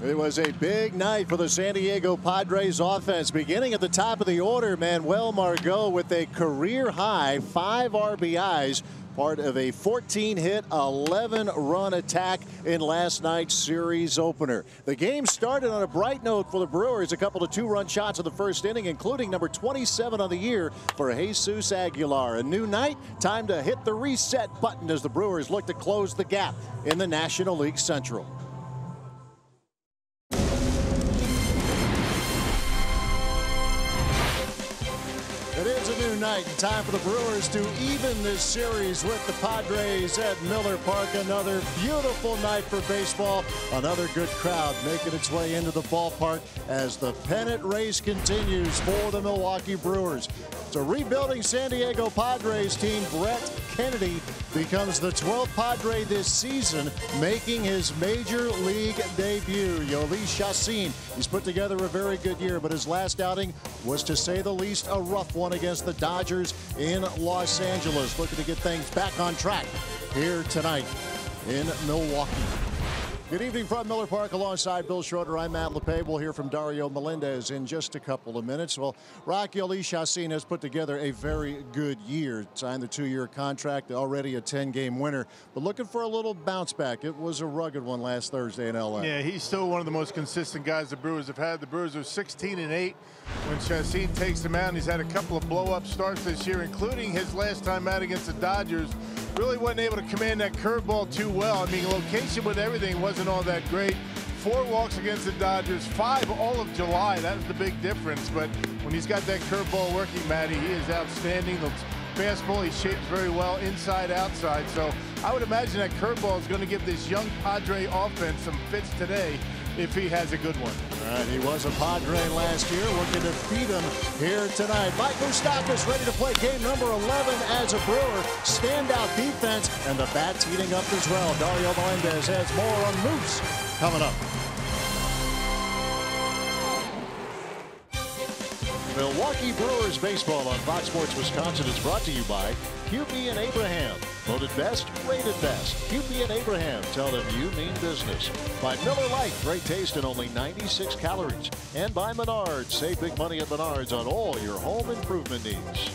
It was a big night for the San Diego Padres offense. Beginning at the top of the order, Manuel Margot with a career-high 5 RBIs, part of a 14-hit, 11-run attack in last night's series opener. The game started on a bright note for the Brewers. A couple of 2-run shots in the first inning, including number 27 on the year for Jesus Aguilar. A new night, time to hit the reset button as the Brewers look to close the gap in the National League Central. It is a new night and time for the Brewers to even this series with the Padres at Miller Park. Another beautiful night for baseball. Another good crowd making its way into the ballpark as the pennant race continues for the Milwaukee Brewers. It's a rebuilding San Diego Padres team. Brett Kennedy becomes the 12th Padre this season, making his major league debut. Yoeli Chacin, he's put together a very good year, but his last outing was, to say the least, a rough one against the Dodgers in Los Angeles. Looking to get things back on track here tonight in Milwaukee. Good evening from Miller Park. Alongside Bill Schroeder, I'm Matt LePay. We'll hear from Dario Melendez in just a couple of minutes. Well, Yoeli Chacin has put together a very good year. Signed the 2-year contract, already a 10-game winner, but looking for a little bounce back. It was a rugged one last Thursday in L.A. Yeah, he's still one of the most consistent guys the Brewers have had. The Brewers are 16-8 when Chacin takes them out. And he's had a couple of blow-up starts this year, including his last time out against the Dodgers. Really wasn't able to command that curveball too well. I mean, location with everything wasn't all that great. 4 walks against the Dodgers, 5 all of July. That was the big difference. But when he's got that curveball working, Matty, he is outstanding. The fastball, he shapes very well inside, outside. So I would imagine that curveball is going to give this young Padre offense some fits today if he has a good one. All right, he was a Padre last year, looking to beat him here tonight. Mike Moustakas ready to play game number 11 as a Brewer. Standout defense, and the bat's heating up as well. Dario Melendez has more on Moose coming up. Milwaukee Brewers baseball on Fox Sports Wisconsin is brought to you by QP and Abraham. Voted best, rated best. QP and Abraham, tell them you mean business. By Miller Lite, great taste and only 96 calories. And by Menards, save big money at Menards on all your home improvement needs.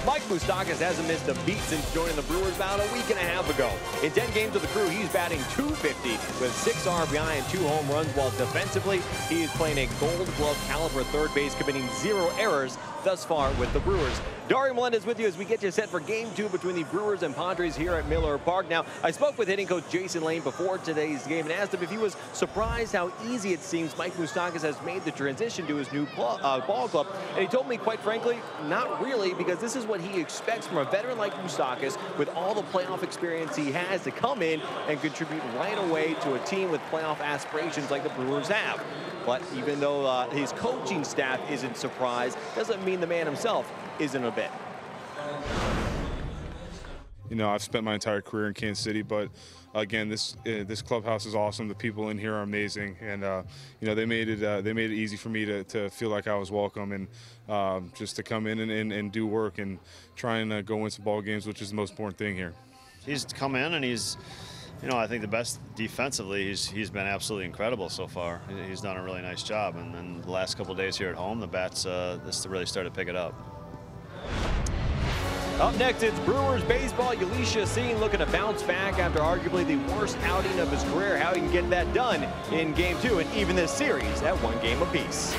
Mike Moustakas hasn't missed a beat since joining the Brewers about a week and a half ago. In 10 games with the Crew, he's batting .250 with 6 RBI and 2 home runs, while defensively, he is playing a Gold Glove caliber third base, committing 0 errors thus far with the Brewers. Dario Melendez with you as we get you set for Game 2 between the Brewers and Padres here at Miller Park. Now, I spoke with hitting coach Jason Lane before today's game and asked him if he was surprised how easy it seems Mike Moustakas has made the transition to his new ball club. And he told me, quite frankly, not really, because this is what he expects from a veteran like Moustakas with all the playoff experience he has to come in and contribute right away to a team with playoff aspirations like the Brewers have. But even though his coaching staff isn't surprised, doesn't mean the man himself isn't a bit. You know, I've spent my entire career in Kansas City, but again, this clubhouse is awesome. The people in here are amazing, and you know, they made it easy for me to feel like I was welcome, and just to come in and do work and try and go win some ball games, which is the most important thing here. He's come in and he's, you know, I think the best defensively. He's been absolutely incredible so far. He's done a really nice job, and then the last couple of days here at home, the bats this really started to pick it up. Up next, it's Brewers baseball. Jhoulys Chacín looking to bounce back after arguably the worst outing of his career. How he can get that done in Game 2 and even this series at 1 game apiece.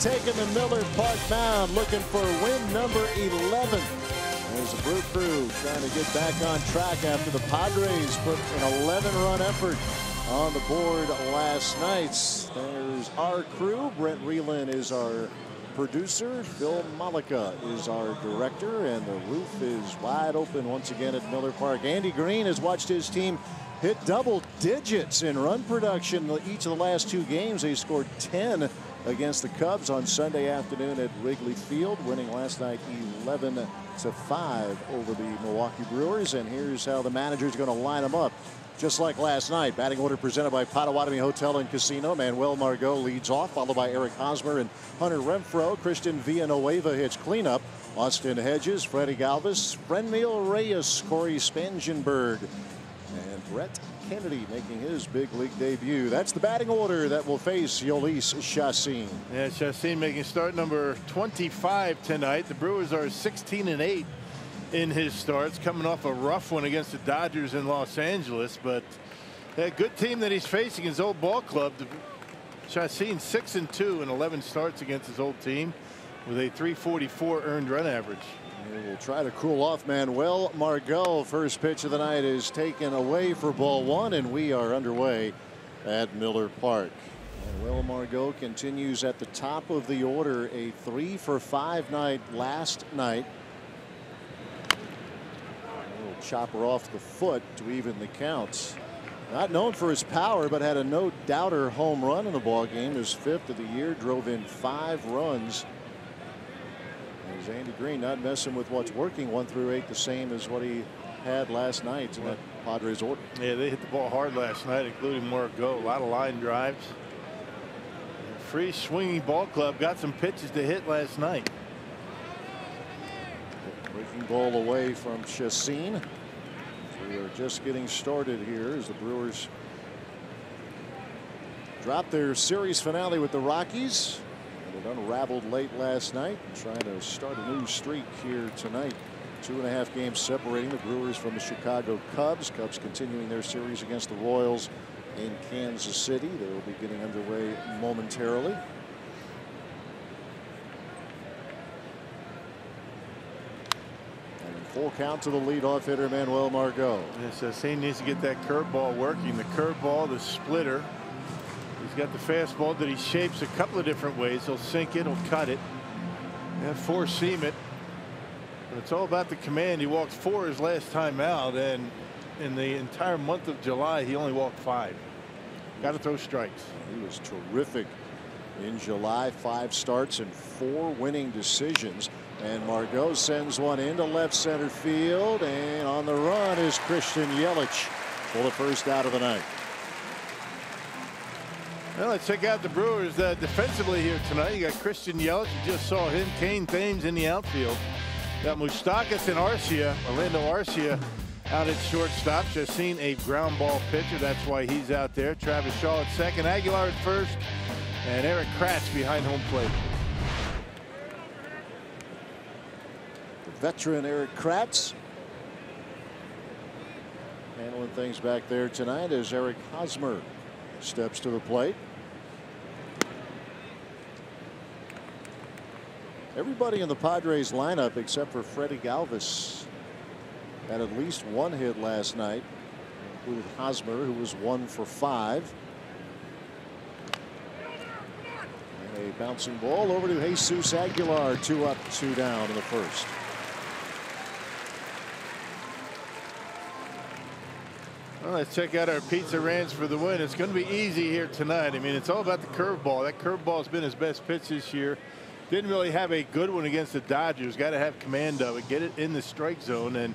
Taking the Miller Park mound, looking for win number 11. There's the Brew Crew trying to get back on track after the Padres put an 11-run effort on the board last night. There's our crew. Brent Reeland is our producer. Phil Malika is our director, and the roof is wide open once again at Miller Park. Andy Green has watched his team hit double digits in run production each of the last 2 games. They scored 10 against the Cubs on Sunday afternoon at Wrigley Field, winning last night 11-5 over the Milwaukee Brewers. And here's how the manager is going to line them up, just like last night. Batting order presented by Potawatomi Hotel and Casino. Manuel Margot leads off, followed by Eric Hosmer and Hunter Renfroe. Christian Villanueva hits cleanup. Austin Hedges, Freddie Galvis, Frenmil Reyes, Corey Spangenberg, and Brett Kennedy making his big league debut. That's the batting order that will face Jhoulys Chacín. Yeah, Chacín making start number 25 tonight. The Brewers are 16-8 in his starts, coming off a rough one against the Dodgers in Los Angeles, but a good team that he's facing, his old ball club. Chacín 6-2 in 11 starts against his old team with a .344 earned run average. And we'll try to cool off Manuel Margot. First pitch of the night is taken away for ball one, and we are underway at Miller Park. Manuel Margot continues at the top of the order, a 3-for-5 night last night. A little chopper off the foot to even the counts. Not known for his power, but had a no-doubter home run in the ball game. His 5th of the year, drove in 5 runs. As Andy Green not messing with what's working. 1 through 8, the same as what he had last night in that Padres order. Yeah, they hit the ball hard last night, including Margot. A lot of line drives. Free swinging ball club got some pitches to hit last night. Breaking ball away from Chassin. We are just getting started here as the Brewers dropped their series finale with the Rockies. And it unraveled late last night. Trying to start a new streak here tonight. 2.5 games separating the Brewers from the Chicago Cubs. Cubs continuing their series against the Royals in Kansas City. They will be getting underway momentarily. And full count to the leadoff hitter, Manuel Margot. Yes, he needs to get that curveball working. The curveball, the splitter. He's got the fastball that he shapes a couple of different ways. He'll sink it, he'll cut it, and four seam it. But it's all about the command. He walked 4 his last time out, and in the entire month of July, he only walked 5. Got to throw strikes. He was terrific in July. 5 starts and 4 winning decisions. And Margot sends one into left center field, and on the run is Christian Yelich for the first out of the night. Well, let's check out the Brewers defensively here tonight. You got Christian Yelich. You just saw him. Kane Thames in the outfield. Got Moustakas and Arcia, Orlando Arcia, out at shortstop. Just seen a ground ball pitcher. That's why he's out there. Travis Shaw at second. Aguilar at first. And Eric Kratz behind home plate. The veteran Eric Kratz handling things back there tonight as Eric Hosmer steps to the plate. Everybody in the Padres lineup except for Freddie Galvis had at least 1 hit last night, including Hosmer, who was 1 for 5. And a bouncing ball over to Jesus Aguilar. 2 up, 2 down in the first. Well, let's check out our Pizza Ranch for the win. It's going to be easy here tonight. I mean, it's all about the curveball. That curveball has been his best pitch this year. Didn't really have a good one against the Dodgers. Got to have command of it. Get it in the strike zone. And,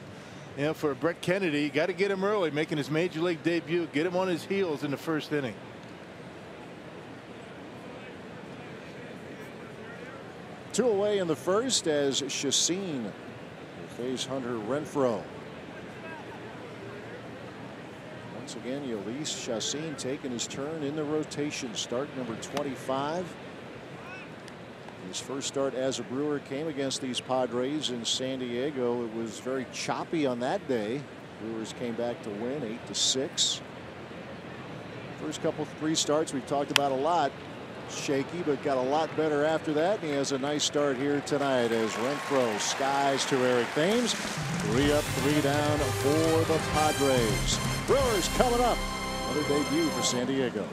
you know, for Brett Kennedy, got to get him early, making his major league debut. Get him on his heels in the first inning. Two away in the first as Chassin will face Hunter Renfroe. Once again, Jhoulys Chassin taking his turn in the rotation. Start number 25. His first start as a Brewer came against these Padres in San Diego. It was very choppy on that day. Brewers came back to win 8-6. First couple 3 starts we've talked about a lot. Shaky, but got a lot better after that. And he has a nice start here tonight as Renfroe skies to Eric Thames. 3 up, 3 down for the Padres. Brewers coming up. Another debut for San Diego.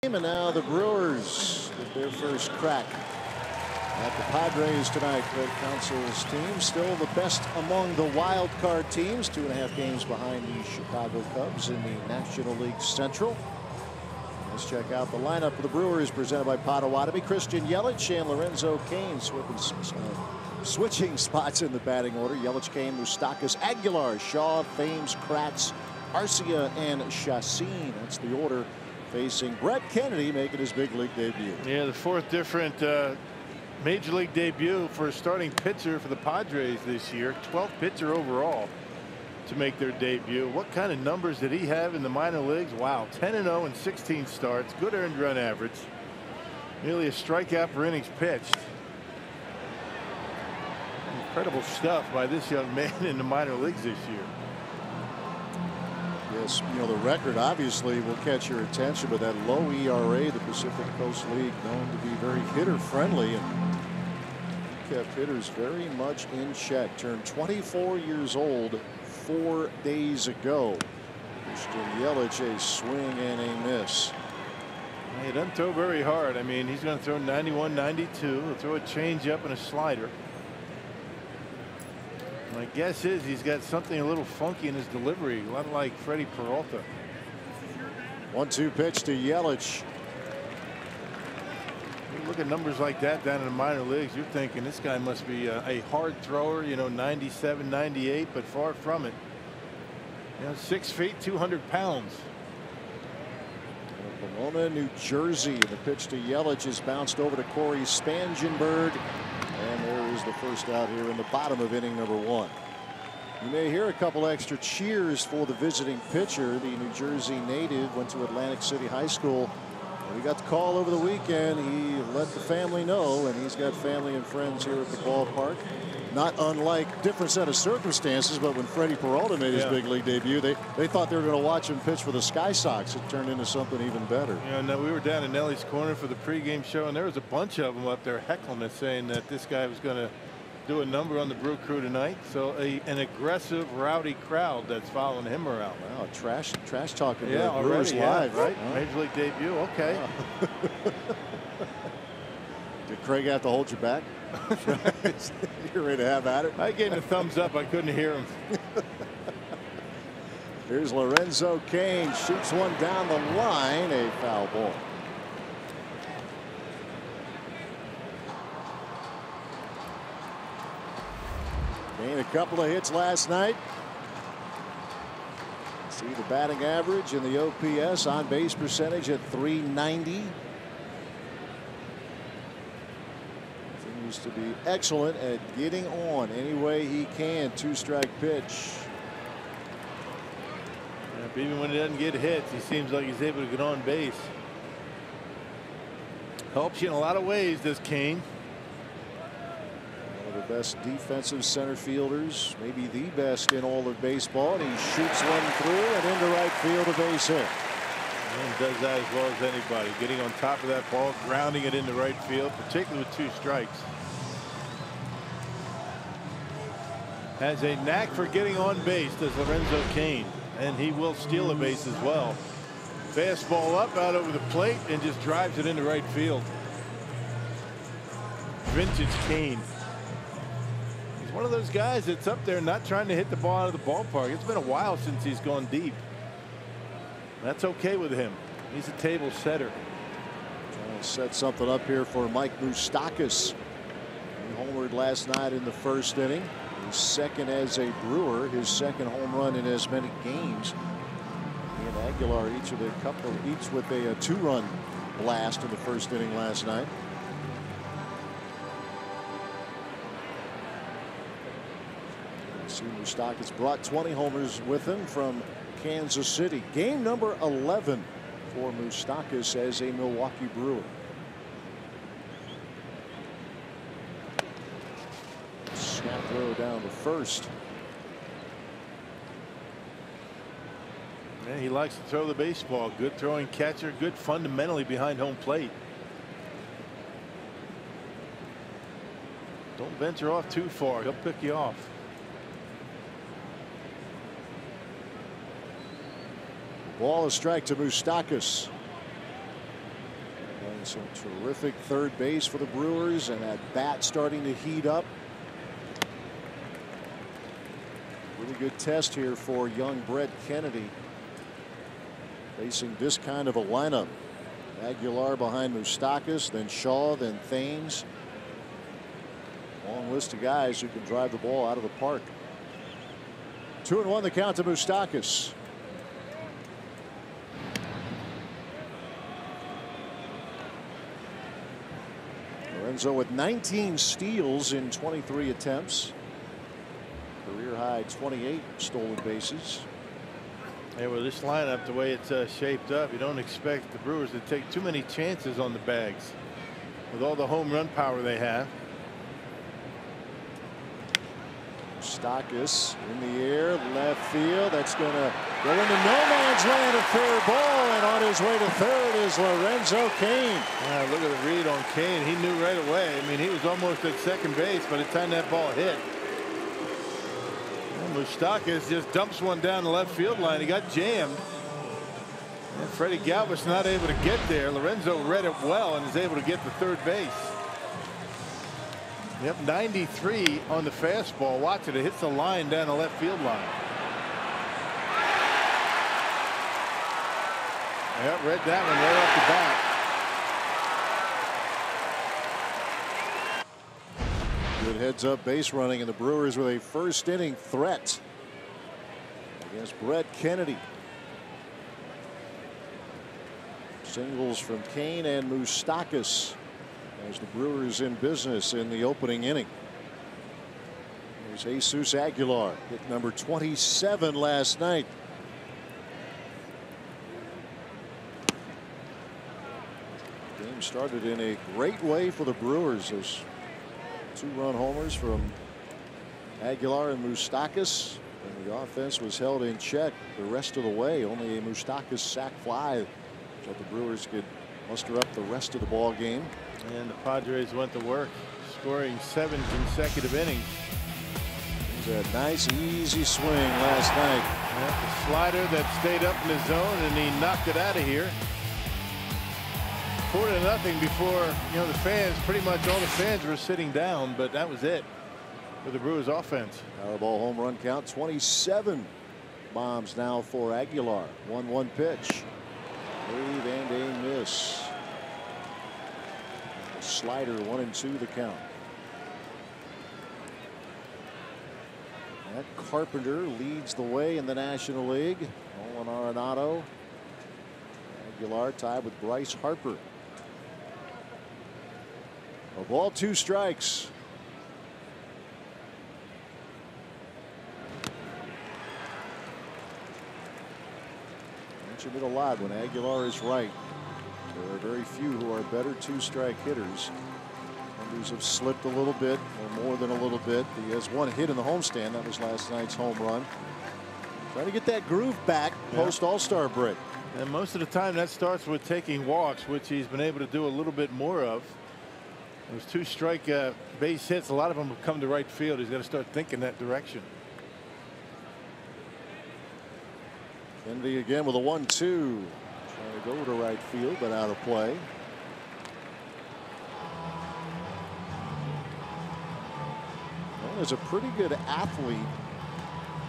and now the Brewers get their first crack at the Padres tonight. Craig Counsell's team still the best among the wild card teams, 2.5 games behind the Chicago Cubs in the National League Central. Let's check out the lineup for the Brewers, presented by Potawatomi. Christian Yelich and Lorenzo Cain switching spots in the batting order. Yelich, Cain, Moustakas, Aguilar, Shaw, Thames, Kratz, Arcia, and Chacin. That's the order, facing Brett Kennedy making his big league debut. Yeah, the 4th different major league debut for a starting pitcher for the Padres this year. 12th pitcher overall to make their debut. What kind of numbers did he have in the minor leagues? Wow, 10-0 in 16 starts, good earned run average, nearly a strikeout per innings pitched. Incredible stuff by this young man in the minor leagues this year. Yes, you know, the record obviously will catch your attention, but that low ERA, the Pacific Coast League known to be very hitter friendly, and kept hitters very much in check. Turned 24 years old 4 days ago. Christian Yelich, a swing and a miss. He doesn't throw very hard. I mean, he's going to throw 91, 92. He'll throw a changeup and a slider. My guess is he's got something a little funky in his delivery, a lot like Freddie Peralta. 1-2 pitch to Yelich. You look at numbers like that down in the minor leagues, you're thinking this guy must be a hard thrower, you know, 97, 98, but far from it. You know, 6 feet, 200 pounds. Pomona, New Jersey. The pitch to Yelich is bounced over to Corey Spangenberg. And there is the first out here in the bottom of inning number 1. You may hear a couple extra cheers for the visiting pitcher. The New Jersey native went to Atlantic City High School. We got the call over the weekend. He let the family know, and he's got family and friends here at the ballpark. Not unlike different set of circumstances, but when Freddie Peralta made his big league debut, they thought they were going to watch him pitch for the Sky Sox. It turned into something even better. You know, we were down in Nelly's Corner for the pregame show, and there was a bunch of them up there heckling us, saying that this guy was going to do a number on the Brew Crew tonight. So an aggressive, rowdy crowd that's following him around. Wow, trash talking. Yeah, the Brewers live, right? Major league debut. Okay. Did Craig have to hold you back? You're ready to have at it. I gave him a thumbs up. I couldn't hear him. Here's Lorenzo Cain, shoots one down the line, a foul ball. Cain, a couple of hits last night. See the batting average and the OPS, on base percentage at .390. To be excellent at getting on any way he can. 2-strike pitch. Even when he doesn't get hits, he seems like he's able to get on base. Helps you in a lot of ways, does Cain. One of the best defensive center fielders, maybe the best in all of baseball, and he shoots one through and into right field, a base hit. And does that as well as anybody, getting on top of that ball, grounding it into right field, particularly with 2 strikes. Has a knack for getting on base, does Lorenzo Cain, and he will steal a base as well. Fastball up out over the plate and just drives it into right field. Vintage Cain. He's one of those guys that's up there not trying to hit the ball out of the ballpark. It's been a while since he's gone deep. That's okay with him. He's a table setter. Trying to set something up here for Mike Moustakas. He homered last night in the first inning. His second as a Brewer, his second home run in as many games. He and Aguilar each with a 2-run blast in the first inning last night. See, Moustakas brought 20 homers with him from Kansas City. Game number 11 for Moustakas as a Milwaukee Brewer. Snap throw down to first. Yeah, he likes to throw the baseball. Good throwing catcher, good fundamentally behind home plate. Don't venture off too far. He'll pick you off. Ball, a strike to Moustakas. Some terrific third base for the Brewers, and that bat starting to heat up. Really good test here for young Brett Kennedy, facing this kind of a lineup. Aguilar behind Moustakas, then Shaw, then Thames. Long list of guys who can drive the ball out of the park. 2-1 the count to Moustakas. Lorenzo with 19 steals in 23 attempts. Career high 28 stolen bases. Yeah, well, this lineup, the way it's shaped up, you don't expect the Brewers to take too many chances on the bags with all the home run power they have. Moustakas in the air, left field. That's going to go into no man's land, a fair ball, and on his way to third is Lorenzo Cain. Look at the read on Cain. He knew right away. I mean, he was almost at second base by the time that ball hit. Moustakas just dumps one down the left field line. He got jammed. And Freddie Galvis not able to get there. Lorenzo read it well and is able to get to third base. Yep, 93 on the fastball. Watch it. It hits the line down the left field line. Yep, read that one right off the bat. Good heads up base running, and the Brewers with a first inning threat against Brett Kennedy. Singles from Cain and Moustakas as the Brewers in business in the opening inning. There's Jesus Aguilar, hit number 27 last night. Game started in a great way for the Brewers as 2-run homers from Aguilar and Moustakas, and the offense was held in check the rest of the way. Only a Moustakas sac fly so the Brewers could muster up the rest of the ball game. And the Padres went to work, scoring 7 consecutive innings. It was a nice easy swing last night. The slider that stayed up in the zone, and he knocked it out of here. 4-0 before, the fans, pretty much all the fans were sitting down, but that was it for the Brewers offense. Powerball home run count, 27 bombs now for Aguilar. 1-1 pitch. Wave and a miss. Slider 1-2 the count. Matt Carpenter leads the way in the National League. Nolan Arenado. Aguilar tied with Bryce Harper. A ball, 2 strikes. Mentioned it a lot when Aguilar is right. There are very few who are better 2-strike hitters. Numbers have slipped a little bit, or more than a little bit. He has 1 hit in the homestand. That was last night's home run. Trying to get that groove back post All-Star break. And most of the time that starts with taking walks, which he's been able to do a little bit more of. Those 2-strike base hits, a lot of them have come to right field. He's got to start thinking that direction. Kennedy again with a 1-2. Trying to go to right field, but out of play. Well, as a pretty good athlete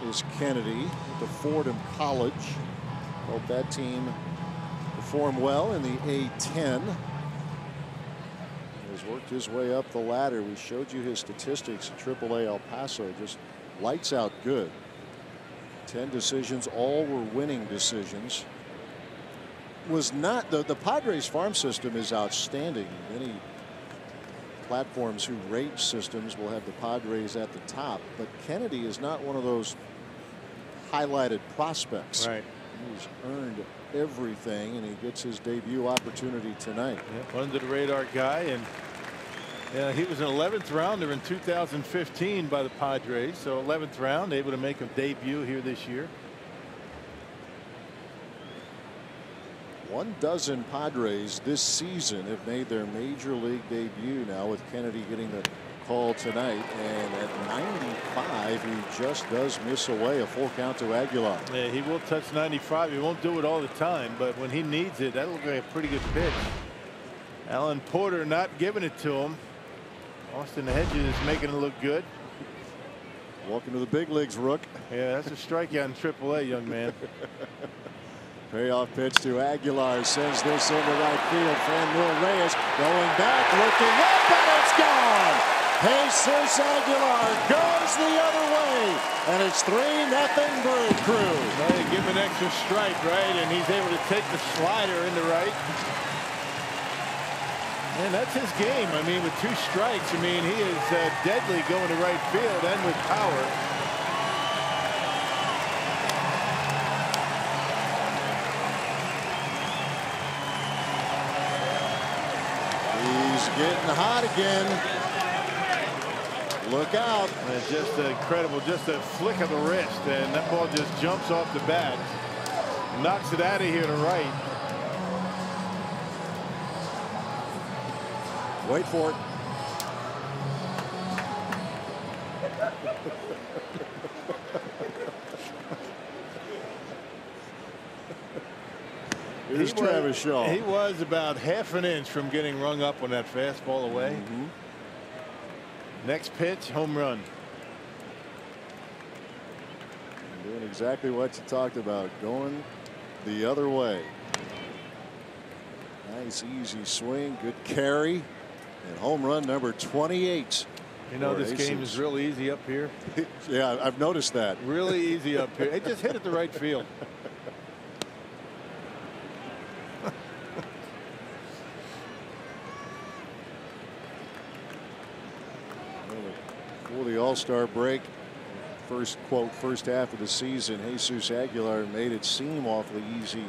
is Kennedy at the Fordham College. Helped that team perform well in the A-10. He's worked his way up the ladder. We showed you his statistics at AAA El Paso. Just lights out good. 10 decisions, all were winning decisions. Was not the Padres farm system is outstanding. Many platforms who rate systems will have the Padres at the top, but Kennedy is not one of those highlighted prospects. Right. He's earned everything, and he gets his debut opportunity tonight. Yep, under the radar guy, and he was an 11th rounder in 2015 by the Padres, so 11th round, able to make a debut here this year. 12 Padres this season have made their major league debut now, with Kennedy getting the call tonight, and at 95 he just does miss away a full count to Aguilar. Yeah, he will touch 95. He won't do it all the time, but when he needs it, that'll look like a pretty good pitch. Alan Porter not giving it to him. Austin Hedges making it look good. Welcome to the big leagues, Rook. Yeah, that's a strikeout in AAA, young man. Payoff pitch to Aguilar, sends this into right field. Franmil Reyes going back, looking up, and it's gone. Jesus Aguilar goes the other way, and it's 3-0 Brew Crew. Well, they give him an extra strike, right? And he's able to take the slider into right. And that's his game. I mean, with 2 strikes, I mean, he is deadly going to right field and with power. He's getting hot again. Look out. And just incredible, just a flick of the wrist, and that ball just jumps off the bat. Knocks it out of here to right. Wait for it. Here's Travis Shaw. He was about half an inch from getting rung up on that fastball away. Next pitch, home run. Doing exactly what you talked about, going the other way. Nice easy swing, good carry, and home run number 28. You know, this game is real easy up here. Yeah, I've noticed that. Really easy up here. It just hit it the right field. For the All-Star break, first half of the season, Jesus Aguilar made it seem awfully easy.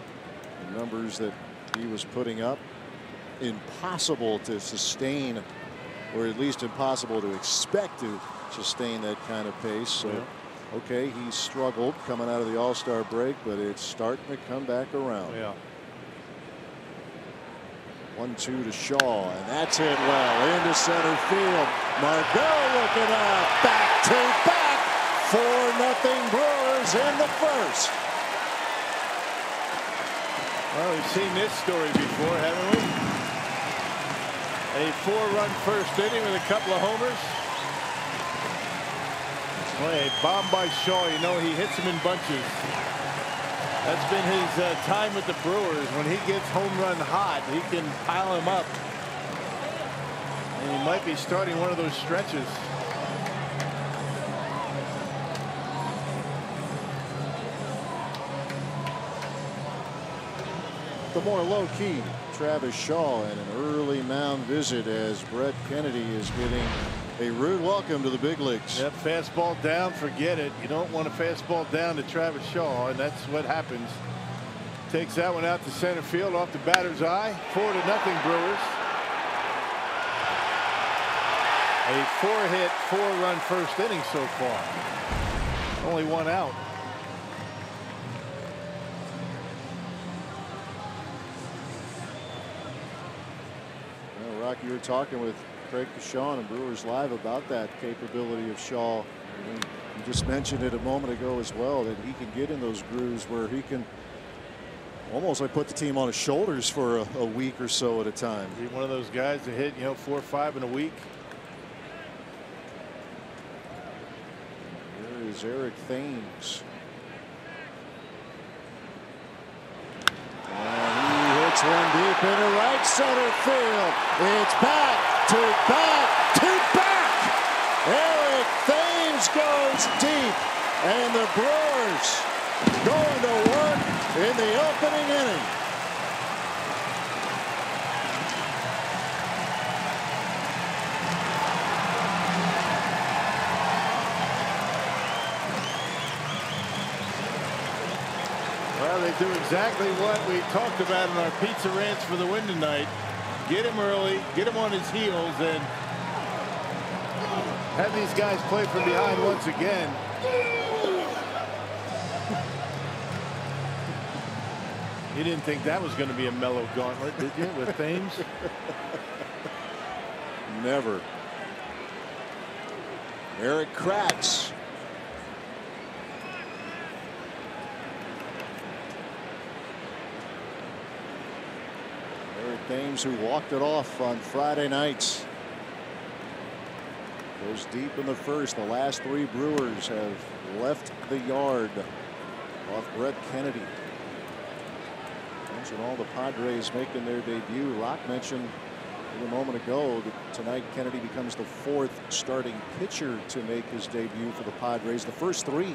The numbers that he was putting up, impossible to sustain, or at least impossible to expect to sustain that kind of pace. So, okay, he struggled coming out of the All-Star break, but it's starting to come back around. Yeah. 1-2 to Shaw, and that's hit well into center field. Margot looking up, back to back. 4-0 Brewers in the first. Well, we've seen this story before, haven't we? A 4-run first inning with a couple of homers. Boy, a bomb by Shaw. You know, he hits them in bunches. That's been his time with the Brewers. When he gets home run hot, he can pile them up. And he might be starting one of those stretches. The more low-key Travis Shaw, and an early mound visit as Brett Kennedy is getting a rude welcome to the big leagues. Yep, fastball down, forget it. You don't want a fastball down to Travis Shaw, and that's what happens. Takes that one out to center field off the batter's eye. 4-0 Brewers. A 4-hit, 4-run first inning so far. Only 1 out. Well, Rocky, you were talking with Craig Kashawn and Brewers Live about that capability of Shaw. You just mentioned it a moment ago as well, that he can get in those grooves where he can almost like put the team on his shoulders for a week or so at a time. Be one of those guys that hit, 4 or 5 in a week. Here is Eric Thames. And he hits one deep into right center field. It's back to back to back. Eric Thames goes deep, and the Brewers going to work in the opening inning. Well, they do exactly what we talked about in our Pizza Rants for the win tonight. Get him early, get him on his heels, and have these guys play from behind once again. You didn't think that was going to be a mellow gauntlet, did you, with Thames? Never. Eric Kratz. Eric Thames, who walked it off on Friday nights, goes deep in the first. The last 3 Brewers have left the yard off Brett Kennedy. Mentioned all the Padres making their debut. Rock mentioned a moment ago that tonight Kennedy becomes the 4th starting pitcher to make his debut for the Padres. The first 3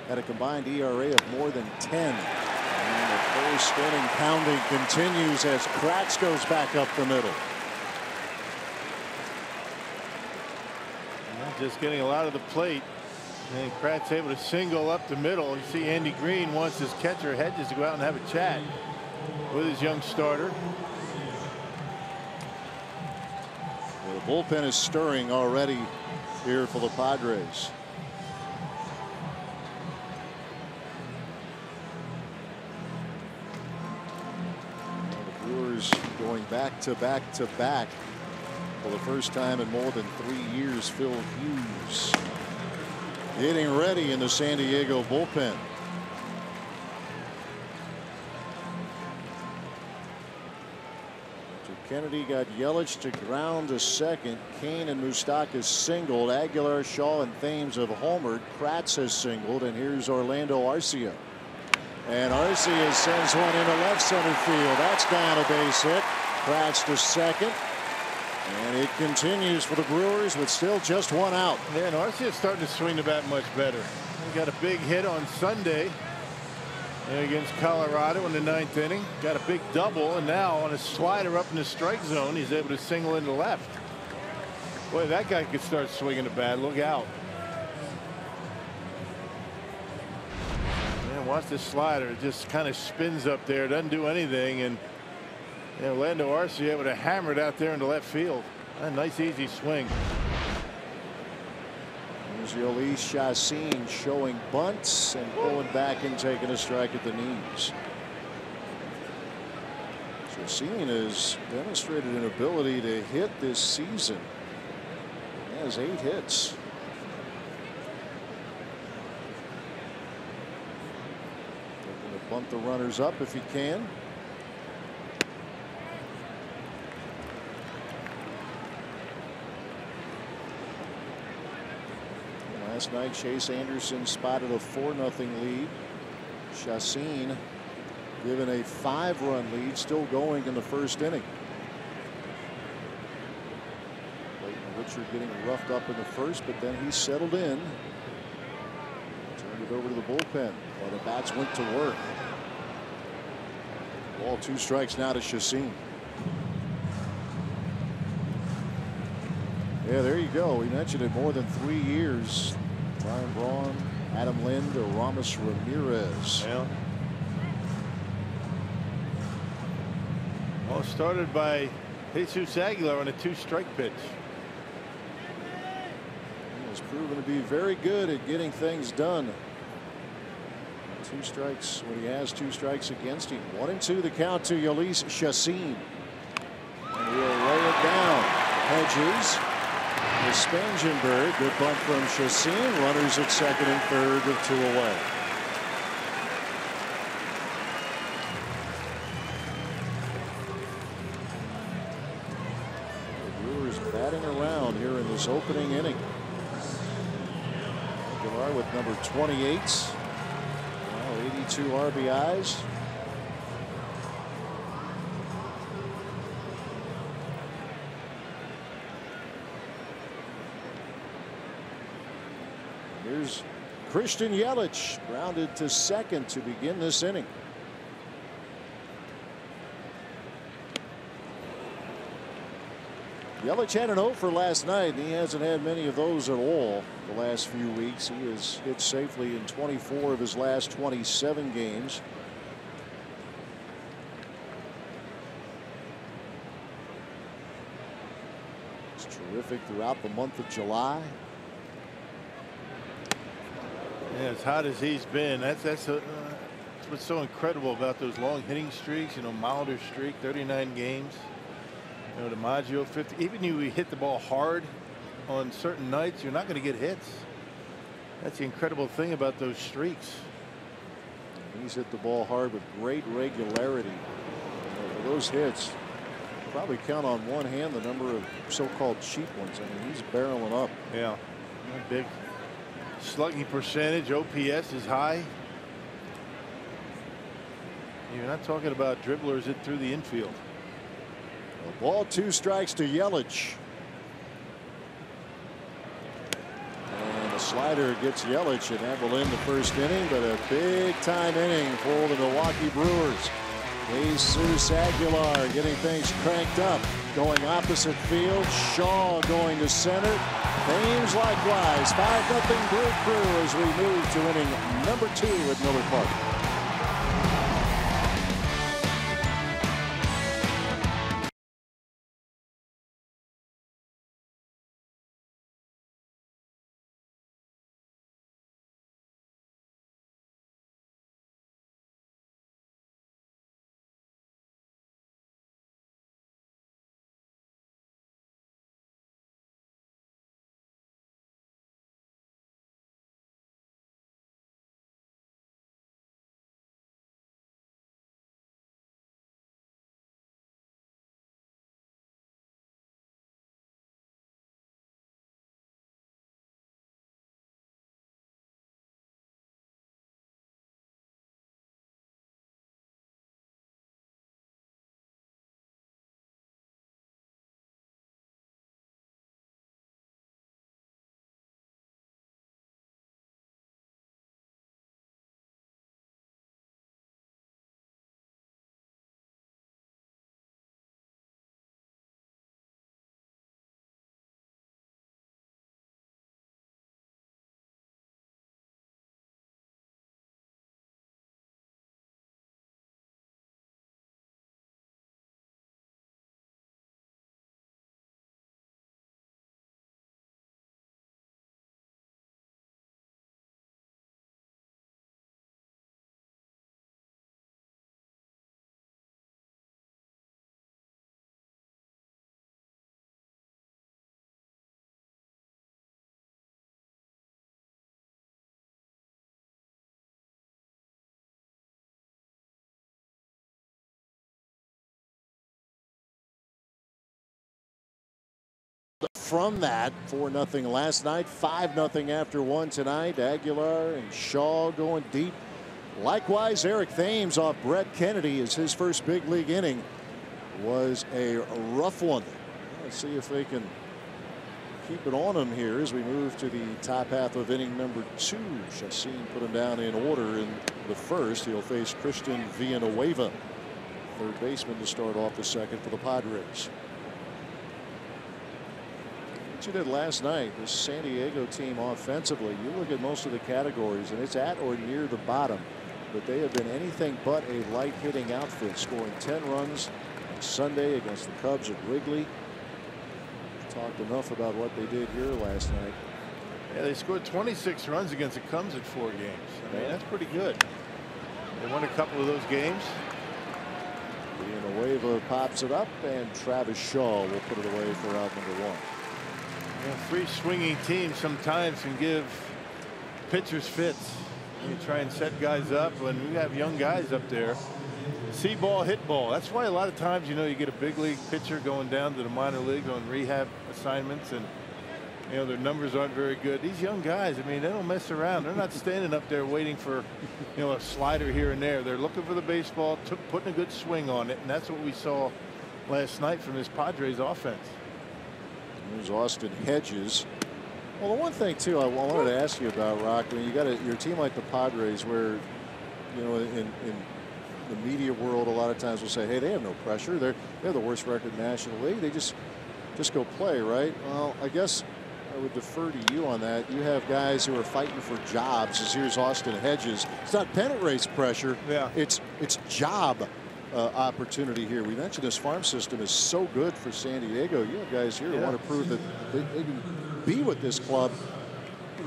had a combined ERA of more than 10. And the first inning pounding continues as Kratz goes back up the middle. Just getting a lot of the plate. And Kratz able to single up the middle. You see Andy Green wants his catcher Hedges to go out and have a chat with his young starter. Well, the bullpen is stirring already here for the Padres. The Brewers going back to back to back for the first time in more than 3 years. Phil Hughes getting ready in the San Diego bullpen. Kennedy got Yelich to ground to second. Kane and Moustakas singled. Aguilar, Shaw, and Thames have homered. Kratz has singled, and here's Orlando Arcia. And Arcia sends one into left center field. That's down a base hit. Kratz to second. And it continues for the Brewers with still just 1 out. Yeah, and Arcia's starting to swing the bat much better. He got a big hit on Sunday against Colorado in the 9th inning. Got a big double, and now on a slider up in the strike zone, he's able to single into left. Boy, that guy could start swinging the bat. Look out. Man, watch this slider. It just kind of spins up there. Doesn't do anything. And Orlando Arcia able to hammer it out there into left field. A nice, easy swing. Yoeli Chacin showing bunts and pulling back and taking a strike at the knees. Chacin has demonstrated an ability to hit this season. He has 8 hits. Looking to bunt the runners up if he can. Last night, Chase Anderson spotted a 4-0 lead. Chacin given a 5-run lead, still going in the first inning. Clayton Richard getting roughed up in the first, but then he settled in. Turned it over to the bullpen while the bats went to work. Ball 2 strikes now to Chacin. Yeah, there you go. We mentioned it, more than 3 years. Brian Braun, Adam Lind, or Ramos Ramirez. Yeah. Well, started by Jesus Aguilar on a 2-strike pitch. He has proven to be very good at getting things done. 2 strikes when he has 2 strikes against him. 1-2 the count to Yoeli Chacin. And he'll lay it down. Hedges. The Spangenberg, good bunt from Chacin. Runners at second and third with 2 away. The Brewers batting around here in this opening inning. Aguilar with number 28. Now 82 RBIs. Here's Christian Yelich, grounded to second to begin this inning. Yelich had an 0 for last night. He hasn't had many of those at all the last few weeks. He has hit safely in 24 of his last 27 games. It's terrific throughout the month of July. Yeah, as hot as he's been, that's what's so incredible about those long hitting streaks. Milder streak, 39 games. DiMaggio 50. Even if you hit the ball hard on certain nights, you're not going to get hits. That's the incredible thing about those streaks. He's hit the ball hard with great regularity. Those hits, probably count on one hand the number of so-called cheap ones. I mean, he's barreling up. Yeah, big slugging percentage. OPS is high. You're not talking about dribblers it through the infield. A ball, 2 strikes to Yelich. And the slider gets Yelich, and that will end the first inning, but a big-time inning for the Milwaukee Brewers. Jesus Aguilar getting things cranked up, going opposite field. Shaw going to center. Thames likewise. 5-0 Brew Crew as we move to inning number 2 at Miller Park. From that 4-0 last night, 5-0 after 1 tonight. Aguilar and Shaw going deep. Likewise, Eric Thames off Brett Kennedy as his first big league inning was a rough one. Let's see if they can keep it on him here as we move to the top half of inning number 2. Chacin put him down in order in the first. He'll face Christian Villanueva, third baseman, to start off the second for the Padres. What you did last night, this San Diego team offensively, you look at most of the categories and it's at or near the bottom, but they have been anything but a light hitting outfit, scoring 10 runs on Sunday against the Cubs at Wrigley. Talked enough about what they did here last night. Yeah, they scored 26 runs against the Cubs in 4 games. I mean, that's pretty good. They won a couple of those games. Villanueva pops it up, and Travis Shaw will put it away for out number 1. Yeah, free swinging teams sometimes can give pitchers fits. You try and set guys up when we have young guys up there. See ball, hit ball. That's why a lot of times, you know, you get a big league pitcher going down to the minor leagues on rehab assignments, and you know their numbers aren't very good. These young guys, I mean, they don't mess around. They're not standing up there waiting for, you know, a slider here and there. They're looking for the baseball, putting a good swing on it, and that's what we saw last night from this Padres offense. There's Austin Hedges. Well, the one thing too I wanted to ask you about, Rock, when you got your team like the Padres, where, you know, in the media world, a lot of times will say, hey, they have no pressure. They're the worst record in the National League. They just go play, right? Well, I guess I would defer to you on that. You have guys who are fighting for jobs. As here's Austin Hedges. It's not pennant race pressure. Yeah. It's job opportunity here. We mentioned this farm system is so good for San Diego. You have guys here who want to prove that they can be with this club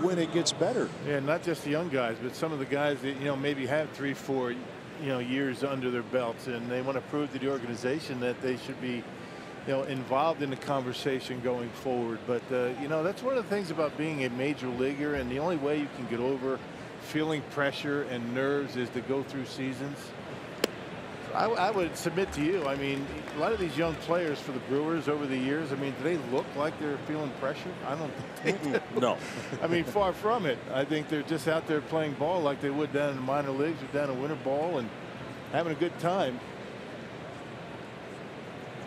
when it gets better. Yeah, not just the young guys, but some of the guys that, you know, maybe have 3-4 years under their belts, and they want to prove to the organization that they should be, you know, involved in the conversation going forward. But you know, that's one of the things about being a major leaguer, and the only way you can get over feeling pressure and nerves is to go through seasons. I would submit to you, I mean, a lot of these young players for the Brewers over the years, I mean, do they look like they're feeling pressure? I don't think they do. No. I mean, far from it. I think they're just out there playing ball like they would down in the minor leagues or down in winter ball and having a good time.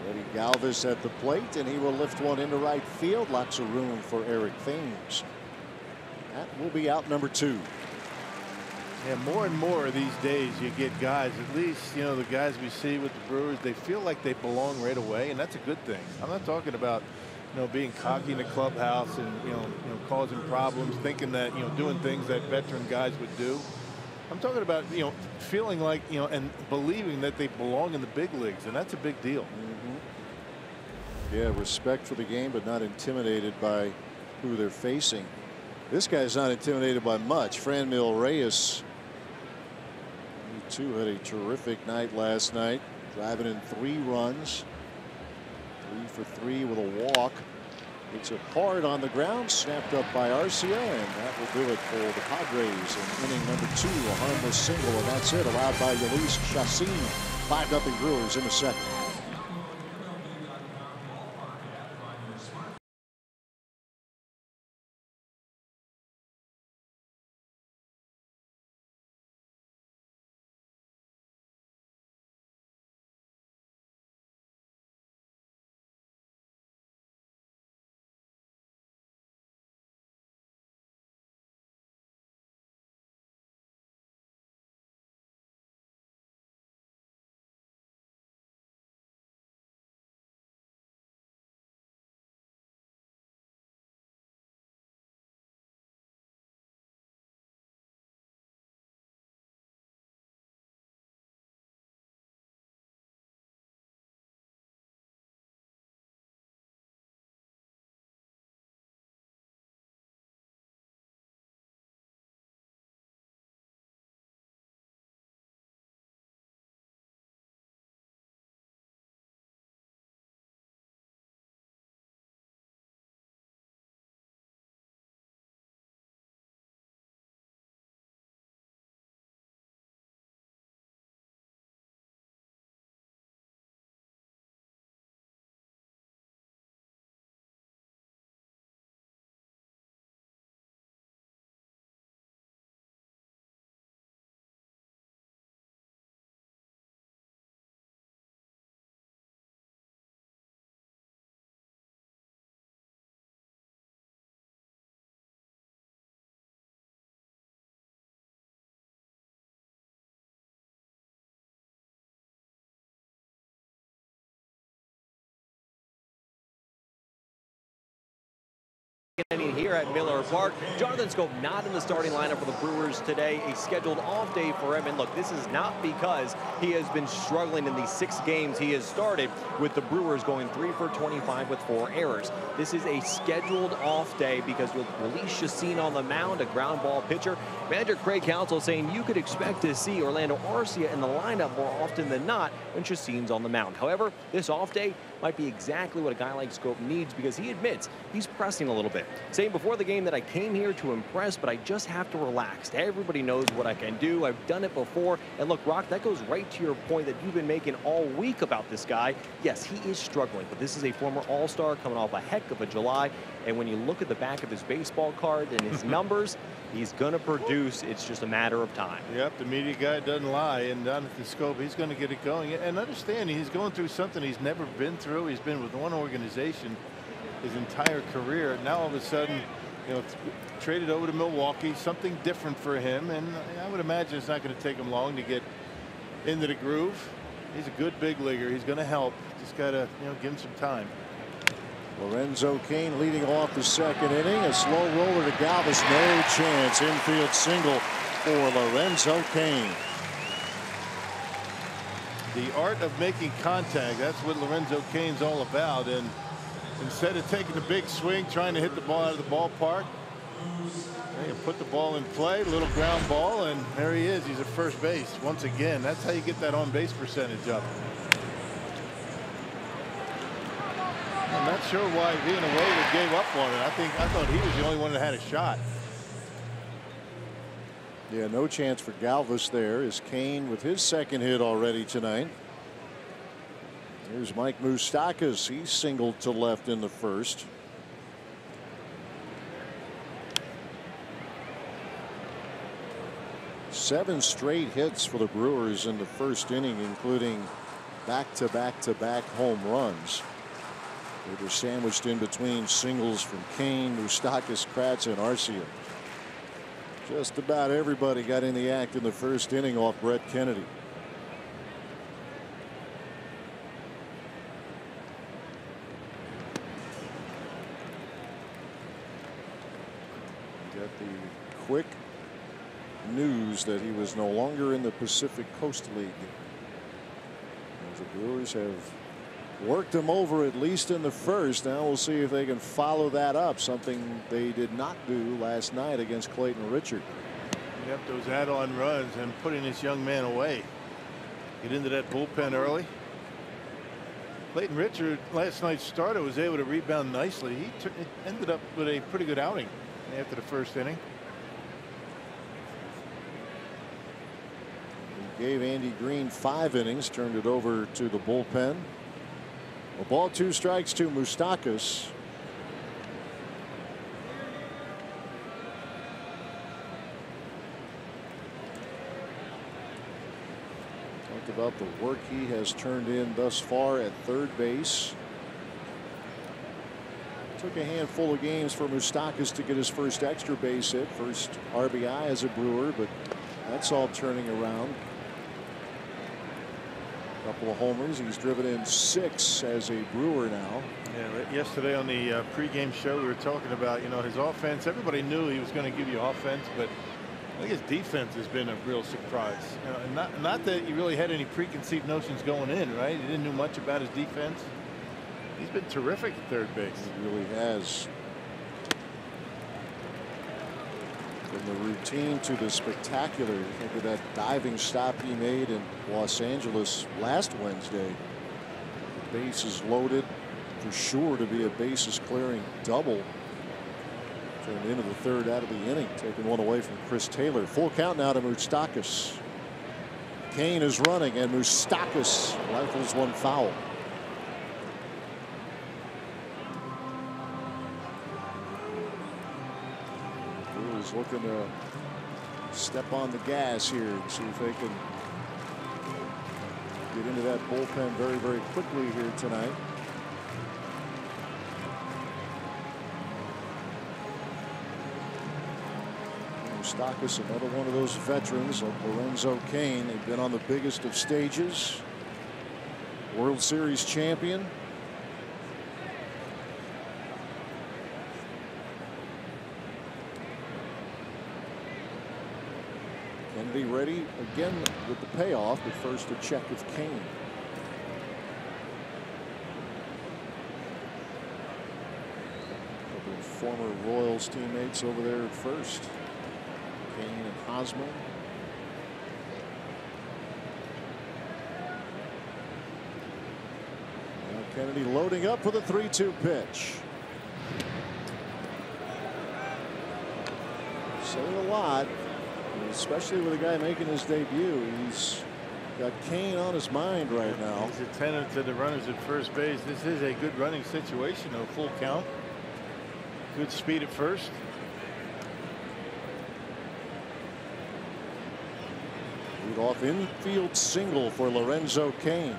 Eddie Galvis at the plate, and he will lift one into right field. Lots of room for Eric Thames. That will be out number 2. Yeah, more and more these days you get guys, at least, you know, the guys we see with the Brewers, they feel like they belong right away, and that's a good thing. I'm not talking about, you know, being cocky in the clubhouse and, you know, causing problems, thinking that, you know, doing things that veteran guys would do. I'm talking about, you know, feeling like, you know, and believing that they belong in the big leagues, and that's a big deal. Yeah, respect for the game, but not intimidated by who they're facing. This guy's not intimidated by much. Franmil Reyes, he too had a terrific night last night, driving in 3 runs, 3 for 3 with a walk. It's a hard on the ground, snapped up by Arcia, and that will do it for the Padres in inning number 2. A harmless single, and that's it, allowed by Jhoulys Chacín. 5-0 Brewers in the second. Inning here at Miller Park. Jonathan Scope not in the starting lineup for the Brewers today. A scheduled off day for him. And look, this is not because he has been struggling in these 6 games he has started with the Brewers going 3 for 25 with 4 errors. This is a scheduled off day because with Jhoulys Chacín on the mound, a ground ball pitcher, manager Craig Counsell saying you could expect to see Orlando Arcia in the lineup more often than not when Chacín's on the mound. However, this off day might be exactly what a guy like Scope needs because he admits he's pressing a little bit. Saying before the game that I came here to impress, but I just have to relax. Everybody knows what I can do. I've done it before. And look, Rock, that goes right to your point that you've been making all week about this guy. Yes, he is struggling, but this is a former All-Star coming off a heck of a July. And when you look at the back of his baseball card and his numbers, he's going to produce. It's just a matter of time. Yep, the media guy doesn't lie. And down at the Scope, he's going to get it going. And understand, he's going through something he's never been through. He's been with one organization his entire career. Now all of a sudden, you know, traded over to Milwaukee, something different for him, and I would imagine it's not going to take him long to get into the groove. He's a good big leaguer. He's going to help. Just got to, you know, give him some time. Lorenzo Cain leading off the second inning. A slow roller to Galvis. No chance. Infield single for Lorenzo Cain. The art of making contact. That's what Lorenzo Cain's all about. And instead of taking the big swing, trying to hit the ball out of the ballpark, they put the ball in play, little ground ball, and there he is. He's at first base once again. That's how you get that on-base percentage up. I'm not sure why Villanueva gave up on it. I thought he was the only one that had a shot. Yeah, no chance for Galvis there as Kane with his second hit already tonight. Here's Mike Moustakas. He singled to left in the first. Seven straight hits for the Brewers in the first inning, including back-to-back-to-back home runs. They were sandwiched in between singles from Kane, Moustakas, Kratz, and Arcia. Just about everybody got in the act in the first inning off Brett Kennedy. Got the quick news that he was no longer in the Pacific Coast League. As the Brewers have worked him over at least in the first. Now we'll see if they can follow that up, something they did not do last night against Clayton Richard. Yep, those add-on runs and putting this young man away. Get into that bullpen early. Clayton Richard, last night's starter, was able to rebound nicely. He ended up with a pretty good outing after the first inning. He gave Andy Green 5 innings, turned it over to the bullpen. A ball, 2 strikes to Moustakas. Talked about the work he has turned in thus far at third base. Took a handful of games for Moustakas to get his first extra base hit, first RBI as a Brewer, but that's all turning around. Couple of homers. He's driven in 6 as a Brewer now. Yeah, yesterday on the pregame show, we were talking about, you know, his offense. Everybody knew he was going to give you offense, but I think his defense has been a real surprise. You know, and not that he really had any preconceived notions going in, right? He didn't know much about his defense. He's been terrific at third base. He really has. From the routine to the spectacular. Think of that diving stop he made in Los Angeles last Wednesday. The base is loaded, for sure to be a bases clearing double. Turned into the third out of the inning, taking one away from Chris Taylor. Full count now to Moustakas. Kane is running, and Moustakas rifles one foul. Looking to step on the gas here and see if they can get into that bullpen very, very quickly here tonight. Moustakas, another one of those veterans like Lorenzo Cain. They've been on the biggest of stages. World Series champion. Kennedy ready again with the payoff, but first a check of Kane. A couple of former Royals teammates over there at first. Kane and Hosmer. Now Kennedy loading up with a 3-2 pitch. Saying a lot. Especially with a guy making his debut. He's got Kane on his mind right now. He's attentive to the runners at first base. This is a good running situation, though. Full count. Good speed at first. Lead off infield single for Lorenzo Cain.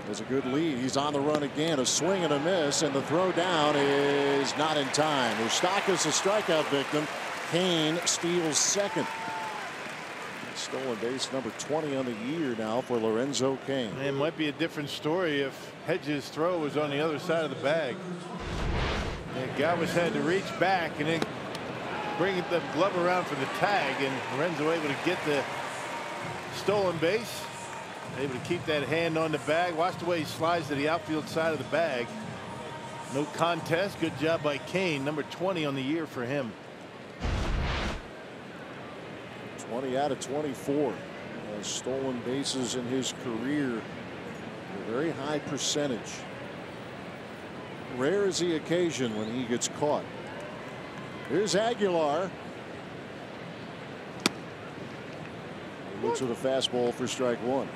There's a good lead. He's on the run again. A swing and a miss, and the throw down is not in time. Moustakas a strikeout victim. Kane steals second. Stolen base number 20 on the year now for Lorenzo Cain. It might be a different story if Hedges' throw was on the other side of the bag. Galvis had to reach back and then bring the glove around for the tag, and Lorenzo able to get the stolen base. Able to keep that hand on the bag. Watch the way he slides to the outfield side of the bag. No contest. Good job by Cain. Number 20 on the year for him. 20 out of 24 has stolen bases in his career. A very high percentage. Rare is the occasion when he gets caught. Here's Aguilar. Looks with a fastball for strike one.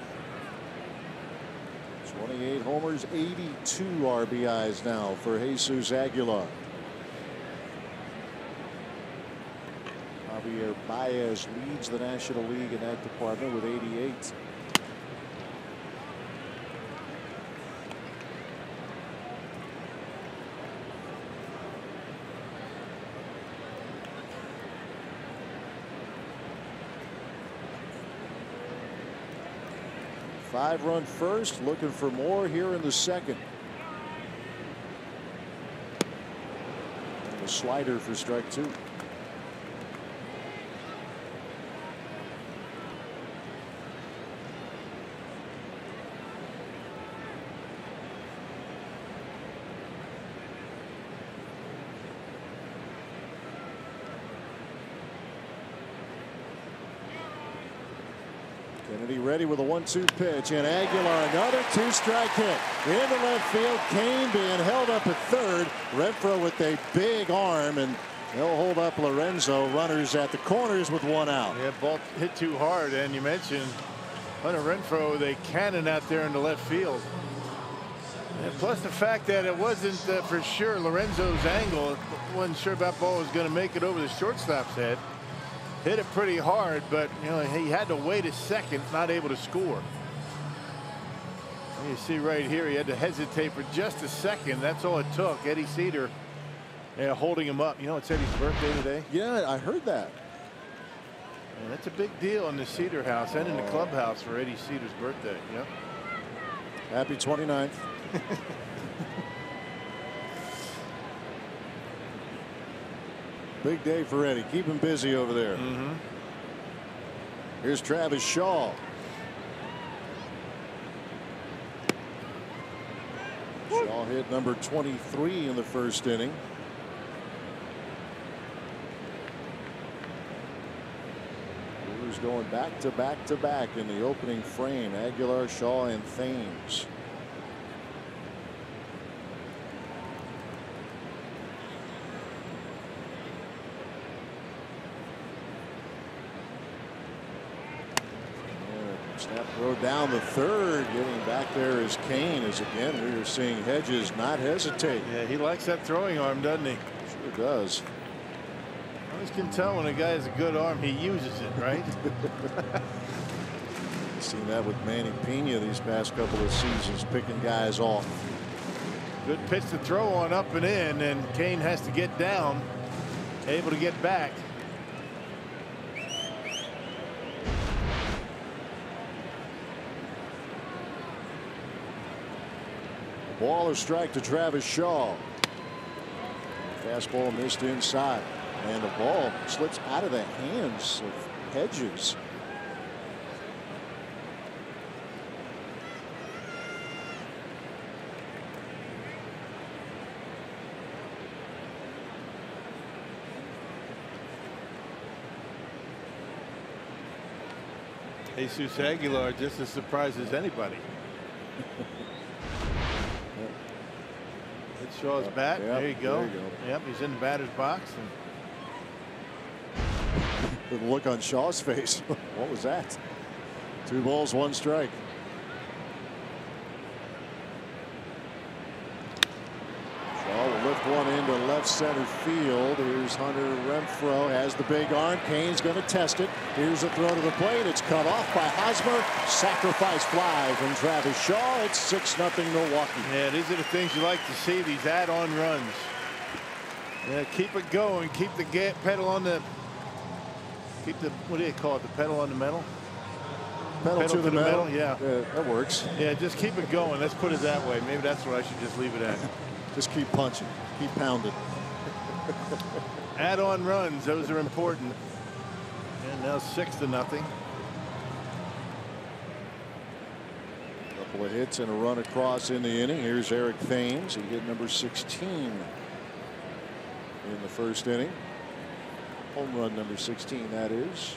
28 homers, 82 RBIs now for Jesus Aguilar. Javier Baez leads the National League in that department with 88. Five-run first, looking for more here in the second. And a slider for strike two. Kennedy ready with a 1-2 pitch, and Aguilar another two-strike hit into left field. Kane being held up at third. Renfroe with a big arm, and they'll hold up Lorenzo. Runners at the corners with one out. Yeah, ball hit too hard, and you mentioned Hunter Renfroe, they cannon out there in the left field. And plus the fact that it wasn't for sure Lorenzo's angle. Wasn't sure that ball was going to make it over the shortstop's head. Hit it pretty hard, but you know he had to wait a second, not able to score. And you see right here, he had to hesitate for just a second. That's all it took. Eddie Cedar holding him up. You know, it's Eddie's birthday today. Yeah, I heard that. And that's a big deal in the Cedar house and in the clubhouse for Eddie Cedar's birthday. Yep. Happy 29th. Big day for Eddie. Keep him busy over there. Here's Travis Shaw. Shaw hit number 23 in the first inning. Brewers going back to back to back in the opening frame. Aguilar, Shaw, and Thames. Snap throw down the third. Getting back there is Kane, as again we are seeing Hedges not hesitate. Yeah, he likes that throwing arm, doesn't he? Sure does. I always can tell when a guy has a good arm, he uses it, right? Seen that with Manny Pena these past couple of seasons, picking guys off. Good pitch to throw on up and in, and Kane has to get down, able to get back. Ball or strike to Travis Shaw. Fastball missed inside, and the ball slips out of the hands of Hedges. Jesus Aguilar just as surprised as anybody. Hit Shaw's bat. Yep, there you go. there you go. Yep, he's in the batter's box. And The look on Shaw's face. What was that? 2 balls, 1 strike. Shaw will lift one into left center field. Here's Hunter Renfroe, has the big arm. Kane's going to test it. Here's a throw to the plate. It's cut off by Hosmer. Sacrifice fly from Travis Shaw. It's 6-0 Milwaukee. yeah, these are the things you like to see, these add-on runs. Yeah, keep it going. Keep the pedal on the. Keep the, what do you call it? The pedal on the metal. Pedal to the metal. Yeah. That works. Yeah, just keep it going. Let's put it that way. Maybe that's what I should just leave it at. Just keep punching. Keep pounding. Add-on runs, those are important. And now 6-0. Couple of hits and a run across in the inning. Here's Eric Thames. He hit number 16 in the first inning. Home run number 16, that is.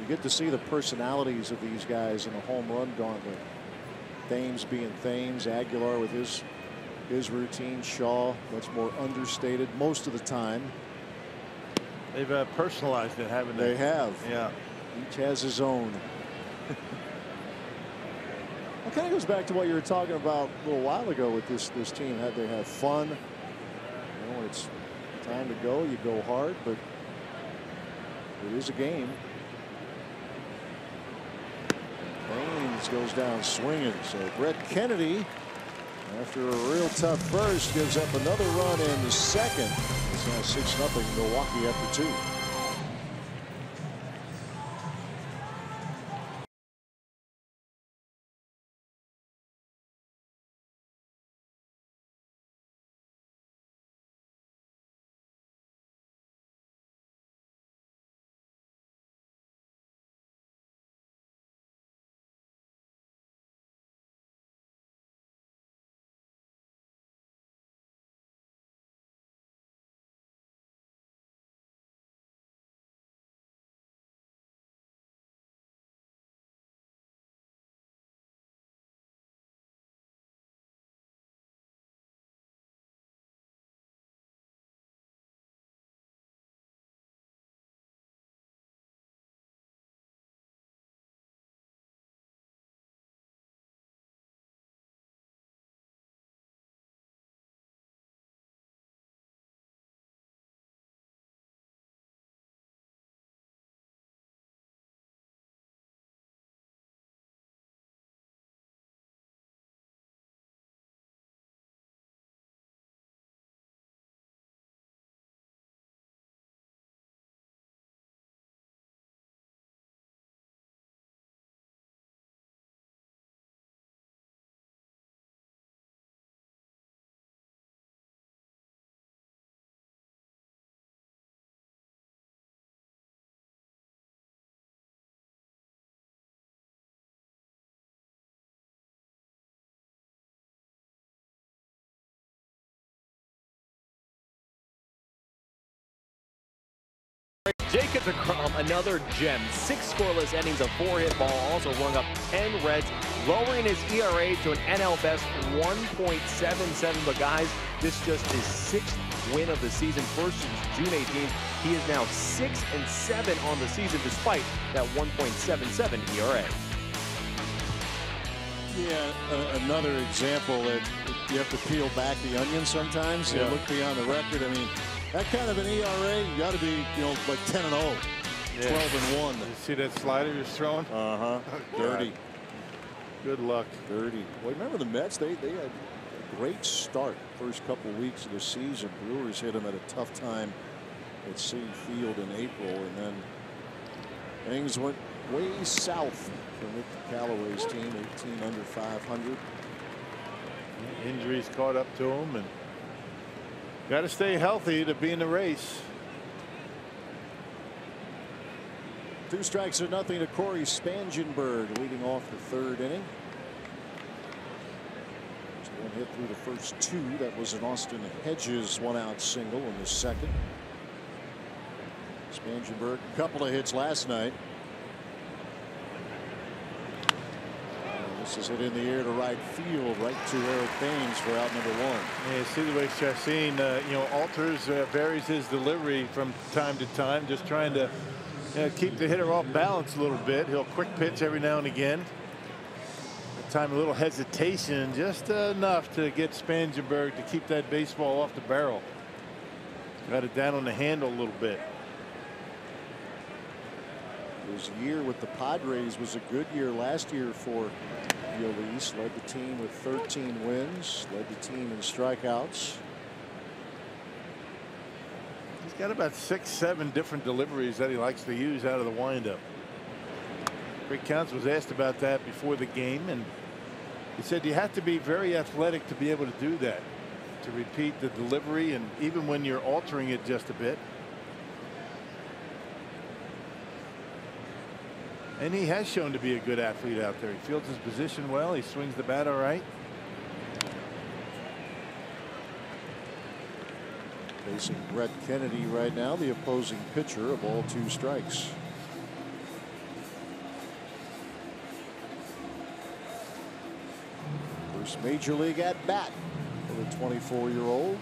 You get to see the personalities of these guys in a home run gauntlet. Thames being Thames, Aguilar with his his routine. Shaw, much more understated most of the time. They've personalized it, haven't they? They have. Yeah. Each has his own. It kind of goes back to what you were talking about a little while ago with this team. They have fun. You know, when it's time to go, you go hard, but it is a game. Baines goes down swinging. So Brett Kennedy, after a real tough first, gives up another run in the second. It's now 6-0 Milwaukee after 2. Jacob DeGrom, another gem. 6 scoreless innings, a 4-hit ball, also rung up 10 Reds, lowering his ERA to an NL best 1.77. But guys, this just his 6th win of the season, first since June 18th. He is now 6-7 on the season, despite that 1.77 ERA. Yeah, another example that you have to peel back the onion sometimes. Yeah. You look beyond the record. I mean, that kind of an ERA, you got to be, like 10-0, Yeah. 12-1. You see that slider he's throwing? Dirty. Good luck. Dirty. Well, remember the Mets? They had a great start first couple weeks of the season. Brewers hit them at a tough time at Citi Field in April, and then things went way south for Nick Callaway's team. 18 under 500. Injuries caught up to him, and got to stay healthy to be in the race. 2 strikes to nothing to Corey Spangenberg, leading off the 3rd inning. Just 1 hit through the first 2. That was an Austin Hedges 1-out single in the second. Spangenberg, a couple of hits last night. This is hit in the air to right field, right to Eric Baines for out number 1. Yeah, see the way Chassin, alters, varies his delivery from time to time, just trying to keep the hitter off balance a little bit. He'll quick pitch every now and again. At time a little hesitation, just enough to get Spangenberg to keep that baseball off the barrel. Got it down on the handle a little bit. His year with the Padres was a good year last year for Yolis. Led the team with 13 wins, led the team in strikeouts. He's got about 6-7 different deliveries that he likes to use out of the windup. Rick Counts was asked about that before the game, and he said you have to be very athletic to be able to do that, to repeat the delivery, and even when you're altering it just a bit. And he has shown to be a good athlete out there. He fields his position well. He swings the bat all right. Facing Brett Kennedy right now, the opposing pitcher, a ball, 2 strikes. First major league at bat for the 24-year-old.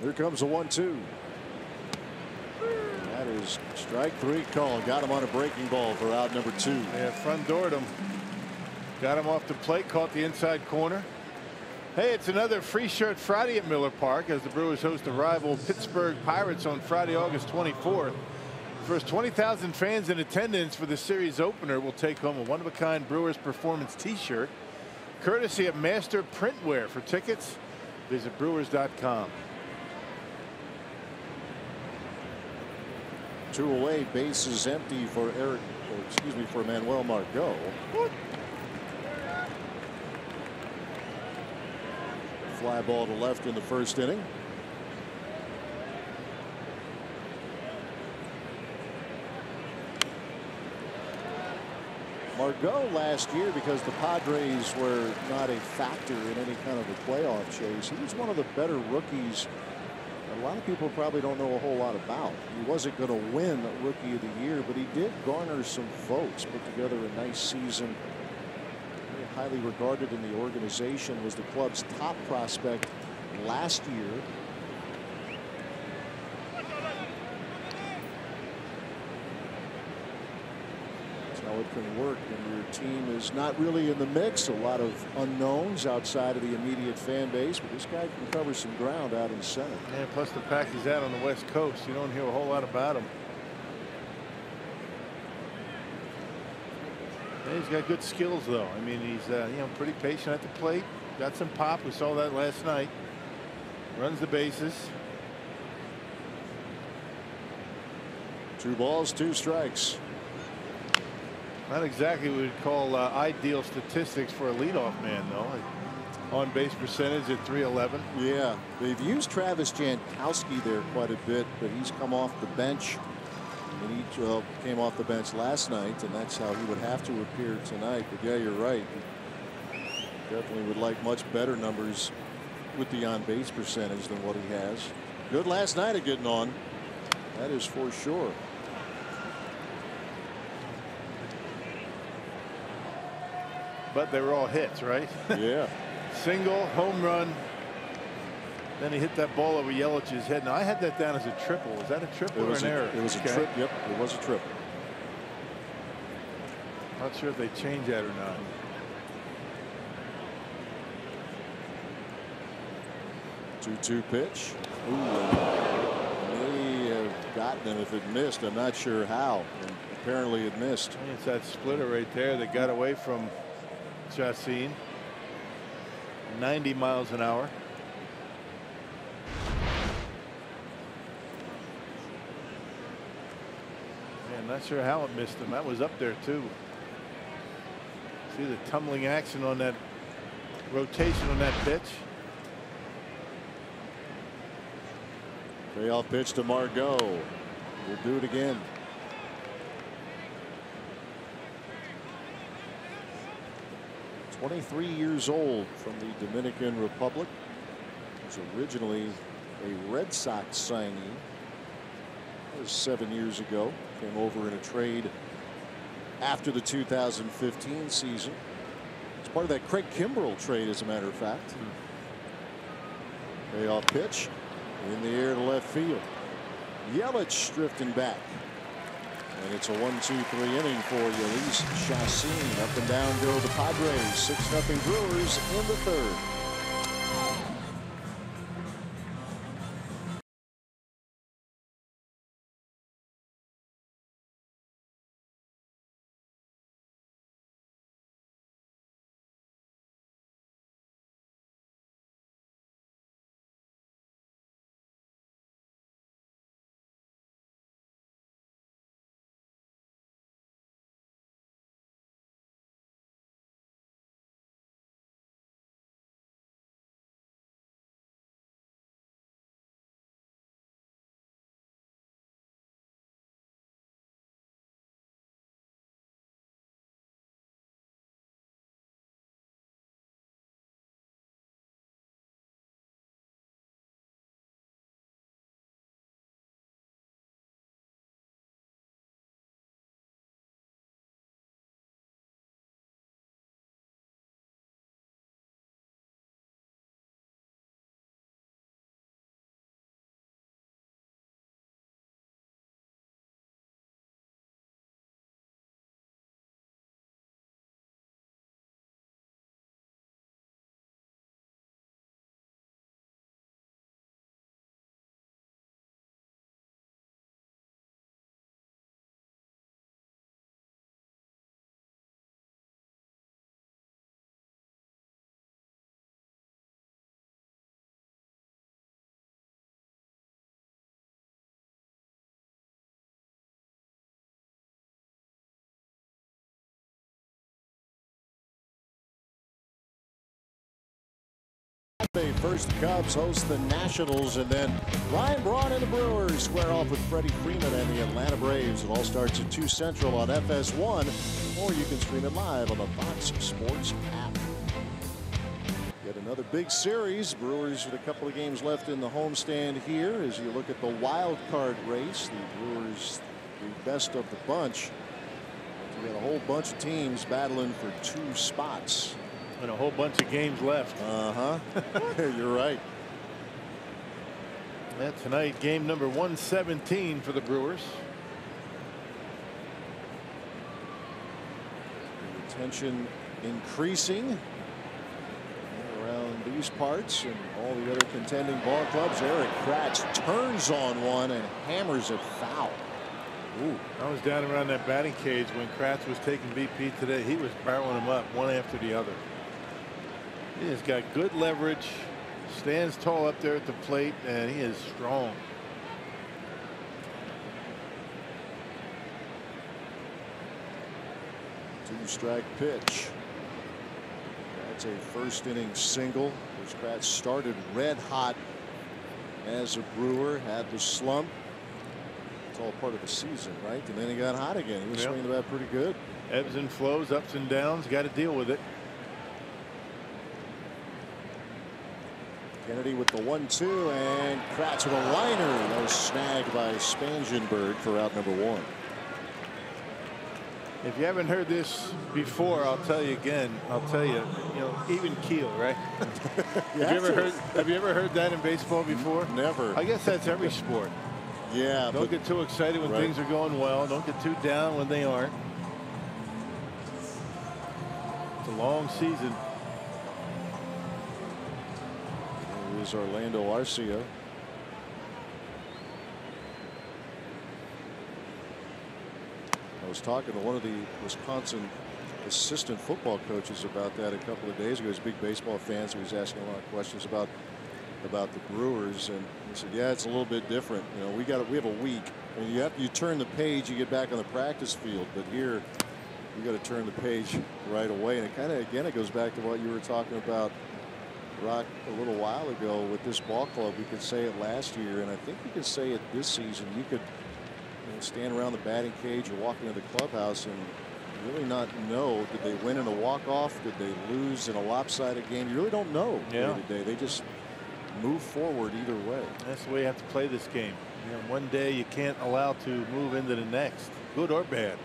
Here comes a 1-2. That is strike 3 call. Got him on a breaking ball for out number 2. Yeah, front doored him. Got him off the plate, caught the inside corner. Hey, it's another free shirt Friday at Miller Park as the Brewers host the rival Pittsburgh Pirates on Friday, August 24th. First 20,000 fans in attendance for the series opener will take home a one-of-a-kind Brewers Performance t-shirt, courtesy of Master Printwear. For tickets, visit brewers.com. 2 away, base is empty for for Manuel Margot. Fly ball to left in the first inning. Margot last year, because the Padres were not a factor in any kind of a playoff chase, he was one of the better rookies a lot of people probably don't know a whole lot about. He wasn't going to win Rookie of the Year, but he did garner some votes, put together a nice season. Very highly regarded in the organization, was the club's top prospect last year. That's how it can work when your team is not really in the mix. A lot of unknowns outside of the immediate fan base, but this guy can cover some ground out in center. Yeah, plus the pack he's out on the West Coast. You don't hear a whole lot about him. Yeah, he's got good skills, though. I mean, he's pretty patient at the plate. Got some pop. We saw that last night. Runs the bases. 2 balls, 2 strikes. Not exactly what we'd call ideal statistics for a leadoff man, though. On base percentage at .311. Yeah, they've used Travis Jankowski there quite a bit, but he's come off the bench. And he came off the bench last night, and that's how he would have to appear tonight. But yeah, you're right. Definitely would like much better numbers with the on base percentage than what he has. Good last night at getting on. That is for sure. But they were all hits, right? Yeah. Single, home run. Then he hit that ball over Yelich's head. Now I had that down as a triple. Was that a triple or an error? It was a trip. Yep, it was a triple. Not sure if they changed that or not. Two pitch. Ooh, may have gotten him if it missed. I'm not sure how. And apparently it missed. It's that splitter right there that got away from Chacin. 90 miles an hour. Man, not sure how it missed him. That was up there too. See the tumbling action on that rotation on that pitch. Payoff pitch to Margot. We'll do it again. "23 years old, from the Dominican Republic. Was originally a Red Sox signee. That was 7 years ago. Came over in a trade after the 2015 season. It's part of that Craig Kimbrell trade, as a matter of fact. Payoff pitch in the air to left field. Yelich drifting back. And it's a 1-2-3 inning for Yelich Chacin. Up and down go the Padres. 6-0 Brewers in the third. First, the Cubs host the Nationals, and then Ryan Braun and the Brewers square off with Freddie Freeman and the Atlanta Braves. It all starts at 2 Central on FS1, or you can stream it live on the Fox Sports app. Yet another big series. Brewers with a couple of games left in the homestand here. As you look at the wild card race, the Brewers the best of the bunch. You got a whole bunch of teams battling for 2 spots. And a whole bunch of games left. You're right. And tonight, game number 117 for the Brewers. The tension increasing around these parts and all the other contending ball clubs. Eric Kratz turns on one and hammers it foul. Ooh. I was down around that batting cage when Kratz was taking BP today. He was barreling them up one after the other. He has got good leverage, stands tall up there at the plate, and he is strong. Two-strike pitch. That's a first inning single. Which Kratz started red hot as a Brewer, had the slump. It's all part of the season, right? And then he got hot again. He was swinging the bat pretty good. Ebbs and flows, ups and downs. Got to deal with it. Kennedy with the 1-2, and Kratz with a liner. That was snagged by Spangenberg for out number 1. If you haven't heard this before, I'll tell you again. I'll tell you, even keel, right? Have you ever heard that in baseball before? Never. I guess that's every sport. Yeah. Don't get too excited when things are going well. Don't get too down when they aren't. It's a long season. Here's Orlando Arcia. I was talking to one of the Wisconsin assistant football coaches about that a couple of days ago. He's a big baseball fan, so he's asking a lot of questions about the Brewers, and he said, yeah, it's a little bit different. We have a week, and you turn the page, you get back on the practice field, but here you got to turn the page right away. And it kind of, again, it goes back to what you were talking about, Rock, a little while ago with this ball club. We could say it last year, and I think we could say it this season. You could stand around the batting cage or walk into the clubhouse and really not know, did they win in a walk-off? Did they lose in a lopsided game? You really don't know day to day. They just move forward either way. That's the way you have to play this game. One day you can't allow to move into the next, good or bad.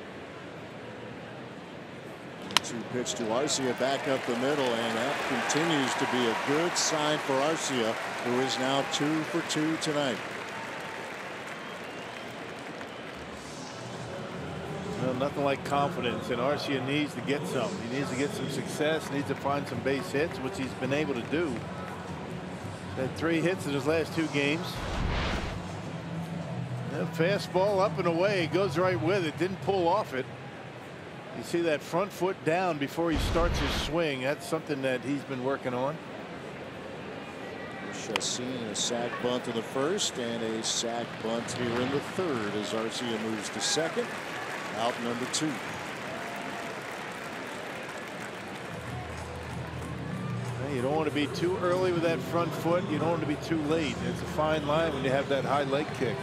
2-pitch to Arcia back up the middle, and that continues to be a good sign for Arcia, who is now 2 for 2 tonight. Well, nothing like confidence, and Arcia needs to get some. He needs to get some success, needs to find some base hits, which he's been able to do. He's had 3 hits in his last 2 games. Fastball up and away, goes right with it, didn't pull off it. You see that front foot down before he starts his swing. That's something that he's been working on. Chassin, a sac bunt in the first and a sac bunt here in the third as Arcia moves to second. Out number 2. You don't want to be too early with that front foot. You don't want to be too late. It's a fine line when you have that high leg kick.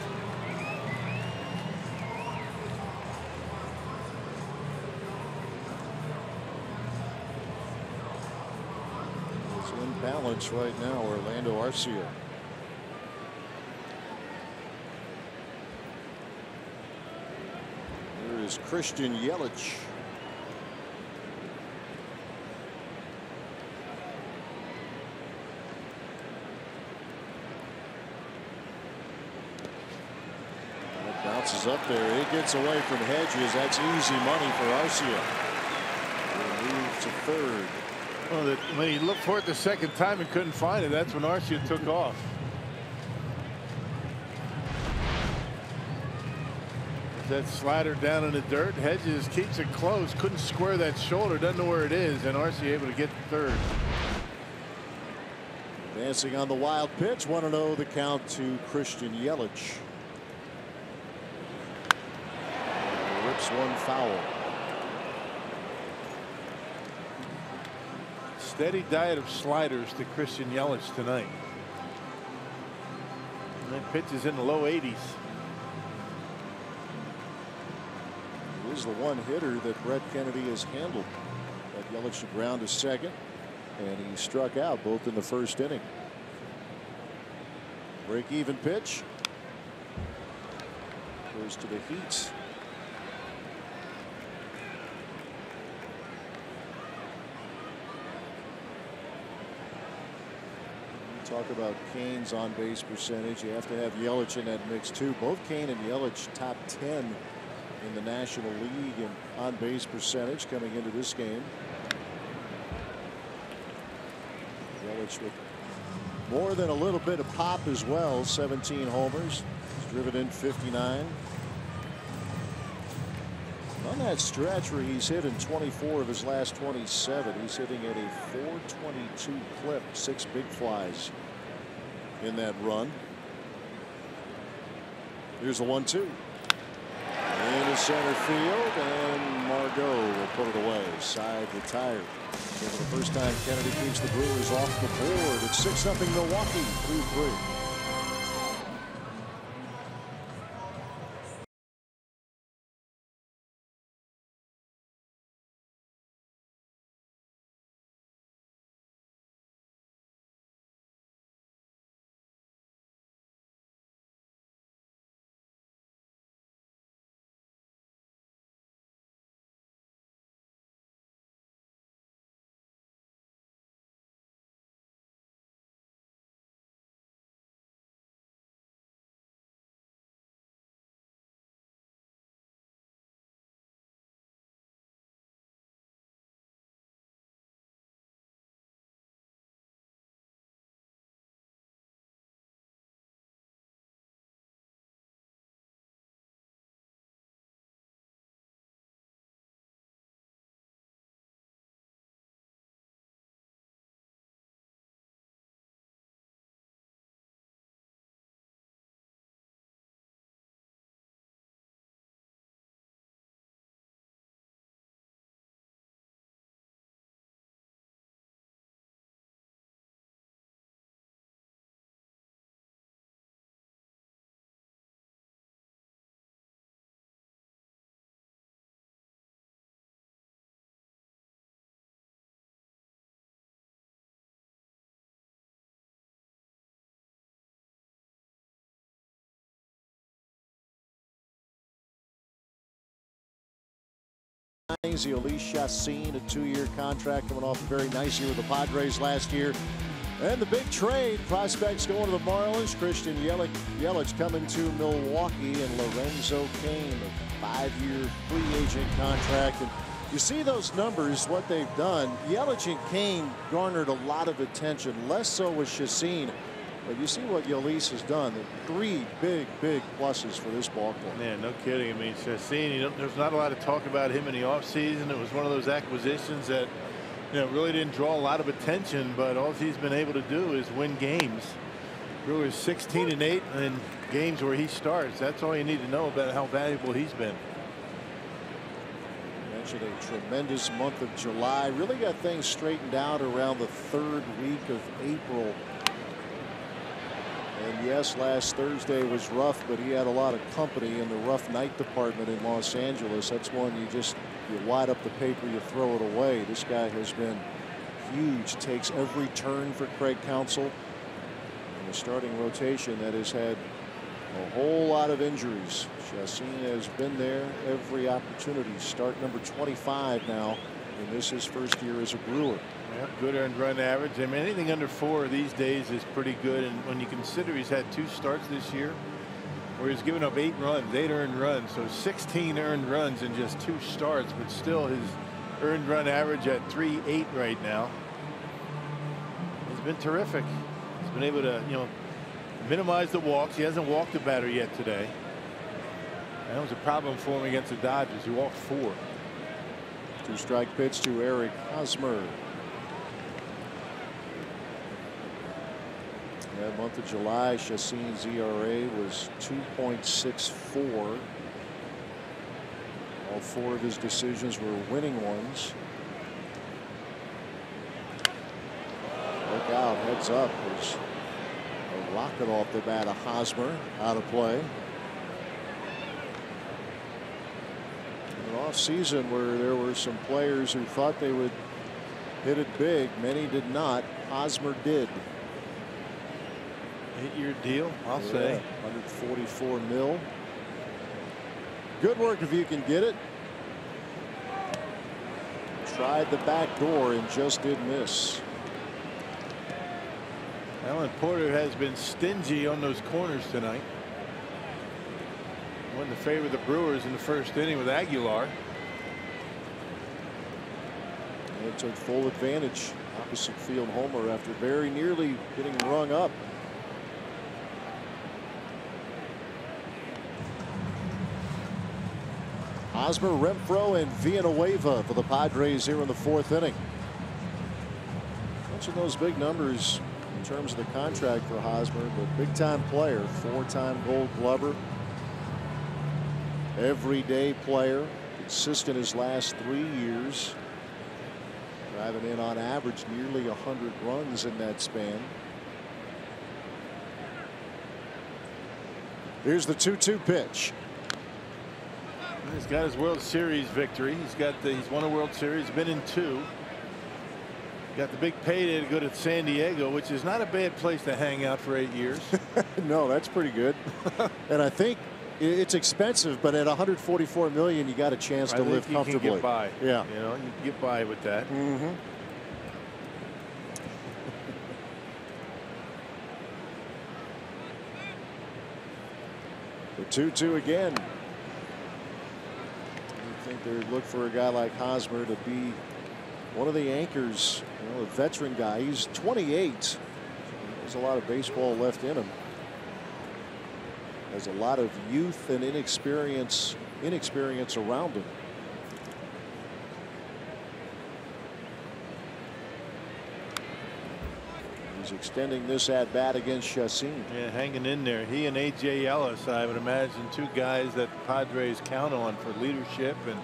Balance right now, Orlando Arcia. Here is Christian Yelich. That bounces up there. It gets away from Hedges. That's easy money for Arcia. He'll move to third. Well, when he looked for it the second time and couldn't find it, that's when Arcia took off. That slider down in the dirt. Hedges keeps it close. Couldn't square that shoulder. Doesn't know where it is, and Arcia able to get to third. Dancing on the wild pitch. 1-0 the count to Christian Yelich. Rips one foul. steady diet of sliders to Christian Yelich tonight. And that pitch is in the low 80s. It is the one hitter that Brett Kennedy has handled. That Yelich to ground to second, and he struck out both in the first inning. Break even pitch goes to the Heat. Talk about Kane's on base percentage. You have to have Yelich in that mix too. Both Kane and Yelich top 10 in the National League in on base percentage coming into this game. Yelich with more than a little bit of pop as well. 17 homers. He's driven in 59. On that stretch where he's hit in 24 of his last 27, he's hitting at a 422 clip. 6 big flies in that run. Here's the 1-2 into center field, and Margot will put it away. Side retired. So for the first time, Kennedy keeps the Brewers off the board. It's 6-0 Milwaukee through 3. Elise Chassin, a 2-year contract coming off a very nice year with the Padres last year. And the big trade, prospects going to the Marlins. Christian Yelich coming to Milwaukee, and Lorenzo Cain, a 5-year free agent contract. And you see those numbers, what they've done. Yelich and Cain garnered a lot of attention, less so with Chassin. But you see what Yelich has done. 3 big pluses for this ball club. Yeah, no kidding. I mean, Chassin, there's not a lot of talk about him in the offseason. It was one of those acquisitions that, really didn't draw a lot of attention, but all he's been able to do is win games. Brewers 16-8 in games where he starts. That's all you need to know about how valuable he's been. Mentioned a tremendous month of July. Really got things straightened out around the 3rd week of April. And yes, last Thursday was rough, but he had a lot of company in the rough night department in Los Angeles. That's one you wide up the paper, you throw it away. This guy has been huge. Takes every turn for Craig Counsell in the starting rotation that has had a whole lot of injuries. Chassin has been there every opportunity. Start number 25 now, and this is his first year as a Brewer. Yep, good earned run average. I mean, anything under 4 these days is pretty good. And when you consider he's had 2 starts this year where he's given up 8 earned runs. So 16 earned runs in just 2 starts, but still his earned run average at 3.8 right now. He's been terrific. He's been able to, minimize the walks. He hasn't walked a batter yet today. That was a problem for him against the Dodgers. He walked 4. 2-strike pitch to Eric Hosmer. That month of July, Chassin's ERA was 2.64. All 4 of his decisions were winning ones. crowd heads up as a rocket off the bat of Hosmer out of play. An off season where there were some players who thought they would hit it big. Many did not. Hosmer did. 8-year deal, I'll say. 144 mil. Good work if you can get it. Tried the back door and just did miss. Alan Porter has been stingy on those corners tonight. Won the favor of the Brewers in the first inning with Aguilar. They took full advantage. Opposite field homer after very nearly getting rung up. Hosmer, Renfroe, and Villanueva for the Padres here in the 4th inning. Mentioned those big numbers in terms of the contract for Hosmer, but big time player, 4-time Gold Glover, everyday player, consistent his last 3 years, driving in on average nearly 100 runs in that span. Here's the 2-2 pitch. He's got his World Series victory. He's won a World Series, been in 2. Got the big payday to go to San Diego, which is not a bad place to hang out for 8 years. No, that's pretty good. And I think it's expensive, but at 144 million, you got a chance to live comfortably. You can get by. Yeah, you know, you can get by with that. The 2-2 again. I think they look for a guy like Hosmer to be one of the anchors, you know, a veteran guy. He's 28. There's a lot of baseball left in him. There's a lot of youth and inexperience around him. He's extending this at bat against Chassin. Yeah, hanging in there. He and A.J. Ellis, I would imagine, 2 guys that the Padres count on for leadership and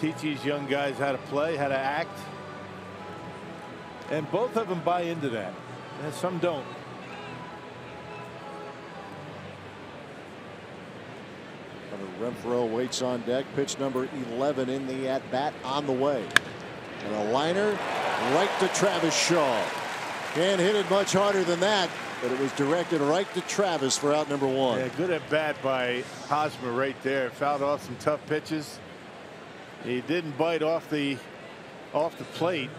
teach these young guys how to play, how to act. And both of them buy into that. And some don't. Renfroe waits on deck. Pitch number 11 in the at bat on the way. And a liner right to Travis Shaw. Can't hit it much harder than that, but it was directed right to Travis for out number 1. Yeah, good at bat by Hosmer right there. Fouled off some tough pitches. He didn't bite off the plate,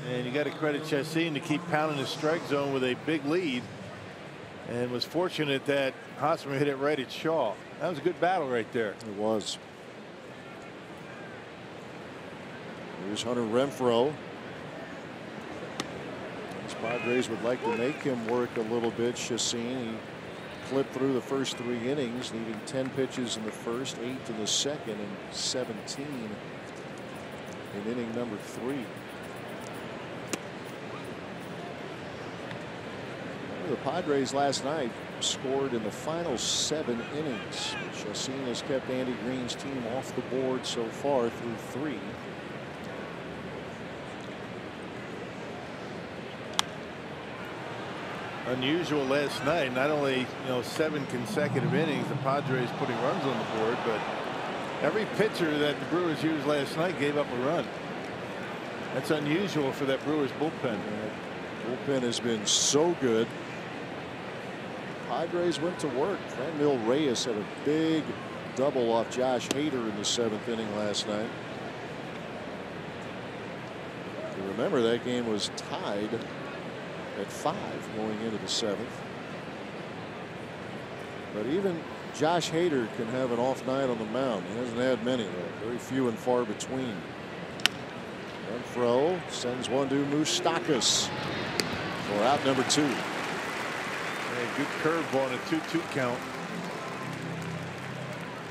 and you got to credit Chassin to keep pounding the strike zone with a big lead, and was fortunate that Hosmer hit it right at Shaw. That was a good battle right there. It was. Here's Hunter Renfroe. These Padres would like to make him work a little bit. Chassin, he clipped through the first 3 innings, leaving 10 pitches in the first, 8 in the second, and 17 in inning number 3. The Padres last night scored in the final 7 innings. Chassin has kept Andy Green's team off the board so far through 3. Unusual last night. Not only 7 consecutive innings, the Padres putting runs on the board, but every pitcher that the Brewers used last night gave up a run. That's unusual for that Brewers bullpen. Bullpen has been so good. Padres went to work. Franmil Reyes had a big double off Josh Hader in the 7th inning last night. You remember that game was tied at 5 going into the 7th. But even Josh Hader can have an off night on the mound. He hasn't had many, though. Very few and far between. Renfroe sends one to Moustakas for out number 2. A good curveball and a 2-2 count.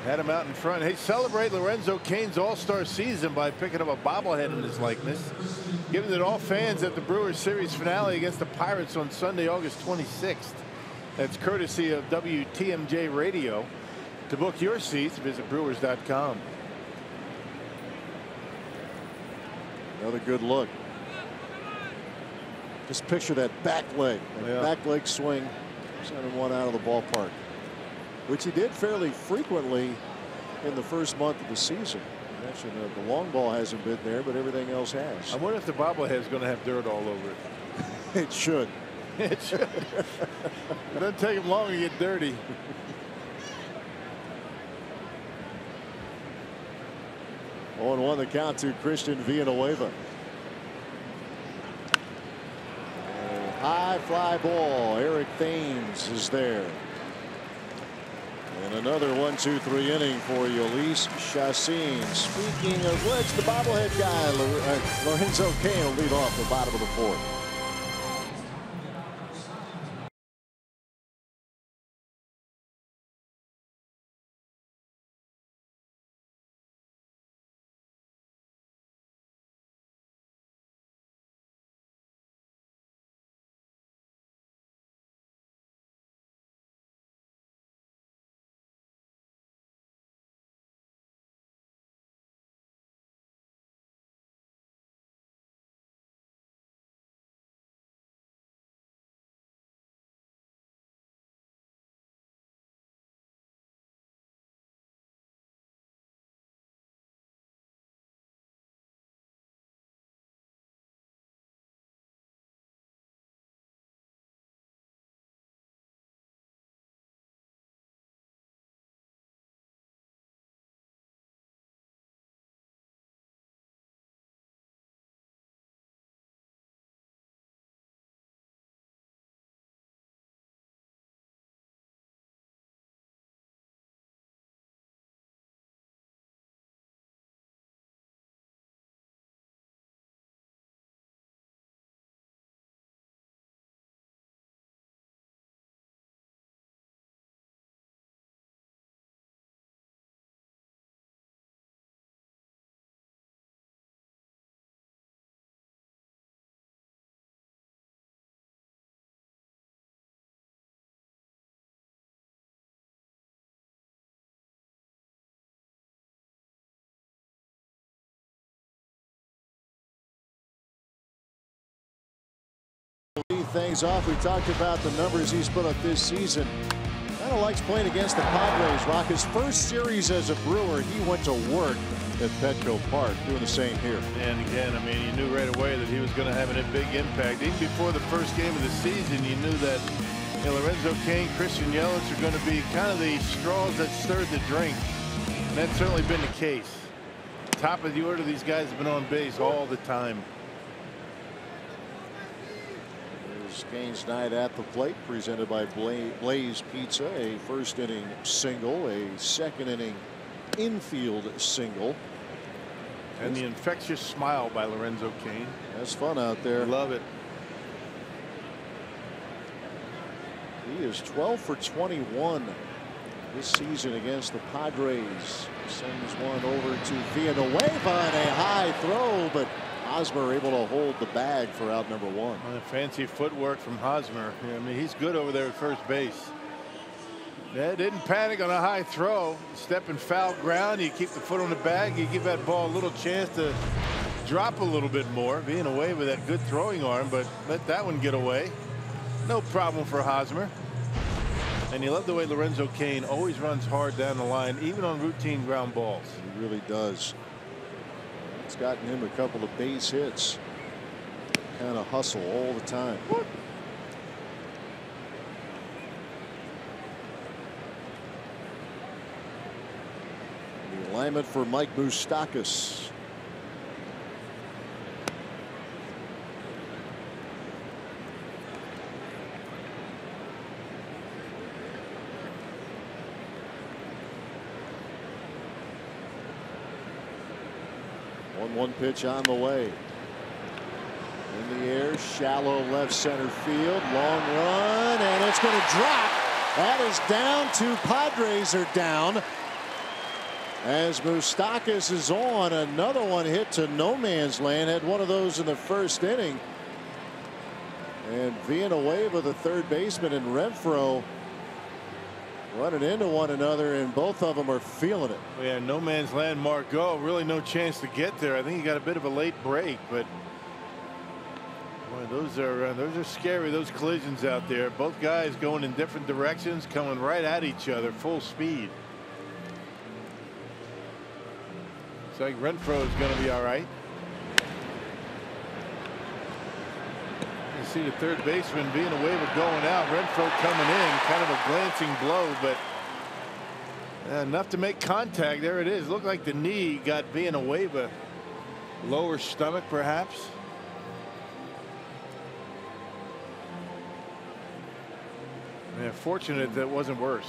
Had him out in front. Hey, celebrate Lorenzo Cain's all-star season by picking up a bobblehead in his likeness. Giving it all fans at the Brewers series finale against the Pirates on Sunday, August 26th. That's courtesy of WTMJ Radio. To book your seats, visit Brewers.com. Another good look. Just picture that back leg, back leg swing, sending one out of the ballpark, which he did fairly frequently in the first month of the season. You mentioned the long ball hasn't been there, but everything else has. I wonder if the bobblehead is going to have dirt all over it. It should. It should. It doesn't take him long to get dirty. On 1 the count to Christian Villanueva. A high fly ball. Eric Thames is there. And another 1-2-3 inning for Yolis Chassin. Speaking of which, the bobblehead guy, Lorenzo Cain, will lead off the bottom of the 4th. Things off. We talked about the numbers he's put up this season. Kind of likes playing against the Padres. Rock, his first series as a Brewer, he went to work at Petco Park, doing the same here. And again, I mean, you knew right away that he was going to have a big impact. Even before the first game of the season, you knew that Lorenzo Cain, Christian Yelich are going to be kind of the straws that stirred the drink. And that's certainly been the case. Top of the order, these guys have been on base all the time. Cain's night at the plate, presented by Blaze Pizza. A first inning single, a second inning infield single. And the infectious smile by Lorenzo Cain. That's fun out there. Love it. He is 12 for 21 this season against the Padres. Sends one over to Villanueva and a high throw, but Hosmer able to hold the bag for out number 1. Fancy footwork from Hosmer. I mean, he's good over there at first base. Yeah, didn't panic on a high throw. Step in foul ground. You keep the foot on the bag. You give that ball a little chance to drop a little bit more. Being away with that good throwing arm, but let that one get away. No problem for Hosmer. And you love the way Lorenzo Cain always runs hard down the line, even on routine ground balls. He really does. It's gotten him a couple of base hits. Kind of hustle all the time. What? The alignment for Mike Moustakas. One pitch on the way. In the air, shallow left center field, long run, and it's going to drop. That is down. 2 Padres are down. As Moustakas is on, another one hit to no man's land. Had one of those in the first inning. And Villanueva, the third baseman, and Renfroe running into one another, and both of them are feeling it. Yeah, no man's land, Margot. Really no chance to get there. I think he got a bit of a late break, but Boy, those are scary, those collisions out there. Both guys going in different directions, coming right at each other full speed. Looks like Renfroe is going to be all right. You see the third baseman being away with going out. Renfroe coming in, kind of a glancing blow, but enough to make contact. There it is. Looked like the knee got being away, but lower stomach perhaps. Yeah, fortunate that wasn't worse.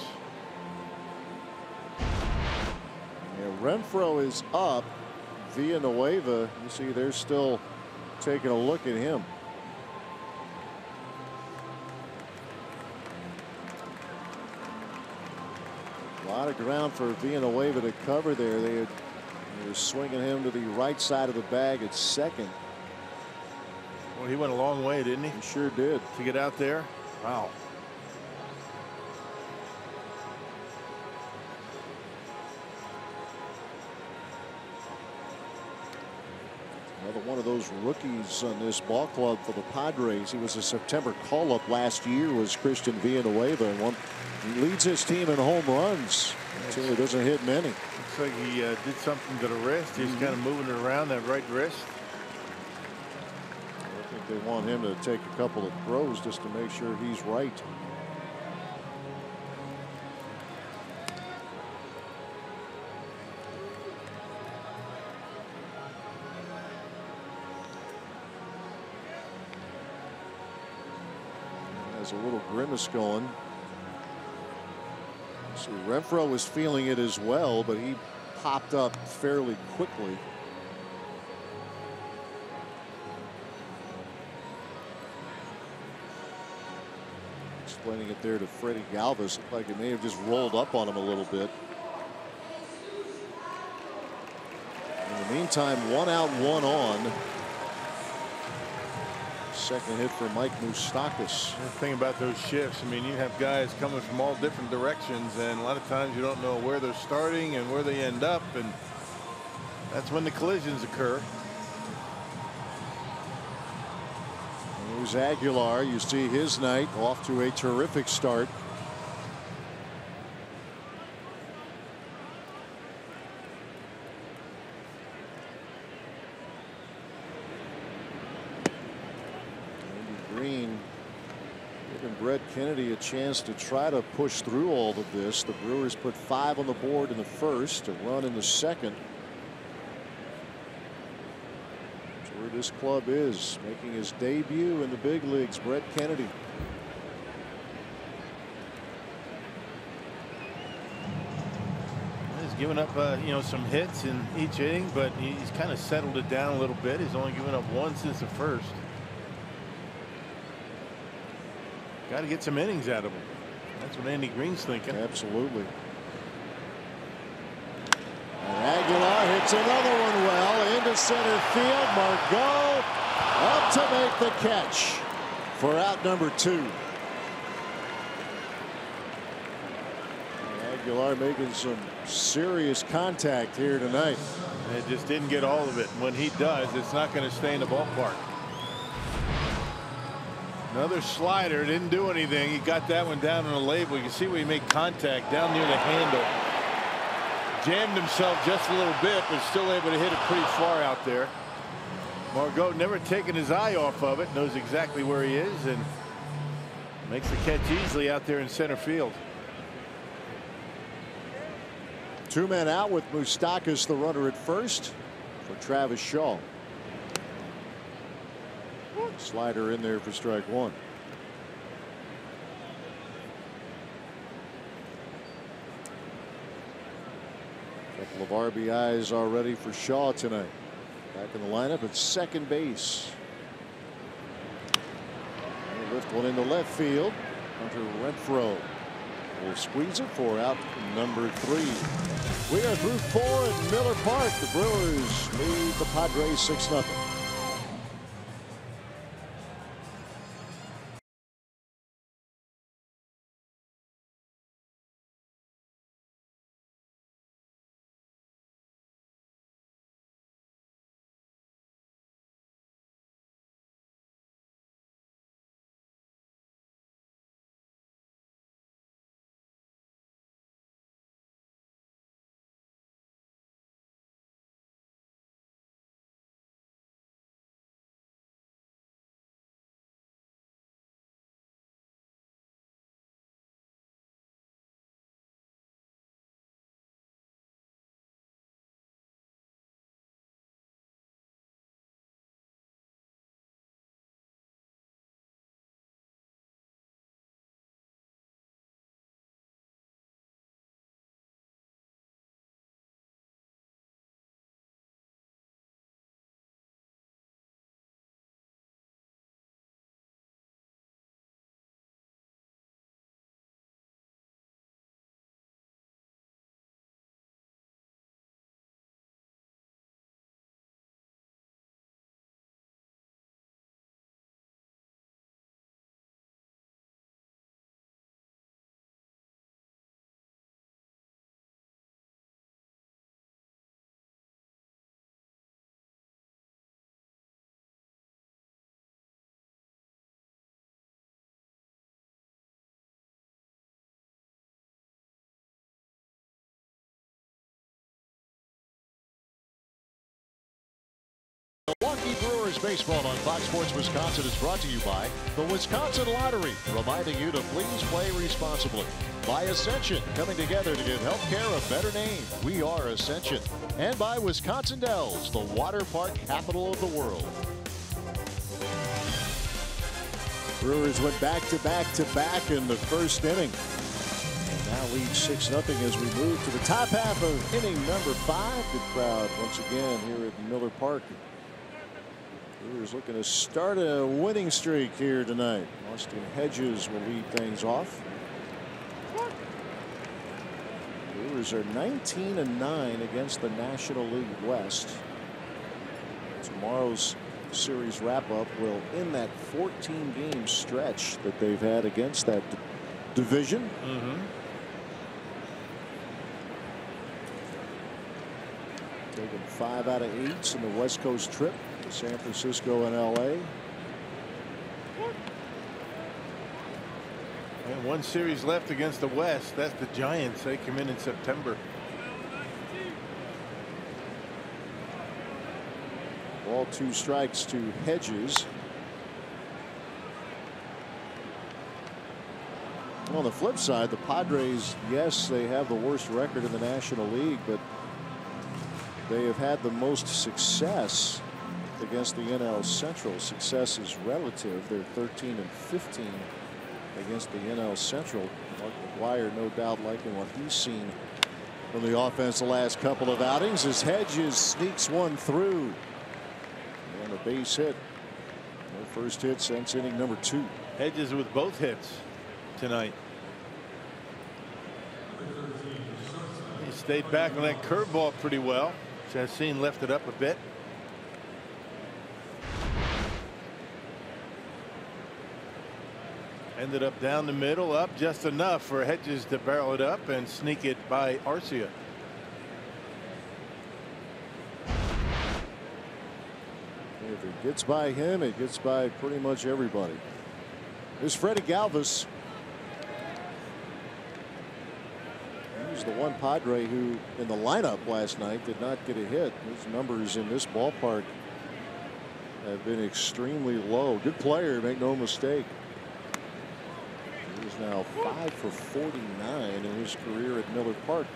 Yeah, Renfroe is up. Villanueva, you see they're still taking a look at him. A lot of ground for Villanueva to cover there. They were swinging him to the right side of the bag at second. Well, he went a long way, didn't he? He sure did. To get out there. Wow. Another one of those rookies on this ball club for the Padres. He was a September call-up last year, was Christian Villanueva, and he leads his team in home runs. Until he doesn't hit many. Looks like he did something to the wrist. He's kind of moving it around that right wrist. I think they want him to take a couple of throws just to make sure he's right. Has a little grimace going. See, Renfroe was feeling it as well, but he popped up fairly quickly. Explaining it there to Freddie Galvis, looked like it may have just rolled up on him a little bit. In the meantime, 1 out, 1 on. Second hit for Mike Moustakas. The thing about those shifts, I mean, you have guys coming from all different directions, and a lot of times you don't know where they're starting and where they end up, and that's when the collisions occur. There's Aguilar. You see his night off to a terrific start. Brett Kennedy a chance to try to push through all of this. The Brewers put 5 on the board in the first, a run in the second. That's where this club is, making his debut in the big leagues. Brett Kennedy. He's given up you know, some hits in each inning, but he's kind of settled it down a little bit. He's only given up 1 since the first. Got to get some innings out of him. That's what Andy Green's thinking. Absolutely. And Aguilar hits another one well into center field. Margot up to make the catch for out number 2. Aguilar making some serious contact here tonight. And it just didn't get all of it. When he does, it's not going to stay in the ballpark. Another slider, didn't do anything. He got that one down on the label. You can see where he made contact down near the handle. Jammed himself just a little bit, but still able to hit it pretty far out there. Margot never taken his eye off of it, knows exactly where he is, and makes the catch easily out there in center field. 2 men out with Moustakas, the runner at first, for Travis Shaw. Slider in there for strike 1. Couple of RBIs already for Shaw tonight. Back in the lineup at second base. They lift one into left field. Hunter Renfroe will squeeze it for out number 3. We are through 4 at Miller Park. The Brewers lead the Padres 6-0. Milwaukee Brewers baseball on Fox Sports Wisconsin is brought to you by the Wisconsin Lottery, reminding you to please play responsibly. By Ascension, coming together to give healthcare a better name. We are Ascension. And by Wisconsin Dells, the water park capital of the world. Brewers went back to back in the first inning. And now lead 6-0 as we move to the top half of inning number 5. Good crowd once again here at Miller Park. Brewers looking to start a winning streak here tonight. Austin Hedges will lead things off. Brewers are 19-9 against the National League West. Tomorrow's series wrap-up will end that 14-game stretch that they've had against that division. Taking 5 out of 8 in the West Coast trip to San Francisco and LA. And one series left against the West. That's the Giants. They come in September. Ball 2 strikes to Hedges. On the flip side, the Padres, yes, they have the worst record in the National League, but they have had the most success against the NL Central. Success is relative. They're 13-15 against the NL Central. Mark McGwire, no doubt, liking what he's seen from the offense the last couple of outings as Hedges sneaks one through. And a base hit. No first hit since inning number 2. Hedges with both hits tonight. He stayed back on that curveball pretty well. Chassin left it up a bit. Ended up down the middle, up just enough for Hedges to barrel it up and sneak it by Arcia. If it gets by him, it gets by pretty much everybody. There's Freddie Galvis. He was the one Padre who in the lineup last night did not get a hit. His numbers in this ballpark have been extremely low. Good player, make no mistake. He is now 5 for 49 in his career at Miller Park.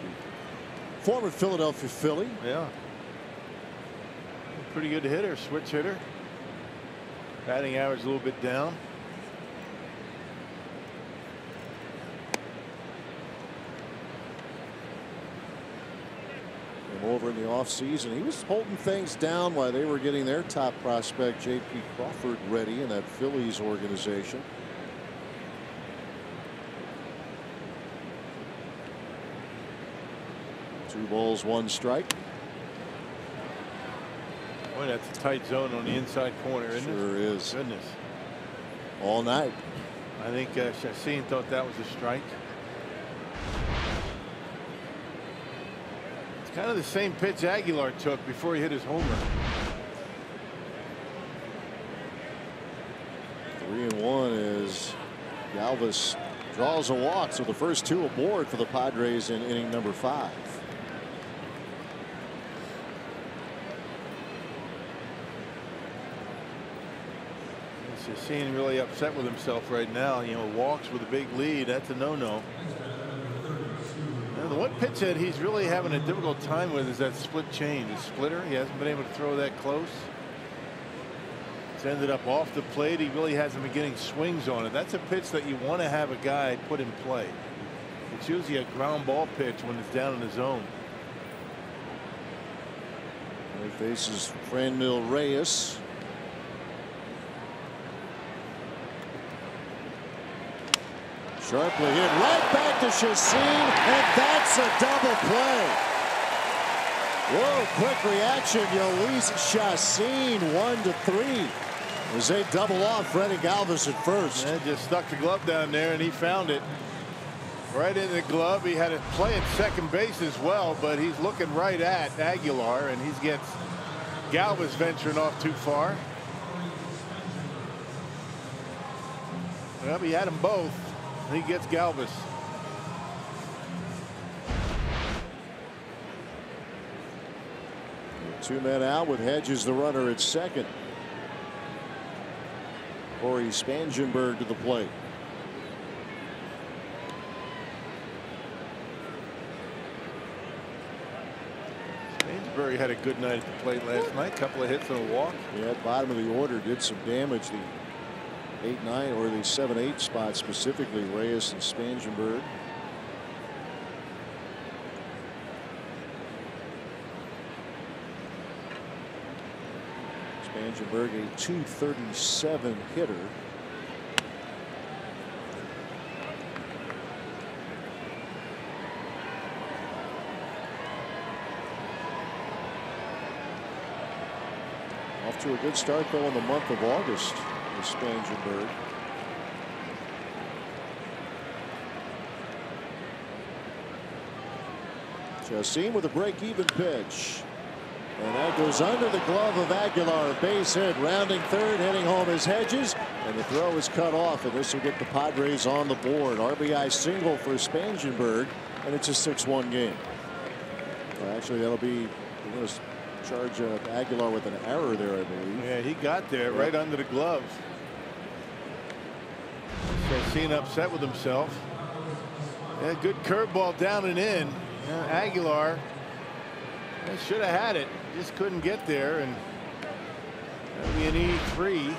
Former Philadelphia Philly. Yeah. Pretty good hitter, switch hitter. Batting average a little bit down. And over in the offseason, he was holding things down while they were getting their top prospect, J.P. Crawford, ready in that Phillies organization. Two balls, one strike. Boy, that's a tight zone on the inside corner, isn't it? Sure is. Goodness. All night. I think Chassin thought that was a strike. It's kind of the same pitch Aguilar took before he hit his homer. 3-1 as Galvis draws a walk, so the first 2 aboard for the Padres in inning number 5. Chassin really upset with himself right now. You know, walks with a big lead. That's a no-no. The one pitch that he's really having a difficult time with is that split change. The splitter, he hasn't been able to throw that close. It's ended up off the plate. He really hasn't been getting swings on it. That's a pitch that you want to have a guy put in play. It's usually a ground ball pitch when it's down in the zone. He faces Franmil Reyes. Sharply hit right back to Chassin, and that's a double play. Whoa, quick reaction. Yolis Chassin 1-3 as they double off Freddie Galvis at first. And just stuck the glove down there, and he found it right in the glove. He had it play at second base as well, but he's looking right at Aguilar, and he gets Galvis venturing off too far. Well, he had them both. He gets Galvis. It's 2 men out with Hedges the runner at second. Corey Spangenberg to the plate. Spangenberg had a good night at the plate last night. Couple of hits and a walk. Yeah, bottom of the order did some damage. The 8-9 or the 7-8 spot specifically. Reyes and Spangenberg. Spangenberg, a .237 hitter. Off to a good start though in the month of August with Spangenberg. Chassin with a break-even pitch. And that goes under the glove of Aguilar. Base hit, rounding third, heading home is Hedges, and the throw is cut off, and this will get the Padres on the board. RBI single for Spangenberg, and it's a 6-1 game. Well, actually, that'll be, we're going to charge Aguilar with an error there, I believe. Yeah, he got there right under the glove. Chassin upset with himself. Yeah, good curveball down and in. Yeah, Aguilar should have had it, just couldn't get there, and that'll be an E3.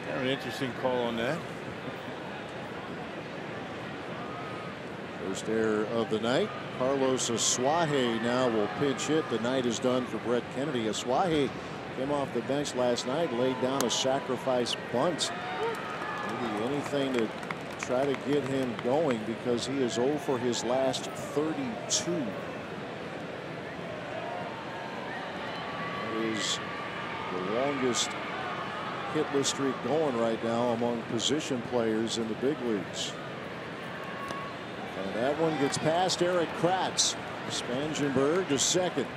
Kind of an interesting call on that. First error of the night. Carlos Asuaje now will pinch hit. The night is done for Brett Kennedy. Asuaje came off the bench last night, laid down a sacrifice bunt. Maybe anything to try to get him going because he is 0 for his last 32. That is the longest hitless streak going right now among position players in the big leagues. And that one gets past Eric Kratz. Spangenberg to second.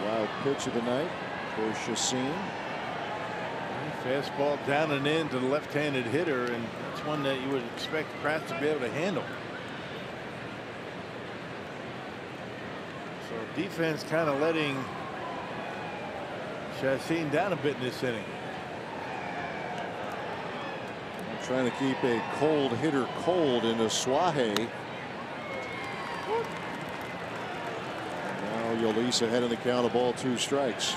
Wild pitch of the night for Chassin. Fastball down and in to the left-handed hitter, and that's one that you would expect Kratz to be able to handle. So defense kind of letting Chassin down a bit in this inning. Trying to keep a cold hitter cold in Asuaje. Yolis ahead in the count of ball 2 strikes.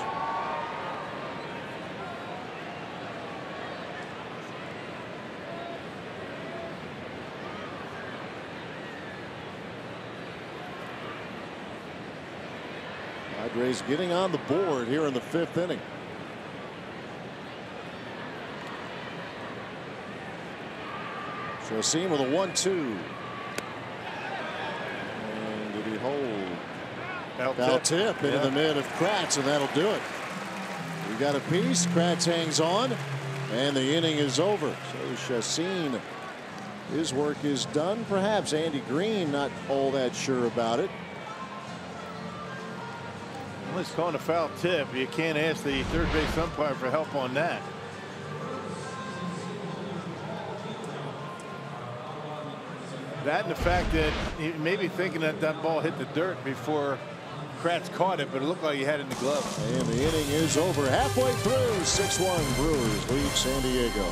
Padres getting on the board here in the 5th inning. Chassin with a 1-2. And did he hold? Foul tip into the mid of Kratz, and that'll do it. We got a piece. Kratz hangs on, and the inning is over. So Chassin, his work is done. Perhaps Andy Green not all that sure about it. Well, it's calling a foul tip. You can't ask the third base umpire for help on that. That and the fact that he may be thinking that that ball hit the dirt before Kratz caught it, but it looked like he had it in the glove. And the inning is over. Halfway through, 6-1 Brewers lead San Diego.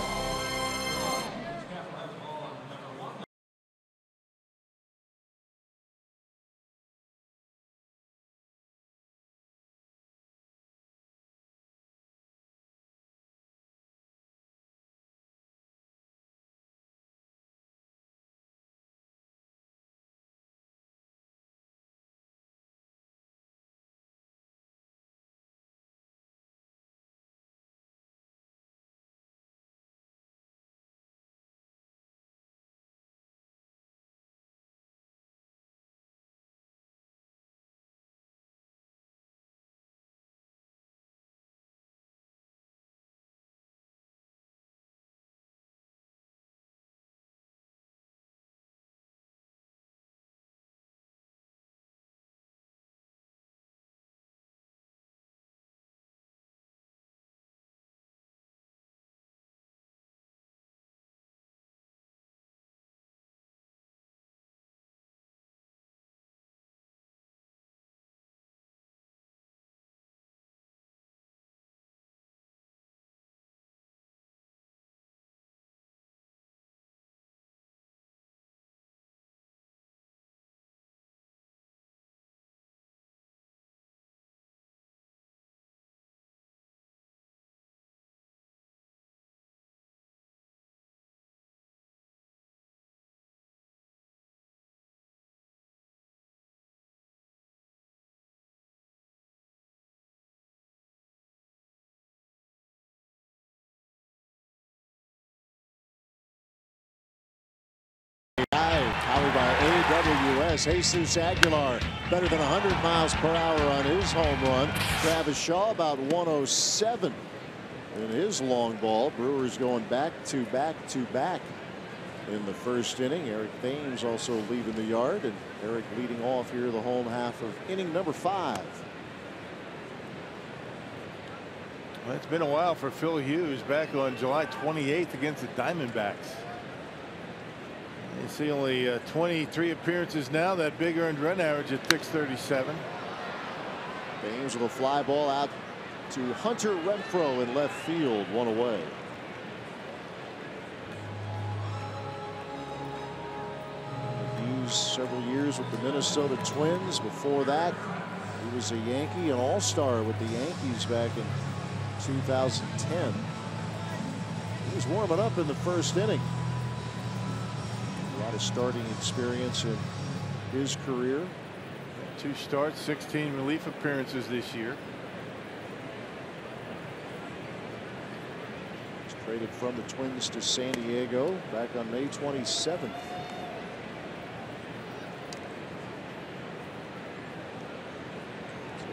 Followed by AWS. Jesus Aguilar better than 100 miles per hour on his home run. Travis Shaw about 107 in his long ball. Brewers going back to back to back in the first inning. Eric Thames also leaving the yard, and Eric leading off here the home half of inning number 5. Well, it's been a while for Phil Hughes, back on July 28th against the Diamondbacks. You see only 23 appearances now. That big earned run average at 637. Thames with a fly ball out to Hunter Renfroe in left field, 1 away. Hughes several years with the Minnesota Twins. Before that, he was a Yankee, an all-star with the Yankees back in 2010. He was warming up in the first inning. A lot of starting experience in his career. 2 starts, 16 relief appearances this year. He's traded from the Twins to San Diego back on May 27th.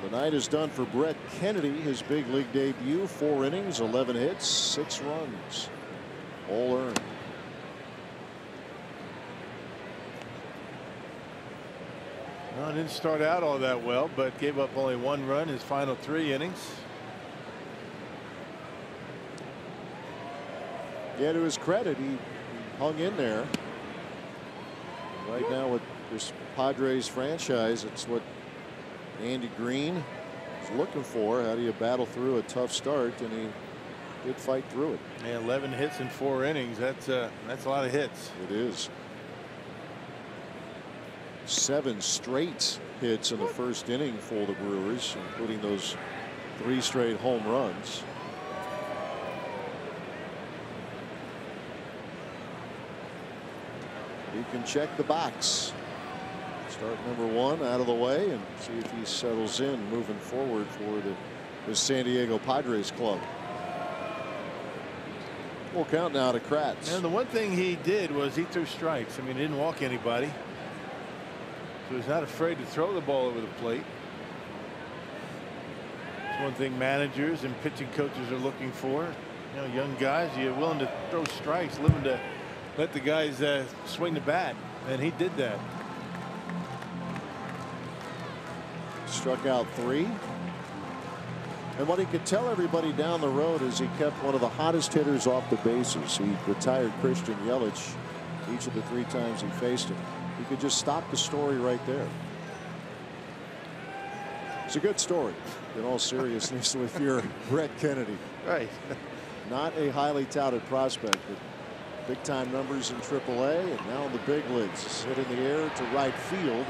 The night is done for Brett Kennedy. His big league debut, 4 innings, 11 hits, 6 runs, all earned. Well, didn't start out all that well, but gave up only 1 run his final 3 innings. Yeah, to his credit, he hung in there. Right now with this Padres franchise, it's what Andy Green is looking for. How do you battle through a tough start? And he did fight through it. Yeah, 11 hits in 4 innings. That's a lot of hits. It is. 7 straight hits in the first inning for the Brewers, including those 3 straight home runs. He can check the box. Start number 1 out of the way and see if he settles in moving forward for the San Diego Padres club. We'll count now to Kratz. And the one thing he did was he threw strikes. I mean, he didn't walk anybody. So he's not afraid to throw the ball over the plate. It's one thing managers and pitching coaches are looking for. You know, young guys, you're willing to throw strikes, willing to let the guys swing the bat, and he did that. Struck out 3. And what he could tell everybody down the road is he kept one of the hottest hitters off the bases. He retired Christian Yelich each of the 3 times he faced him. He could just stop the story right there. It's a good story, in all seriousness, with your Brett Kennedy. Right. Not a highly touted prospect, but big time numbers in AAA, and now in the big leagues. Hit in the air to right field.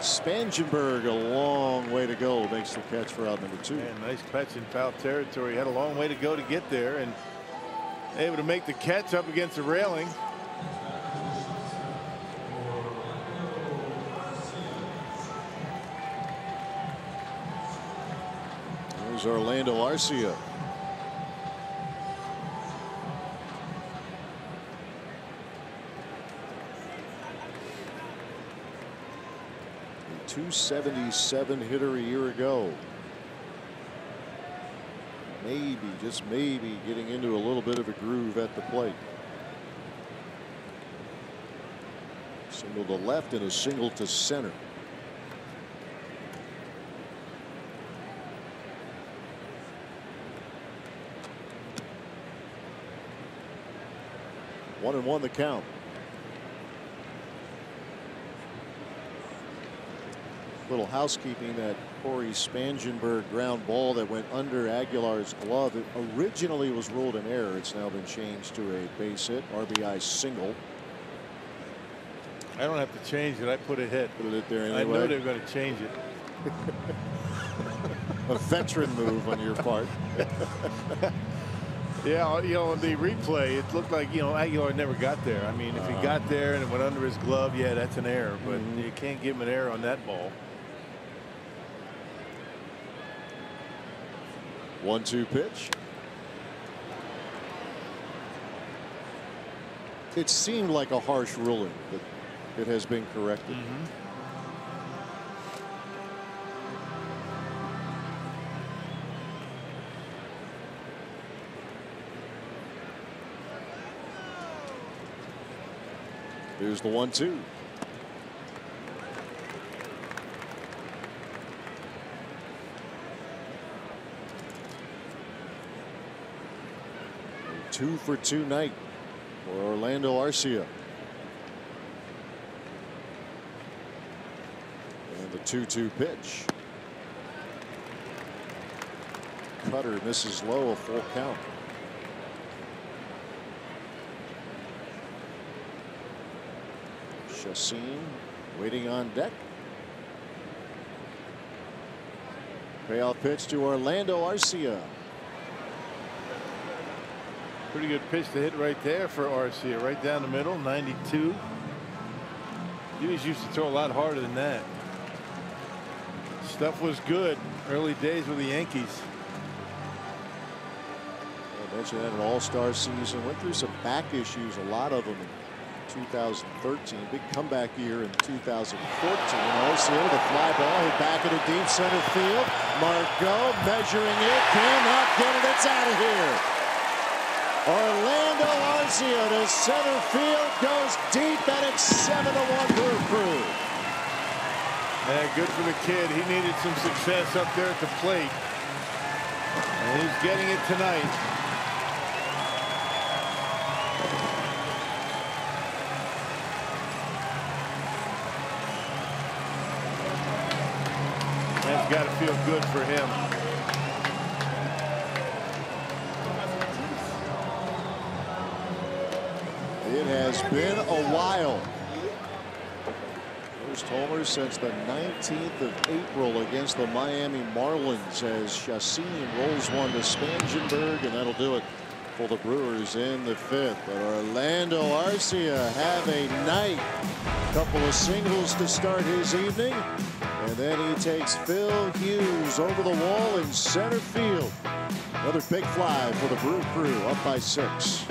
Spangenberg, a long way to go, makes the catch for out number 2. Man, nice catch in foul territory. Had a long way to go to get there, and able to make the catch up against the railing. There's Orlando Arcia. .277 hitter a year ago. Maybe, just maybe, getting into a little bit of a groove at the plate. Single to left and a single to center. One and one the count. Little housekeeping, that Corey Spangenberg ground ball that went under Aguilar's glove. It originally was ruled an error. It's now been changed to a base hit, RBI single. I don't have to change it. I put a hit. Put it there anyway. I knew they were going to change it. A veteran move on your part. Yeah, you know, the replay, it looked like, you know, Aguilar never got there. I mean, if he got there and it went under his glove, yeah, that's an error. But you can't give him an error on that ball. 1-2 pitch. It seemed like a harsh ruling, but it has been corrected. Here's the 1-2. A 2-for-2 night for Orlando Arcia. And the 2-2 pitch. Cutter misses low, a full count. Chassin waiting on deck. Payoff pitch to Orlando Arcia. Pretty good pitch to hit right there for Arcia, right down the middle, 92. He was used to throw a lot harder than that. Stuff was good early days with the Yankees. I mentioned that an all-star season. Went through some back issues, a lot of them in 2013. Big comeback year in 2014. Arcia with a fly ball hit back into deep center field. Margot measuring it, cannot get it. It's out of here. Orlando Arcia to center field, goes deep, and it's 7-1 Brew Crew. Yeah, good for the kid. He needed some success up there at the plate, and he's getting it tonight. That's got to feel good for him. It has been a while. First homer since the 19th of April against the Miami Marlins as Chassin rolls one to Spangenberg, and that'll do it for the Brewers in the 5th. But Orlando Arcia have a night. Couple of singles to start his evening, and then he takes Phil Hughes over the wall in center field. Another big fly for the Brew Crew, up by 6.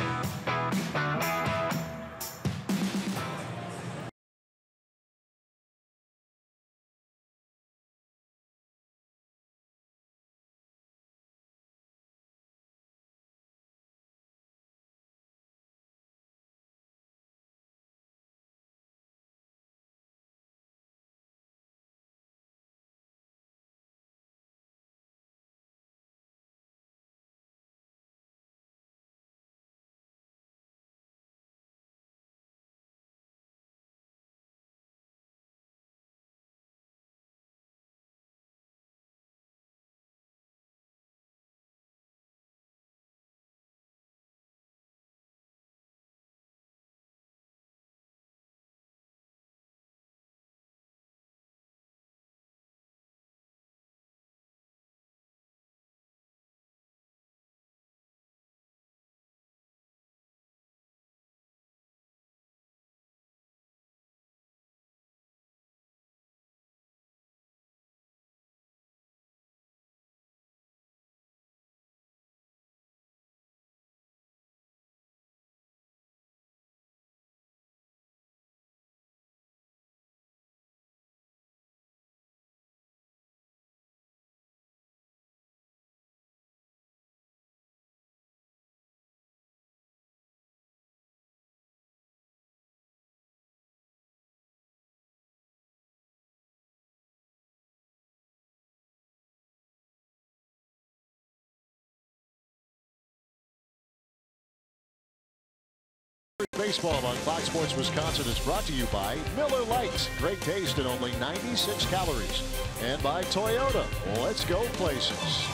Baseball on Fox Sports Wisconsin is brought to you by Miller Lite. Great taste and only 96 calories. And by Toyota. Let's go places.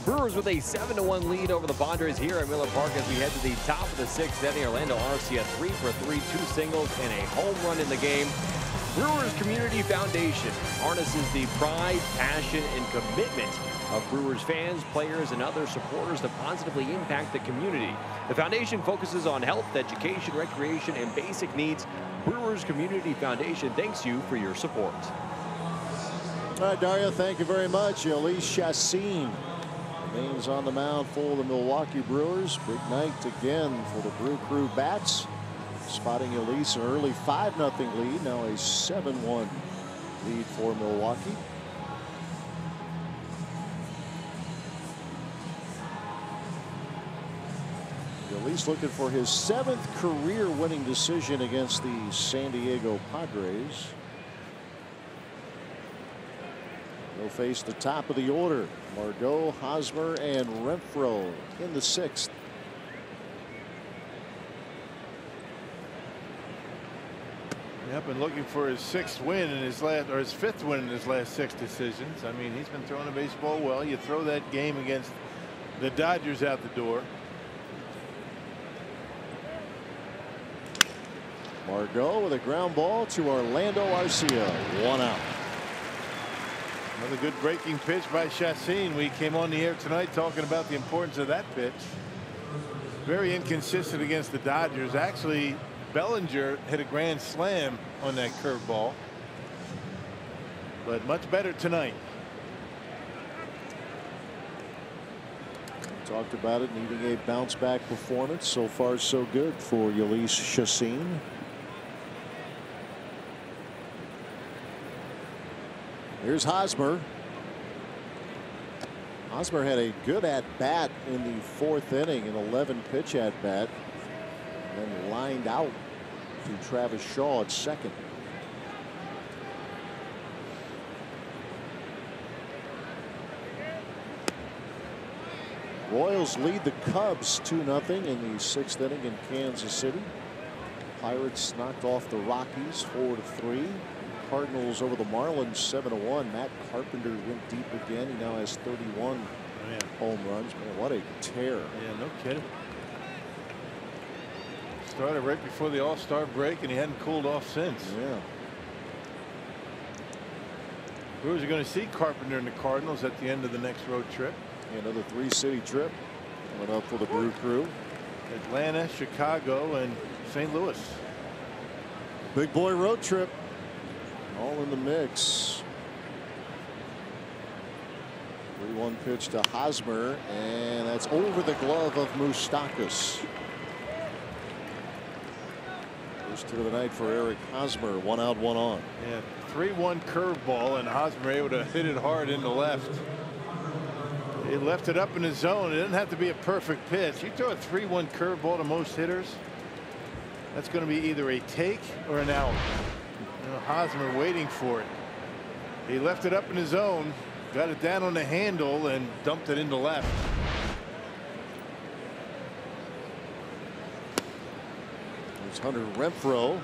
Brewers with a 7-1 lead over the Padres here at Miller Park as we head to the top of the 6th inning. Orlando Arcia 3 for 3, 2 singles and a home run in the game. Brewers Community Foundation harnesses the pride, passion, and commitment of Brewers fans, players, and other supporters to positively impact the community. The foundation focuses on health, education, recreation, and basic needs. Brewers Community Foundation thanks you for your support. All right, Dario, thank you very much. Elise Chassin Names on the mound for the Milwaukee Brewers. Big night again for the Brew Crew bats. Spotting Elise an early 5-0 lead. Now a 7-1 lead for Milwaukee. Elise looking for his 7th career winning decision against the San Diego Padres. They'll face the top of the order. Margot, Hosmer, and Renfroe in the 6th. Yep, and looking for his 6th win in his last, or his 5th win in his last 6 decisions. I mean, he's been throwing the baseball well. You throw that game against the Dodgers out the door. Margot with a ground ball to Orlando Arcia. 1 out. Another good breaking pitch by Chassin. We came on the air tonight talking about the importance of that pitch. Very inconsistent against the Dodgers. Actually, Bellinger hit a grand slam on that curveball, but much better tonight. We talked about it, needing a bounce back performance. So far so good for Ulysses Chassin. Here's Hosmer. Hosmer had a good at bat in the 4th inning, an 11 pitch at bat, and then lined out to Travis Shaw at second. Royals lead the Cubs 2-0 in the 6th inning in Kansas City. Pirates knocked off the Rockies 4-3. Cardinals over the Marlins 7-1. Matt Carpenter went deep again. He now has 31 home runs. Man, what a tear. Yeah, no kidding. Started right before the All-Star break, and he hadn't cooled off since. Yeah. Brewers are going to see Carpenter and the Cardinals at the end of the next road trip. Another 3-city trip coming up for the Brew Crew. Atlanta, Chicago, and St. Louis. Big boy road trip. All in the mix. 3-1 pitch to Hosmer, and that's over the glove of Moustakas. First hit of the night for Eric Hosmer. 1 out, 1 on. Yeah, 3-1 curveball, and Hosmer able to hit it hard in the left. He left it up in the zone. It doesn't have to be a perfect pitch. You throw a 3-1 curveball to most hitters, that's going to be either a take or an out. Hosmer waiting for it. He left it up in his zone, got it down on the handle, and dumped it into left. There's Hunter Renfroe.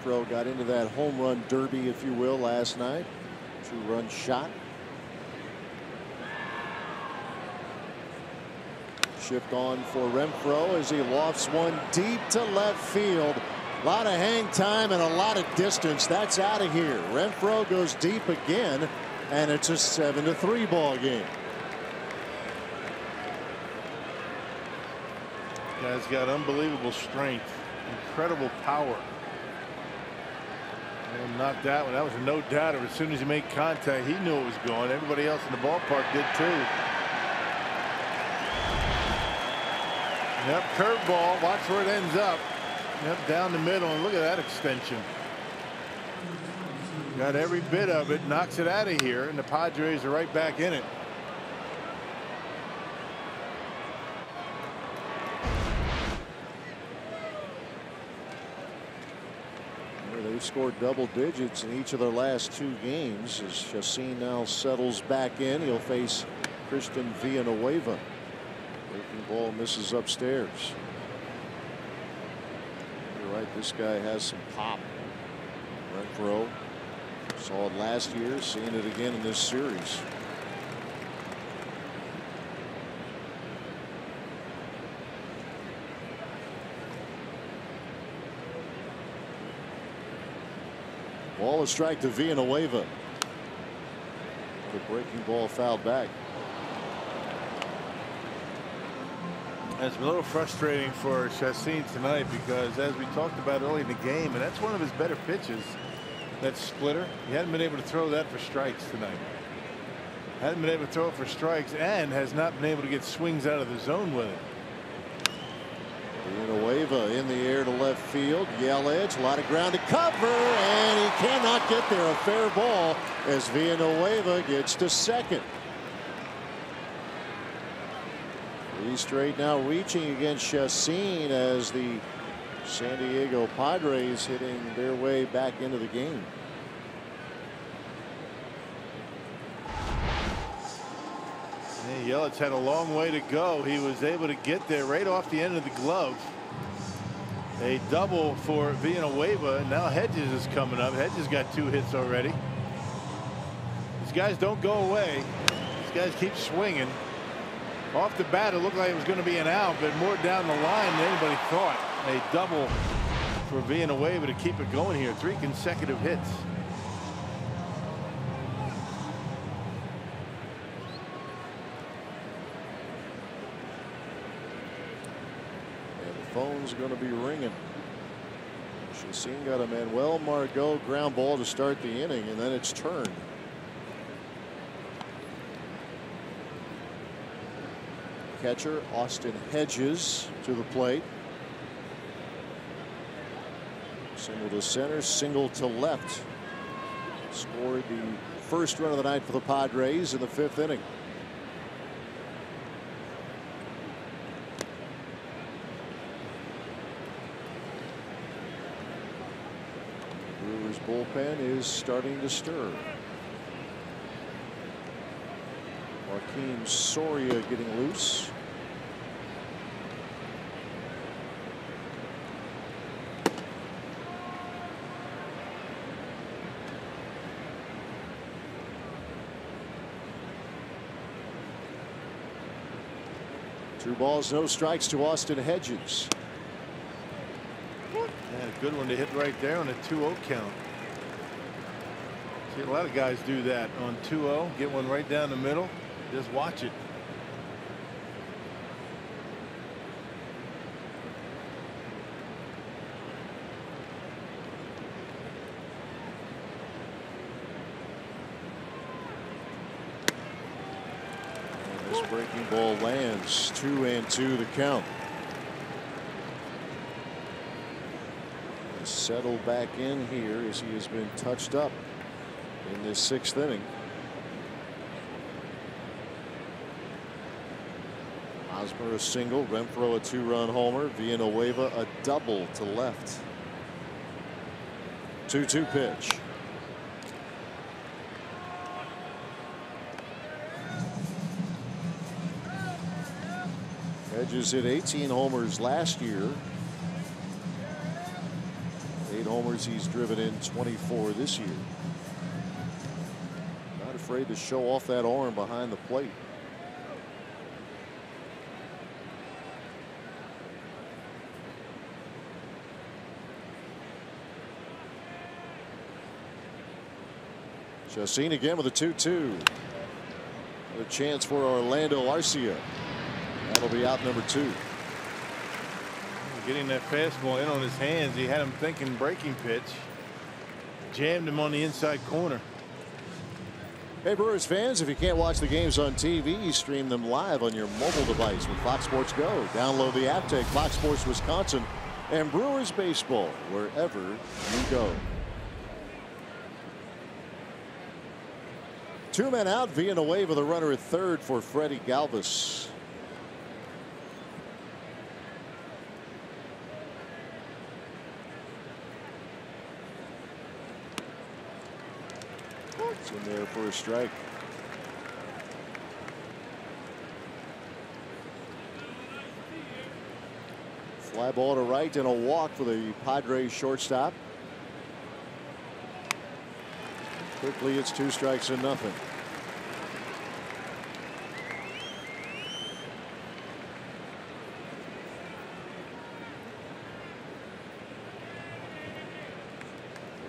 Renfroe got into that home run derby, if you will, last night. 2-run shot. Shift on for Renfroe as he lofts one deep to left field. A lot of hang time and a lot of distance. That's out of here. Renfroe goes deep again, and it's a 7-3 ball game. Guy's got unbelievable strength, incredible power. And knocked that one. That was a no doubter. As soon as he made contact, he knew it was going. Everybody else in the ballpark did too. Yep, curveball. Watch where it ends up. Yep, down the middle, and look at that extension. Got every bit of it, knocks it out of here, and the Padres are right back in it. They've scored double digits in each of their last 2 games. As Chassin now settles back in, he'll face Christian Villanueva. Breaking ball misses upstairs. You're right, this guy has some pop. Renfroe saw it last year, seeing it again in this series. Ball a strike to Villanueva. The breaking ball fouled back. It's a little frustrating for Chassin tonight because, as we talked about early in the game, and that's one of his better pitches, that splitter. He hadn't been able to throw that for strikes tonight. Hasn't been able to throw it for strikes and has not been able to get swings out of the zone with it. Villanueva in the air to left field. Yell edge, a lot of ground to cover, and he cannot get there. A fair ball as Villanueva gets to second. 3 straight now reaching against Chassin as the San Diego Padres hitting their way back into the game. Yelich had a long way to go. He was able to get there right off the end of the glove. A double for Villanueva. Now Hedges is coming up. Hedges got 2 hits already. These guys don't go away. These guys keep swinging. Off the bat, it looked like it was going to be an out, but more down the line than anybody thought. A double for Villanueva to keep it going here. 3 consecutive hits. Phone's going to be ringing. Chassin got a Manuel Margot ground ball to start the inning, and then it's turned. Catcher Austin Hedges to the plate. Single to center, single to left. Scored the first run of the night for the Padres in the 5th inning. Brewers bullpen is starting to stir. Joaquin Soria getting loose. Two balls, no strikes to Austin Hedges. Yeah, a good one to hit right there on a 2-0 count. See, a lot of guys do that on 2-0. Get one right down the middle. Just watch it. This breaking ball lands. 2-2 the count. Settle back in here as he has been touched up in this 6th inning. Hosmer a single, Renfroe a 2-run homer, Villanueva a double to left. 2-2 pitch. Hedges hit 18 homers last year. 8 homers he's driven in 24 this year. Not afraid to show off that arm behind the plate. Chassin again with a 2-2. A chance for Orlando Arcia. That'll be out number 2. Getting that fastball in on his hands. He had him thinking breaking pitch. Jammed him on the inside corner. Hey, Brewers fans, if you can't watch the games on TV, stream them live on your mobile device with Fox Sports Go. Download the app, take Fox Sports Wisconsin and Brewers baseball wherever you go. 2 men out. Villanueva the runner at third for Freddie Galvis. It's in there for a strike. Fly ball to right and a walk for the Padres shortstop. Quickly it's 2 strikes and nothing.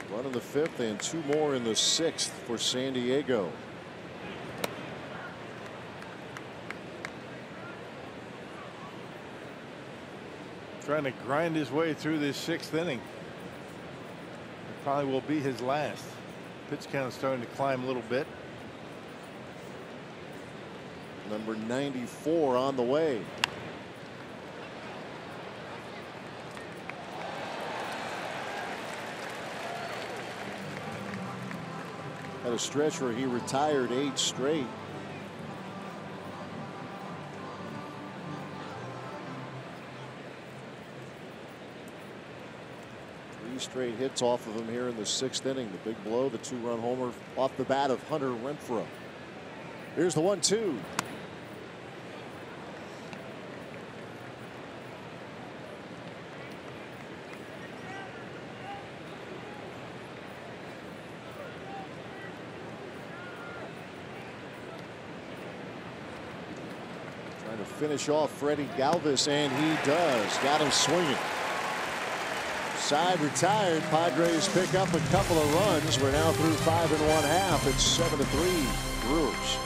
One in the 5th and 2 more in the 6th for San Diego. Trying to grind his way through this 6th inning. It probably will be his last. Pitch count starting to climb a little bit. Number 94 on the way. Had a stretch where he retired 8 straight. Straight hits off of him here in the 6th inning. The big blow, the 2-run homer off the bat of Hunter Renfroe. Here's the 1-2. Trying to finish off Freddie Galvis, and he does. Got him swinging. Side retired. Padres pick up a couple of runs. We're now through 5 1/2. It's 7-3 Brewers.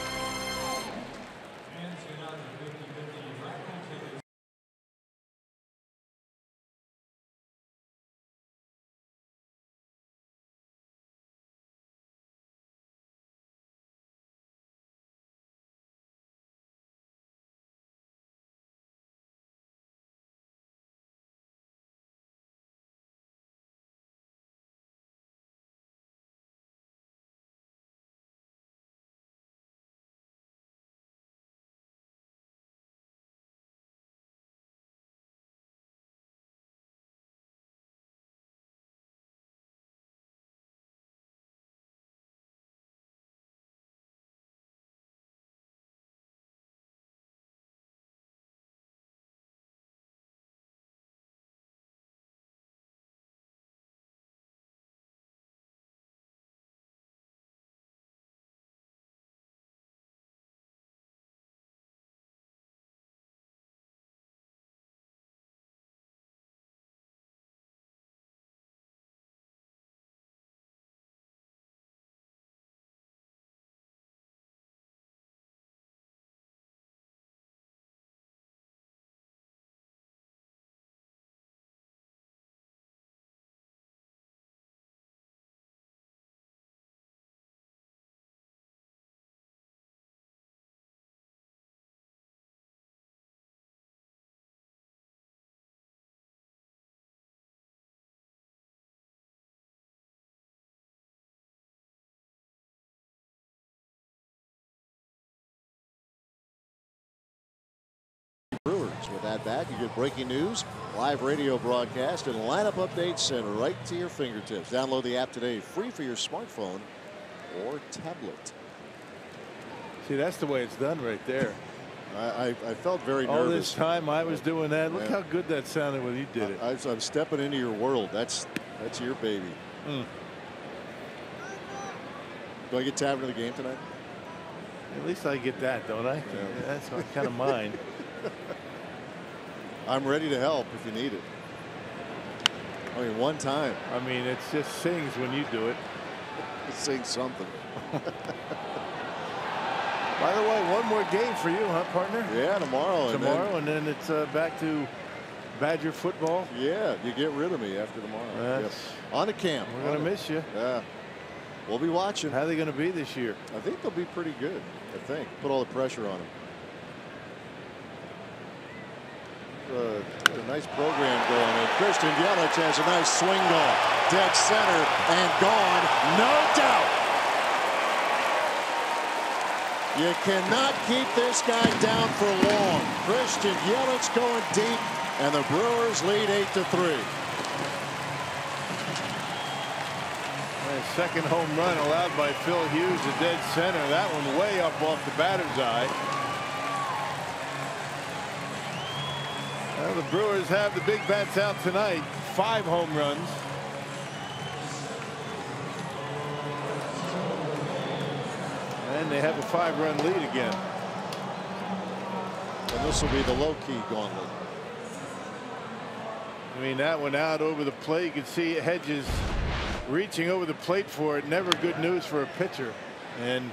Brewers. With that bat, you get breaking news, live radio broadcast, and lineup updates sent right to your fingertips. Download the app today, free for your smartphone or tablet. See, that's the way it's done right there. I felt very nervous. All this time I was doing that. Look how good that sounded when you did it. I'm stepping into your world. That's your baby. Do I get tabbed into the game tonight? At least I get that, don't I? Yeah. That's kind of mine. I'm ready to help if you need it. I mean, one time. I mean, it just sings when you do it. It sings something. By the way, one more game for you, huh, partner? Yeah, tomorrow. And then it's back to Badger football. Yeah, you get rid of me after tomorrow. Yep. On to camp. We're going to miss you. Yeah. We'll be watching. How are they going to be this year? I think they'll be pretty good. I think. Put all the pressure on them. A nice program going. And Christian Yelich has a nice swing going. Dead center and gone. No doubt. You cannot keep this guy down for long. Christian Yelich going deep, and the Brewers lead 8-3. Second home run allowed by Phil Hughes to dead center. That one way up off the batter's eye. Well, the Brewers have the big bats out tonight. 5 home runs. And they have a 5-run lead again. And this will be the low-key gauntlet. I mean, that one out over the plate. You can see Hedges reaching over the plate for it. Never good news for a pitcher. And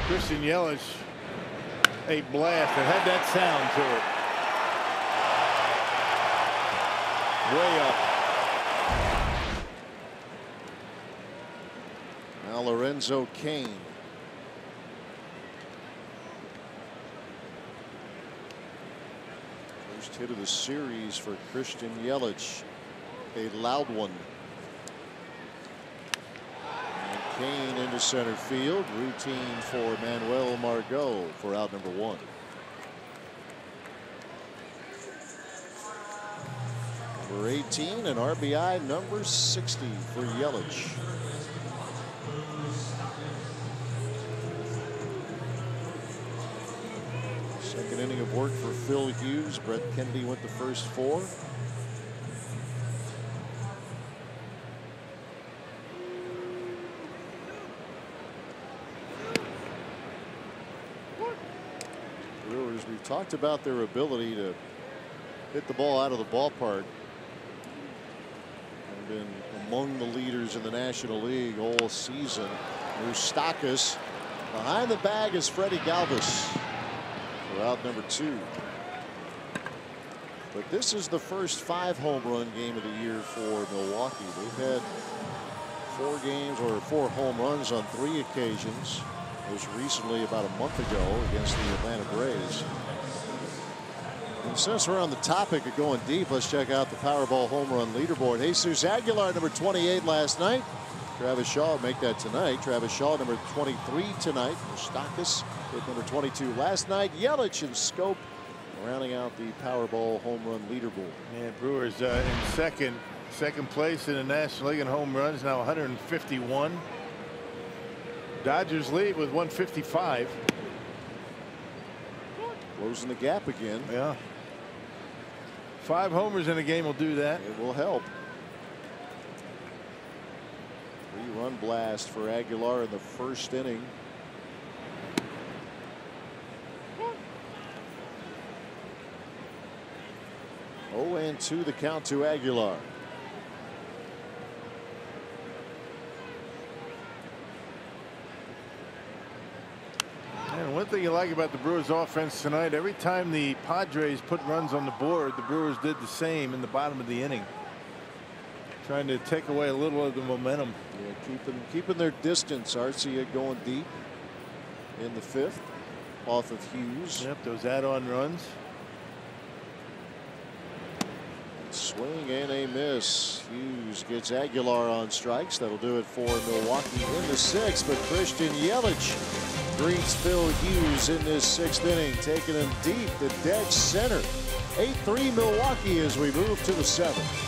Christian Yelich, a blast. It had that sound to it. way up. Now Lorenzo Cain. First hit of the series for Christian Yelich. A loud one. And Cain into center field. Routine for Manuel Margot for out number 1. Number 18 and RBI number 60 for Yelich. Second inning of work for Phil Hughes. Brett Kennedy went the first 4. Brewers, we've talked about their ability to hit the ball out of the ballpark. They've been among the leaders in the National League all season. Moustakas. Behind the bag is Freddie Galvis. Out number 2. But this is the first 5 home run game of the year for Milwaukee. They've had 4 games or 4 home runs on 3 occasions. Most recently about a month ago against the Atlanta Braves. And since we're on the topic of going deep, let's check out the Powerball home run leaderboard. Jesus Aguilar, number 28 last night. Travis Shaw make that tonight. Travis Shaw, number 23 tonight. Moustakas hit number 22 last night. Yelich and Scope rounding out the Powerball home run leaderboard. Man, Brewers in second place in the National League in home runs, now 151. Dodgers lead with 155. Closing the gap again. Yeah. 5 homers in a game will do that. It will help. 3-run blast for Aguilar in the first inning. Oh, and 2 the count to Aguilar. And one thing you like about the Brewers offense tonight, every time the Padres put runs on the board, the Brewers did the same in the bottom of the inning. Trying to take away a little of the momentum. Yeah, keeping their distance. Arcia going deep in the 5th off of Hughes. Yep, those add-on runs. Swing and a miss. Hughes gets Aguilar on strikes. That'll do it for Milwaukee in the 6th. But Christian Yelich greets Phil Hughes in this 6th inning, taking him deep to dead center. 8-3 Milwaukee as we move to the 7th.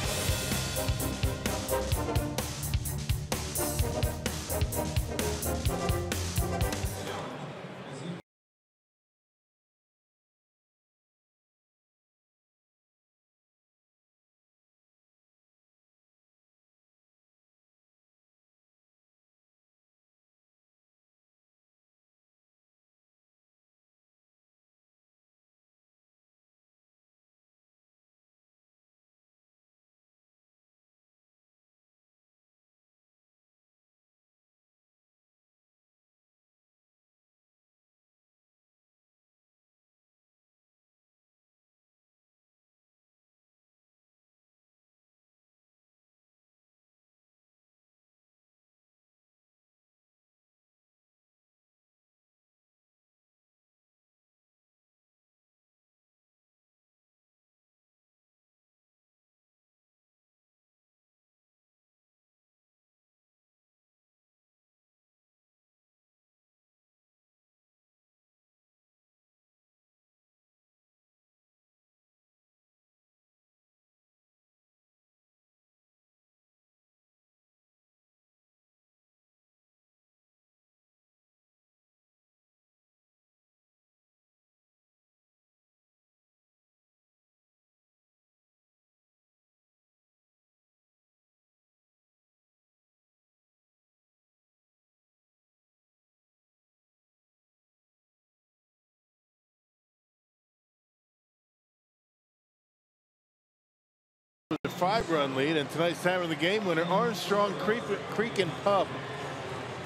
A 5-run lead, and tonight's time of the game winner, Armstrong Creek and Pub.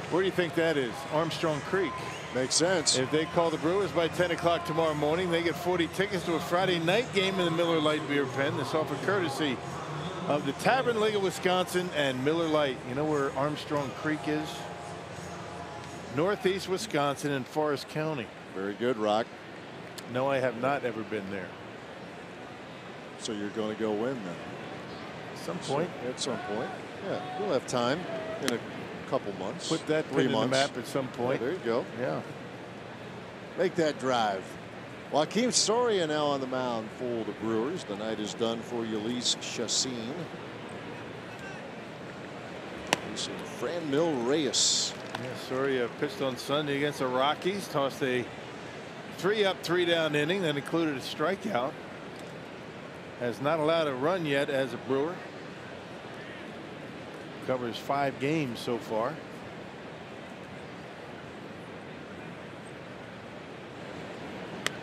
Where do you think that is? Armstrong Creek. Makes sense. If they call the Brewers by 10 o'clock tomorrow morning, they get 40 tickets to a Friday night game in the Miller Lite Beer Pen. This offer courtesy of the Tavern League of Wisconsin and Miller Lite. You know where Armstrong Creek is? Northeast Wisconsin in Forest County. Very good, Rock. No, I have not ever been there. So you're going to go win then? At some point. At some point. Yeah, you'll have time in a couple months. Put that 3 pin in the months. map at some point. Yeah, there you go. Yeah. Make that drive. Joaquim Soria now on the mound for the Brewers. The night is done for Ulysses Chassin. Facing Franmil Reyes. Yeah, Soria pitched on Sunday against the Rockies. Tossed a 3-up, 3-down inning that included a strikeout. Has not allowed a run yet as a Brewer. Covers 5 games so far.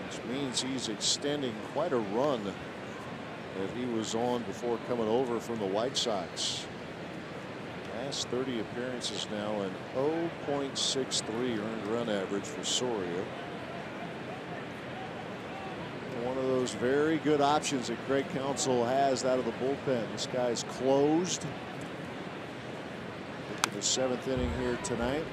Which means he's extending quite a run that he was on before coming over from the White Sox. Last 30 appearances now, and 0.63 earned run average for Soria. One of those very good options that Craig Counsell has out of the bullpen. This guy's closed. Into the 7th inning here tonight.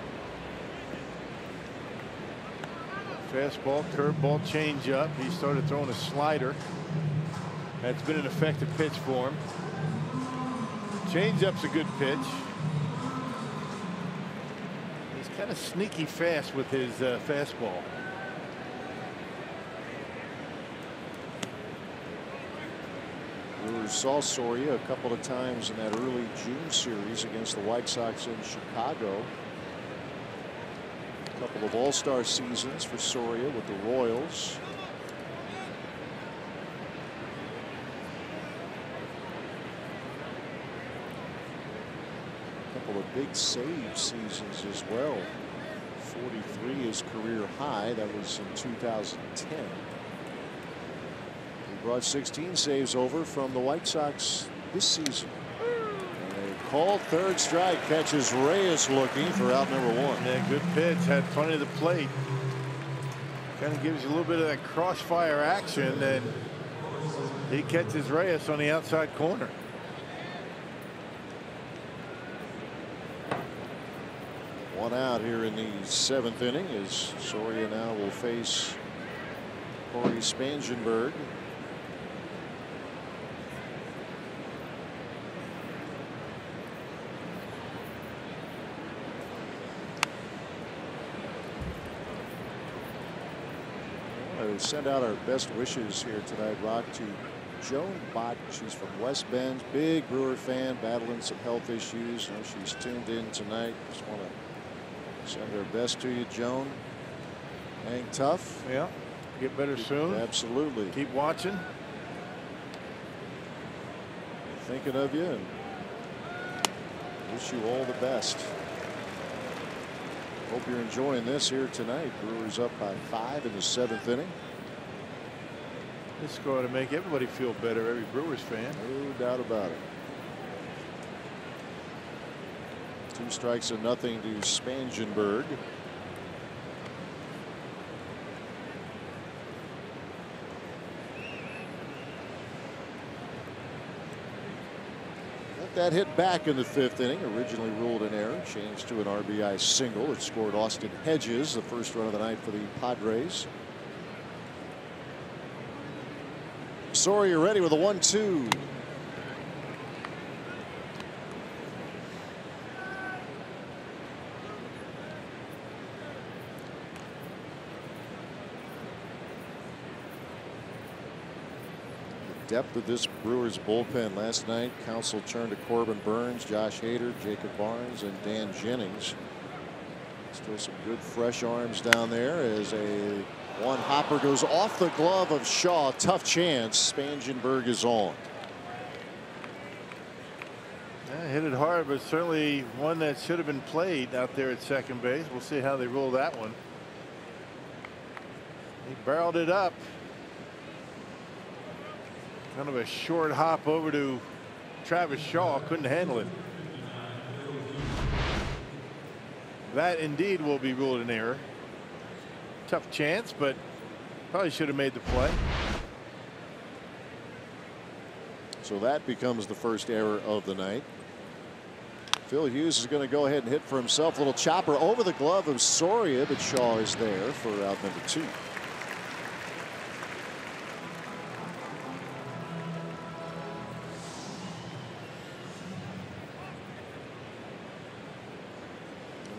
Fastball, curveball, changeup. He started throwing a slider. That's been an effective pitch for him. Changeup's a good pitch. He's kind of sneaky fast with his fastball. Brewers saw Soria a couple of times in that early June series against the White Sox in Chicago. A couple of all-star seasons for Soria with the Royals. A couple of big save seasons as well. 43 is career high. That was in 2010. He brought 16 saves over from the White Sox this season. A called third strike, catches Reyes looking for out number 1. Yeah, good pitch. Had plenty of the plate. Kind of gives you a little bit of that crossfire action, and he catches Reyes on the outside corner. One out here in the 7th inning as Soria now will face Corey Spangenberg. Send out our best wishes here tonight, Rock, to Joan Bott. She's from West Bend, big Brewer fan, battling some health issues. You know, she's tuned in tonight. Just want to send our best to you, Joan. Hang tough. Yeah, get better soon. Absolutely. Keep watching. Thinking of you and wish you all the best. Hope you're enjoying this here tonight. Brewers up by 5 in the 7th inning. This score ought to make everybody feel better, every Brewers fan. No doubt about it. 2 strikes and nothing to Spangenberg. That hit back in the 5th inning, originally ruled an error, changed to an RBI single. It scored Austin Hedges, the first run of the night for the Padres. Soria ready with a 1-2. Depth of this Brewers bullpen last night. Counsell turned to Corbin Burns, Josh Hader, Jacob Barnes, and Dan Jennings. Still some good fresh arms down there as a one hopper goes off the glove of Shaw. Tough chance. Spangenberg is on. Yeah, hit it hard, but certainly one that should have been played out there at second base. We'll see how they roll that one. He barreled it up. Kind of a short hop over to Travis Shaw. Couldn't handle it. That indeed will be ruled an error. Tough chance, but probably should have made the play. So that becomes the first error of the night. Phil Hughes is going to go ahead and hit for himself. A little chopper over the glove of Soria, but Shaw is there for out number 2.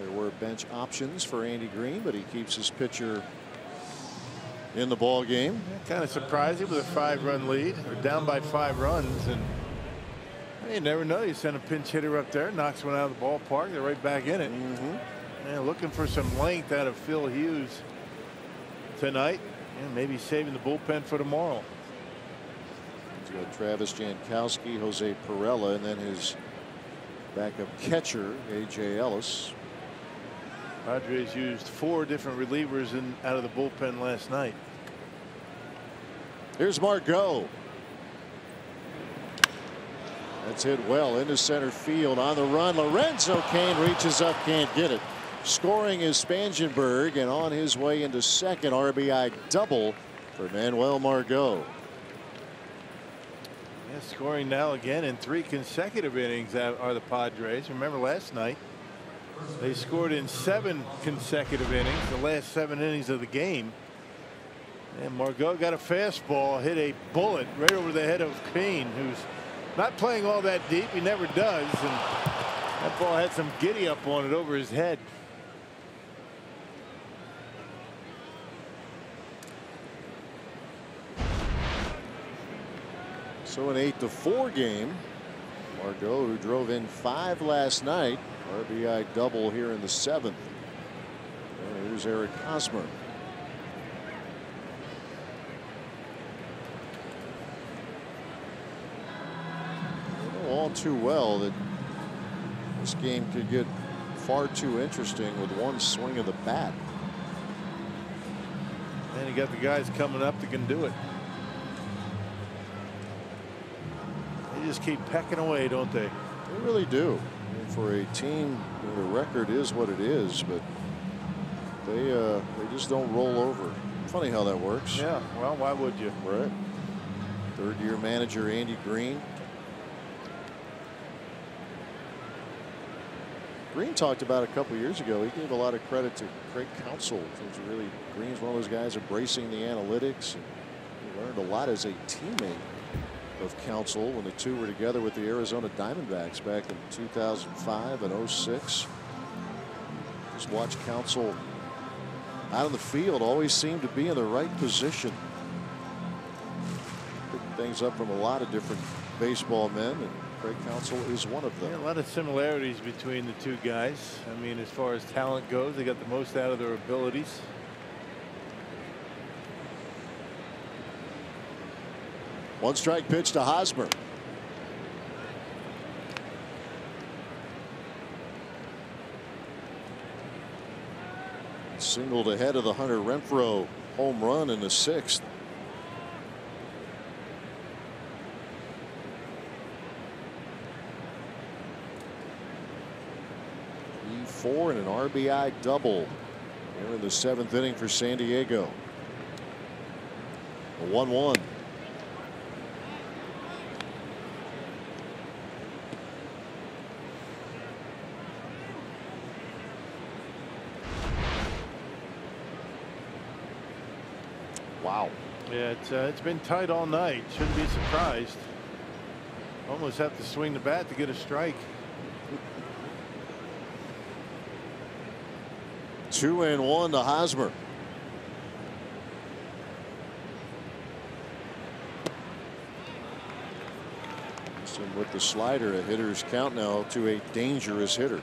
There were bench options for Andy Green, but he keeps his pitcher in the ball game. Kind of surprising with a 5-run lead. We're down by 5 runs, and you never know. You send a pinch hitter up there, knocks one out of the ballpark. They're right back in it. And looking for some length out of Phil Hughes tonight, and maybe saving the bullpen for tomorrow. He's got Travis Jankowski, Jose Perella, and then his backup catcher, A.J. Ellis. Padres used 4 different relievers out of the bullpen last night. Here's Margot. That's hit well into center field. On the run, Lorenzo Cain reaches up, can't get it. Scoring is Spangenberg, and on his way into second, RBI double for Manuel Margot. Yeah, scoring now again in 3 consecutive innings are the Padres. Remember last night they scored in 7 consecutive innings, the last 7 innings of the game. And Margot got a fastball, hit a bullet right over the head of Cain, who's not playing all that deep. He never does, and that ball had some giddy up on it over his head. So an 8-4 game. Margot, who drove in 5 last night, RBI double here in the 7th. And here's Eric Hosmer. All too well that this game could get far too interesting with one swing of the bat. And you got the guys coming up that can do it. They just keep pecking away, don't they? They really do. And for a team, the record is what it is, but they just don't roll over. Funny how that works. Yeah, well, why would you? Right. 3rd-year manager Andy Green. Green talked about a couple years ago. He gave a lot of credit to Craig Counsell. Green's one of those guys embracing the analytics. And he learned a lot as a teammate of Counsell when the two were together with the Arizona Diamondbacks back in 2005 and 06. Just watch Counsell out on the field, always seemed to be in the right position. Picked things up from a lot of different baseball men, and Craig Counsell is one of them. Yeah, a lot of similarities between the two guys. I mean, as far as talent goes, they got the most out of their abilities. One strike pitch to Hosmer. Singled ahead of the Hunter Renfroe home run in the 6th. E4 and an RBI double here in the 7th inning for San Diego. A 1-1. Wow. Yeah, it's been tight all night. Shouldn't be surprised. Almost have to swing the bat to get a strike. 2-1 to Hosmer. And with the slider, a hitter's count now to a dangerous hitter.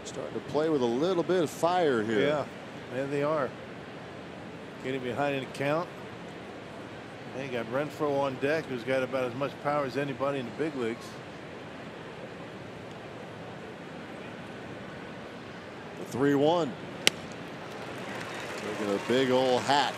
Starting to play with a little bit of fire here. Yeah, there they are. Getting behind in the count. They got Renfroe on deck, who's got about as much power as anybody in the big leagues. The 3-1. Taking a big old hat.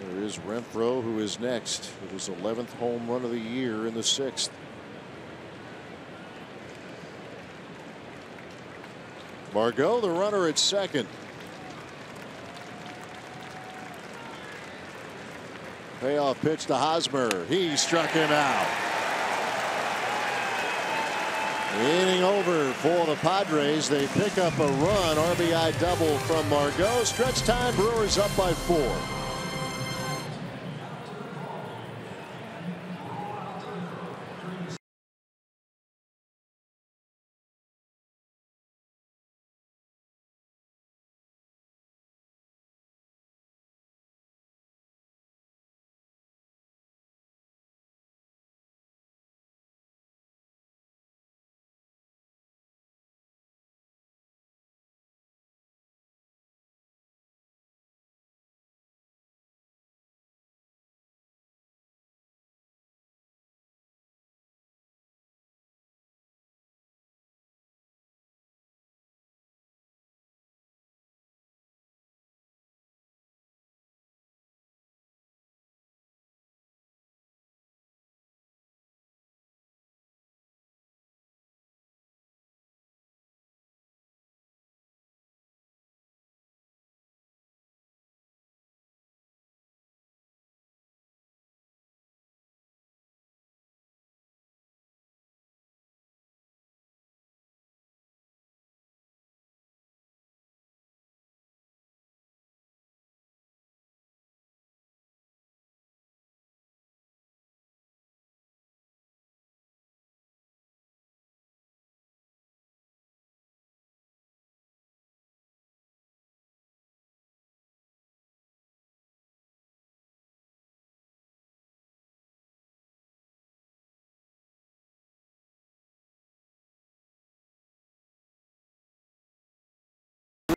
There is Renfroe, who is next with his 11th home run of the year in the 6th. Margot, the runner at second. Payoff pitch to Hosmer. He struck him out. Inning over for the Padres. They pick up a run. RBI double from Margot. Stretch time, Brewers up by 4.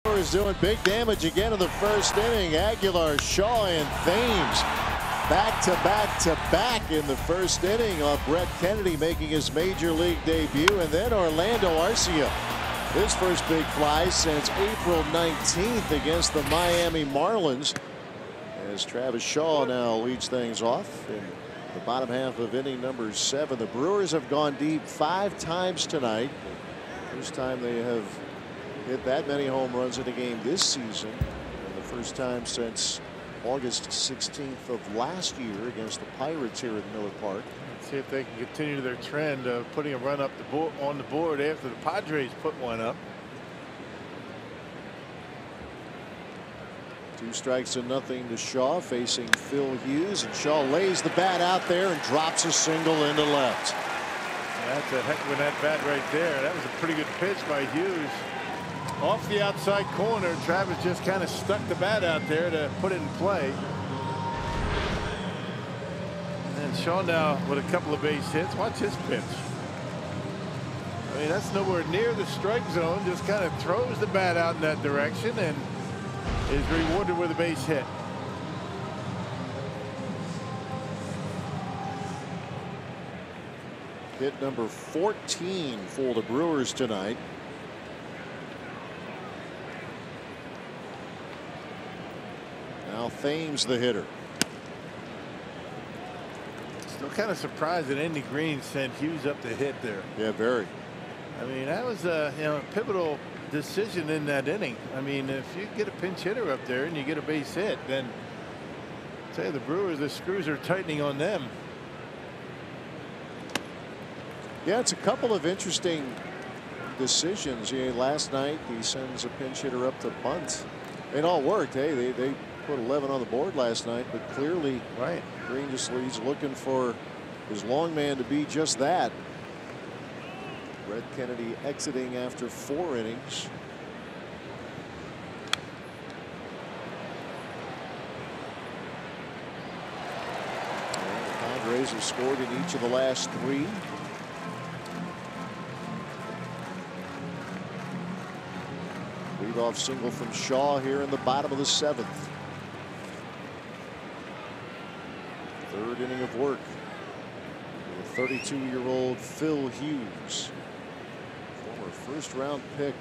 Brewers doing big damage again in the first inning. Aguilar, Shaw, and Thames back to back in the first inning. Brett Kennedy making his major league debut, and then Orlando Arcia, his first big fly since April 19th against the Miami Marlins, as Travis Shaw now leads things off in the bottom half of inning number 7. The Brewers have gone deep 5 times tonight. First time they have hit that many home runs in a game this season, and the first time since August 16th of last year against the Pirates here at Miller Park. Let's see if they can continue their trend of putting a run up on the board after the Padres put one up. 2 strikes and nothing to Shaw, facing Phil Hughes, and Shaw lays the bat out there and drops a single into left. That's a heck of an at bat right there. That was a pretty good pitch by Hughes. Off the outside corner, Travis just kind of stuck the bat out there to put it in play. And Shaw now with a couple of base hits. Watch his pitch. I mean, that's nowhere near the strike zone. Just kind of throws the bat out in that direction and is rewarded with a base hit. Hit number 14 for the Brewers tonight. Now Thames the hitter. Still kind of surprised that Andy Green sent Hughes up to hit there. Yeah, very. I mean, that was a pivotal decision in that inning. I mean, if you get a pinch hitter up there and you get a base hit, then I'll tell you, the Brewers, the screws are tightening on them. Yeah, it's a couple of interesting decisions. Last night he sends a pinch hitter up to bunt. It all worked. Hey, they put 11 on the board last night, but clearly right. Green just leads looking for his long man to be just that. Brett Kennedy exiting after 4 innings. And the Padres have scored in each of the last 3. Leadoff single from Shaw here in the bottom of the 7th. 3rd inning of work for the 32-year-old Phil Hughes. Former first-round pick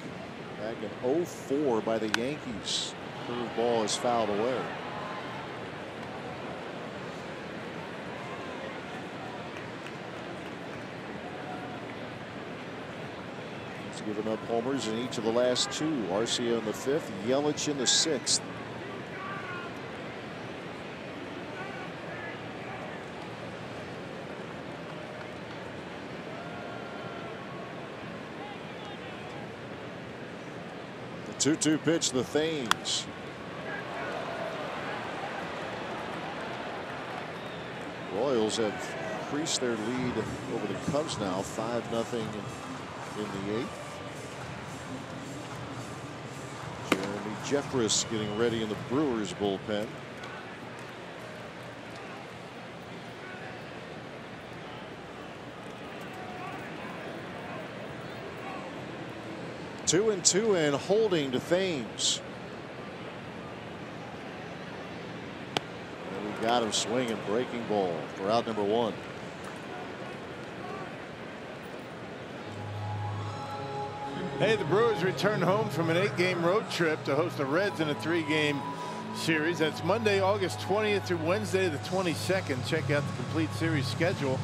back in 04 by the Yankees. Curveball is fouled away. He's given up homers in each of the last two. Arcia in the 5th, Yelich in the 6th. The 2-2 pitch to Thames. Royals have increased their lead over the Cubs now, 5-0 in the 8th. Jeremy Jeffress getting ready in the Brewers bullpen. Two and two and holding to Thames. And we got him swinging, breaking ball for out number 1. Hey, the Brewers return home from an 8-game road trip to host the Reds in a 3-game series. That's Monday, August 20th through Wednesday, the 22nd. Check out the complete series schedule,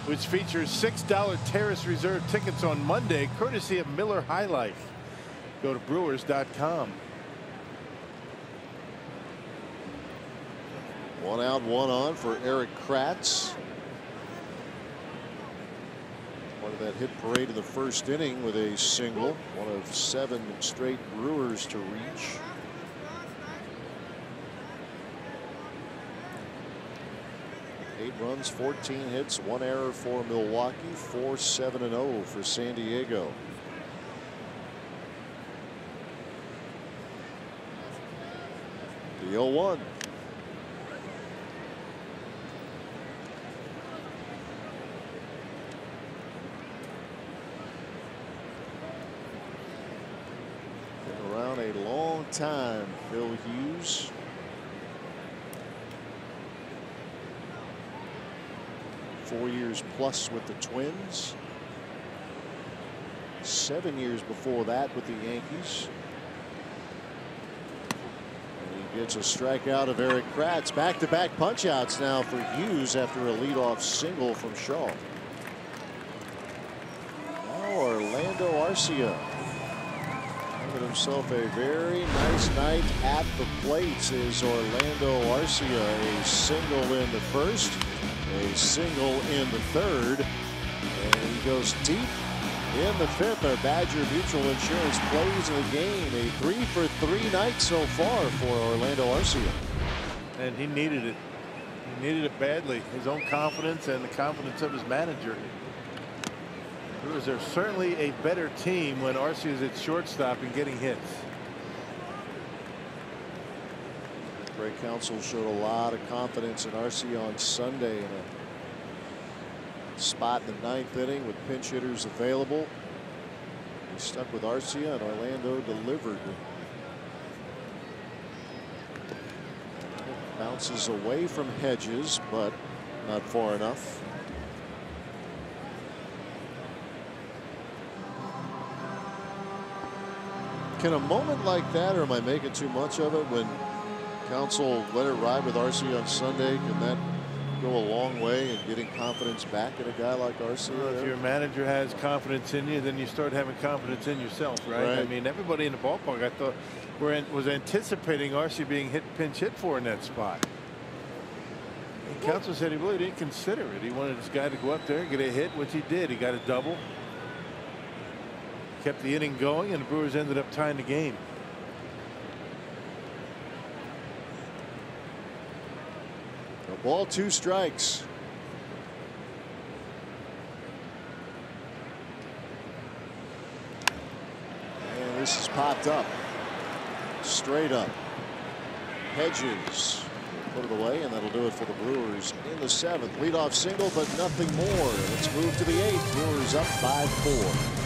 which features $6 Terrace Reserve tickets on Monday, courtesy of Miller High Life. Go to brewers.com. 1 out, 1 on for Eric Kratz. Part of that hit parade in the first inning with a single, one of 7 straight Brewers to reach. Eight runs, 14 hits, 1 error for Milwaukee, 4-7-0 for San Diego. The 0-1. Been around a long time, Phil Hughes. Four years plus with the Twins. 7 years before that with the Yankees. Gets a strikeout of Eric Kratz. Back-to-back punch-outs now for Hughes after a leadoff single from Shaw. Now Orlando Arcia having himself a very nice night at the plate. Is Orlando Arcia a single in the 1st, a single in the 3rd, and he goes deep in the 5th. Our Badger Mutual Insurance plays in the game. A 3-for-3 night so far for Orlando Arcia. And he needed it. He needed it badly. His own confidence and the confidence of his manager. Brewers are certainly a better team when Arcia is at shortstop and getting hits. Greg Counsell showed a lot of confidence in Arcia on Sunday in a spot in the 9th inning with pinch hitters available. He stuck with Arcia, and Orlando delivered. Bounces away from Hedges, but not far enough. Can a moment like that, or am I making too much of it, when Counsell let it ride with Arcia on Sunday, can that go a long way in getting confidence back in a guy like Arcia? Well, if your manager has confidence in you, then you start having confidence in yourself, right? I mean, everybody in the ballpark, I thought, was anticipating Arcia being pinch hit for in that spot. And Counsell said he really didn't consider it. He wanted this guy to go up there and get a hit, which he did. He got a double, kept the inning going, and the Brewers ended up tying the game. A ball, 2 strikes. And this is popped up. Straight up. Hedges put it away, and that'll do it for the Brewers in the 7th. Leadoff single, but nothing more. Let's move to the 8th. Brewers up 5-4.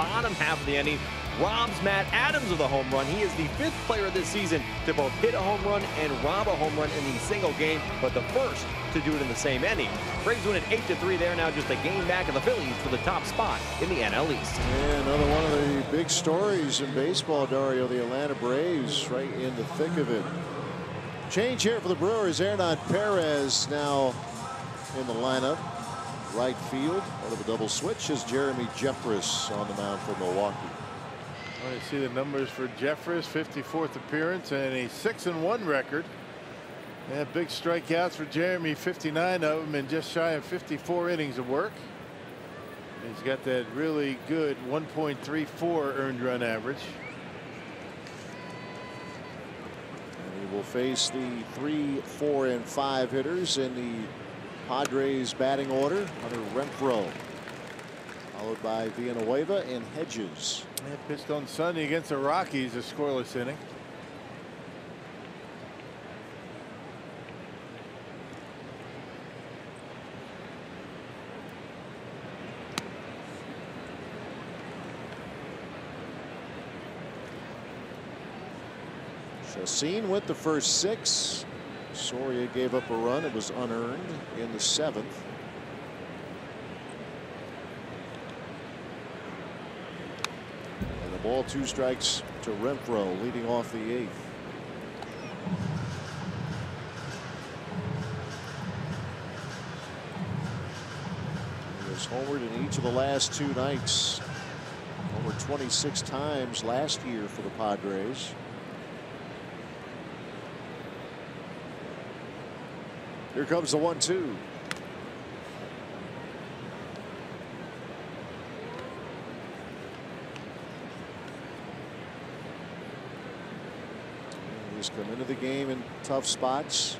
bottom half of the inning, robs Matt Adams of the home run. He is the 5th player this season to both hit a home run and rob a home run in the single game, but the first to do it in the same inning. Braves win at 8-3. They're now just a game back of the Phillies for the top spot in the NL East. Yeah, another one of the big stories in baseball, Dario. The Atlanta Braves right in the thick of it. Change here for the Brewers. Hernan Perez now in the lineup. Right field, out of a double switch is Jeremy Jeffress on the mound for Milwaukee. Well, you see the numbers for Jeffress, 54th appearance and a 6-1 record. And big strikeouts for Jeremy, 59 of them, and just shy of 54 innings of work. He's got that really good 1.34 earned run average. And he will face the 3, 4, and 5 hitters in the Padres batting order. Hunter Renfroe, followed by Villanueva and Hedges. Yeah, pitched on Sunday against the Rockies, a scoreless inning. Chacin with the first 6. Soria gave up a run. It was unearned in the 7th. And the ball, 2 strikes to Renfroe, leading off the 8th. He was homered in each of the last 2 nights. Homered 26 times last year for the Padres. Here comes the 1-2. He's come into the game in tough spots.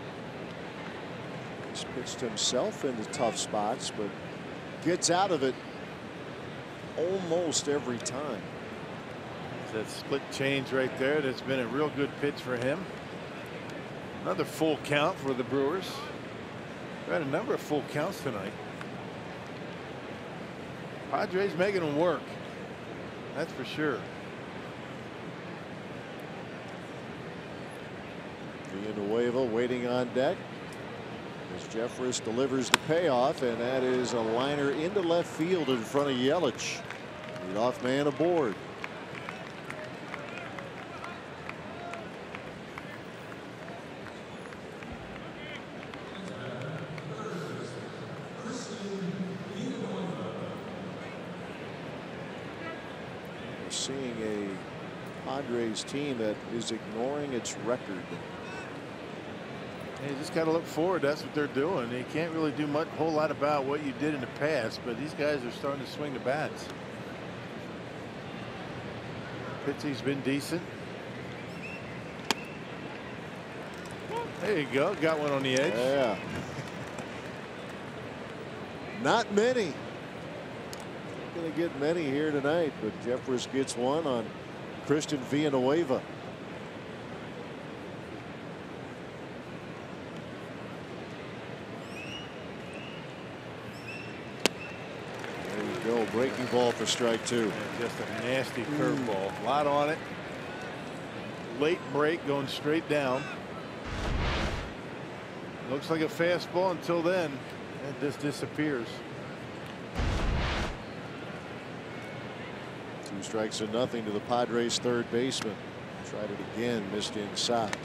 He's pitched himself into tough spots, but gets out of it almost every time. That split change right there. That's been a real good pitch for him. Another full count for the Brewers. We've had a number of full counts tonight. Padres making them work. That's for sure. Villanueva waiting on deck as Jeffress delivers the payoff, and that is a liner into left field in front of Yelich. Leadoff man aboard. Seeing a Padres team that is ignoring its record. You just got to look forward. That's what they're doing. You can't really do much, whole lot about what you did in the past, but these guys are starting to swing the bats. Pitching's been decent. There you go. Got one on the edge. Yeah. Not many. Going to get many here tonight, but Jeffress gets one on Christian Villanueva. There you go. Breaking ball for strike 2. And just a nasty curveball. A lot on it. Late break going straight down. Looks like a fastball until then. It just disappears. 2 strikes to nothing to the Padres' third baseman. Tried it again, missed inside.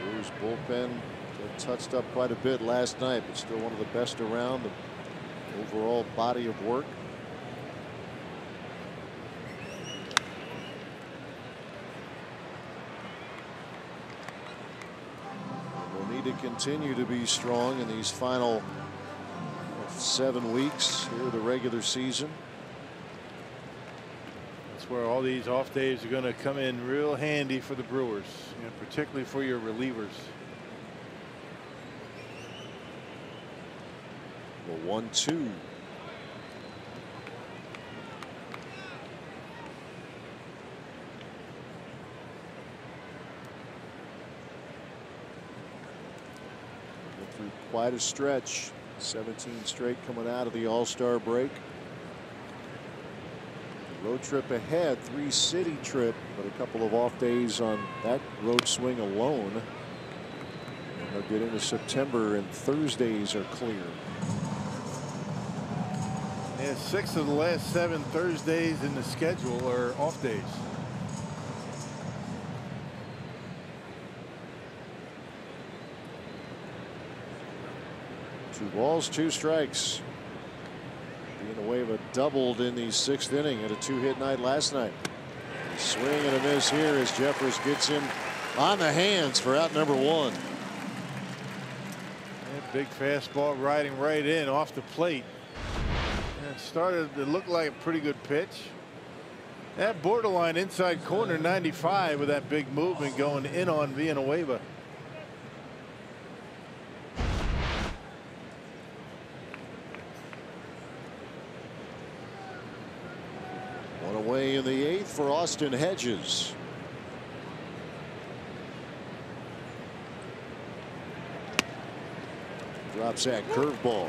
Brewers bullpen got touched up quite a bit last night, but still one of the best around. The overall body of work. To continue to be strong in these final 7 weeks here of the regular season. That's where all these off days are going to come in real handy for the Brewers, and particularly for your relievers. The 1-2. quite a stretch. 17 straight coming out of the All-Star break. Road trip ahead, 3-city trip, but a couple of off days on that road swing alone. And they'll get into September, and Thursdays are clear. Yeah, 6 of the last 7 Thursdays in the schedule are off days. Two balls, 2 strikes. Villanueva doubled in the 6th inning at a 2-hit night last night. Swing and a miss here as Jeffers gets him on the hands for out number 1. That big fastball riding right in off the plate. And it started to look like a pretty good pitch. That borderline inside corner 95 with that big movement going in on Villanueva. Away in the 8th for Austin Hedges. Drops that curveball.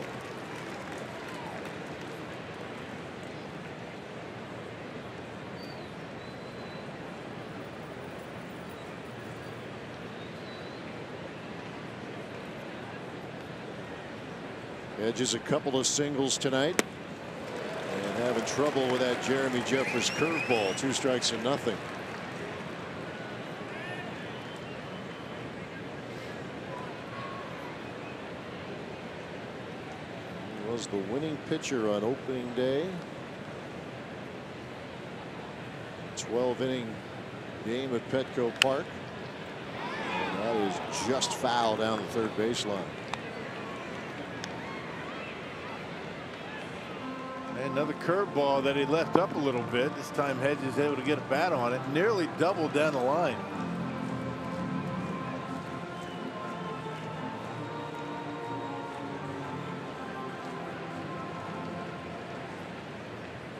Hedges a couple of singles tonight. Having trouble with that Jeremy Jeffers curveball. 2 strikes and nothing. He was the winning pitcher on opening day. 12-inning game at Petco Park. And that is just foul down the third baseline. Another curveball that he left up a little bit. This time Hedges able to get a bat on it. Nearly doubled down the line.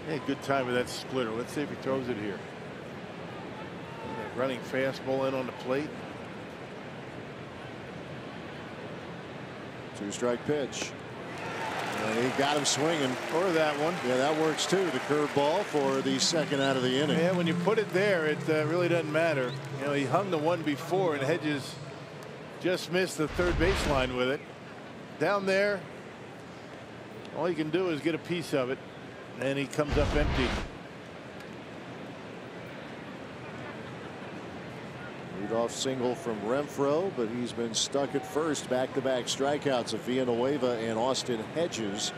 Yeah, good time with that splitter. Let's see if he throws it here. That running fastball in on the plate. 2-strike pitch. And he got him swinging. Or that one. Yeah, that works too. The curveball for the 2nd out of the inning. Yeah, when you put it there, it really doesn't matter. You know, he hung the one before, and Hedges just missed the third baseline with it. Down there, all you can do is get a piece of it, and he comes up empty. Leadoff single from Renfroe, but he's been stuck at first. Back-to-back strikeouts of Villanueva and Austin Hedges.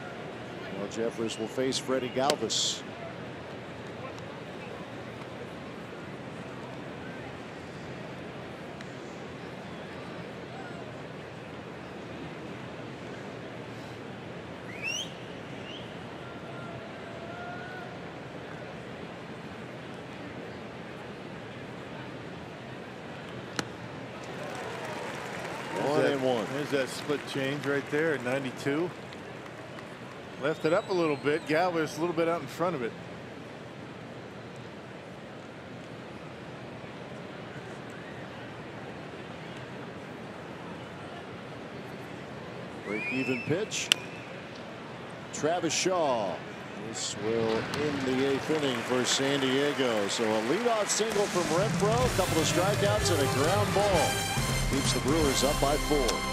Well, Jeffers will face Freddie Galvis. There's that split change right there at 92. Left it up a little bit. Galvis a little bit out in front of it. Break-even pitch. Travis Shaw. This will end the 8th inning for San Diego. So a leadoff single from Renfroe, a couple of strikeouts and a ground ball. Keeps the Brewers up by 4.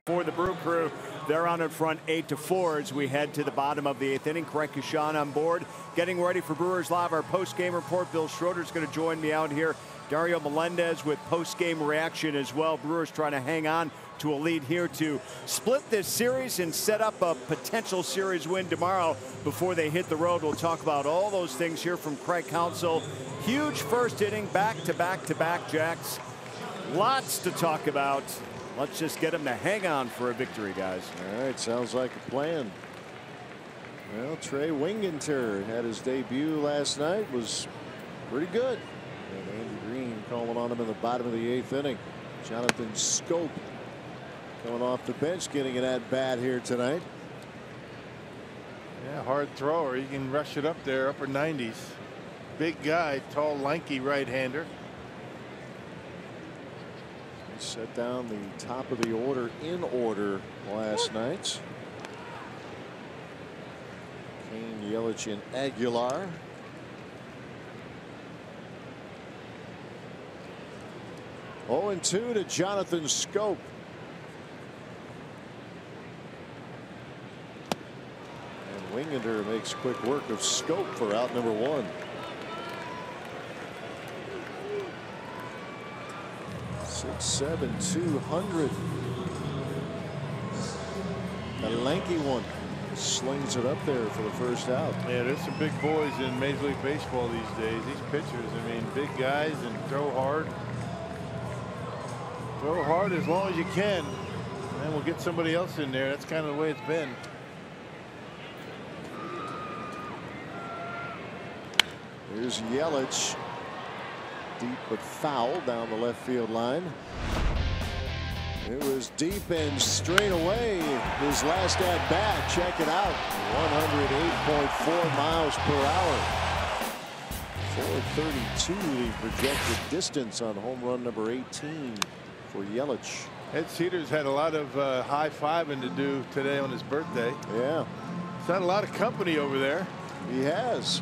For the Brew Crew, they're on in front 8-4 as we head to the bottom of the 8th inning. Craig Kashan on board, getting ready for Brewers Live. Our post-game report. Bill Schroeder's going to join me out here. Dario Melendez with post-game reaction as well. Brewers trying to hang on to a lead here to split this series and set up a potential series win tomorrow before they hit the road. We'll talk about all those things here from Craig Counsell. Huge first inning, back-to-back Jacks. Lots to talk about. Let's just get him to hang on for a victory, guys. All right, sounds like a plan. Well, Trey Winginter had his debut last night, was pretty good. And Andy Green calling on him in the bottom of the 8th inning. Jonathan Scope coming off the bench, getting an at-bat here tonight. Yeah, hard thrower. He can rush it up there, upper 90s. Big guy, tall, lanky right-hander. Set down the top of the order in order last night. Kane, Yelich, and Aguilar. Oh, and 2 to Jonathan Scope. And Winginter makes quick work of Scope for out number 1. 6'7", 200. The lanky one slings it up there for the first out. Yeah, there's some big boys in Major League Baseball these days. These pitchers, I mean, big guys and throw hard. Throw hard as long as you can, and then we'll get somebody else in there. That's kind of the way it's been. Here's Yelich. Deep but foul down the left field line. It was deep and straight away. His last at bat. Check it out. 108.4 miles per hour. 432 the projected distance on home run number 18 for Yelich. Ed Cedars had a lot of high-fiving to do today on his birthday. Yeah. It's not a lot of company over there. He has.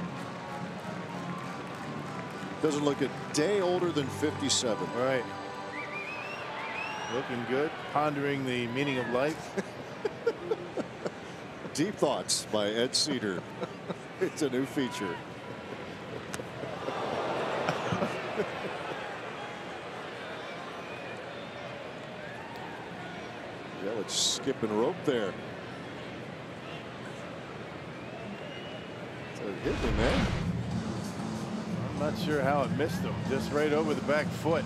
Doesn't look a day older than 57. Right. Looking good. Pondering the meaning of life. Deep Thoughts by Ed Cedar. It's a new feature. Yelich skipping rope there. So it hit him, man. I'm not sure how it missed him. Just right over the back foot.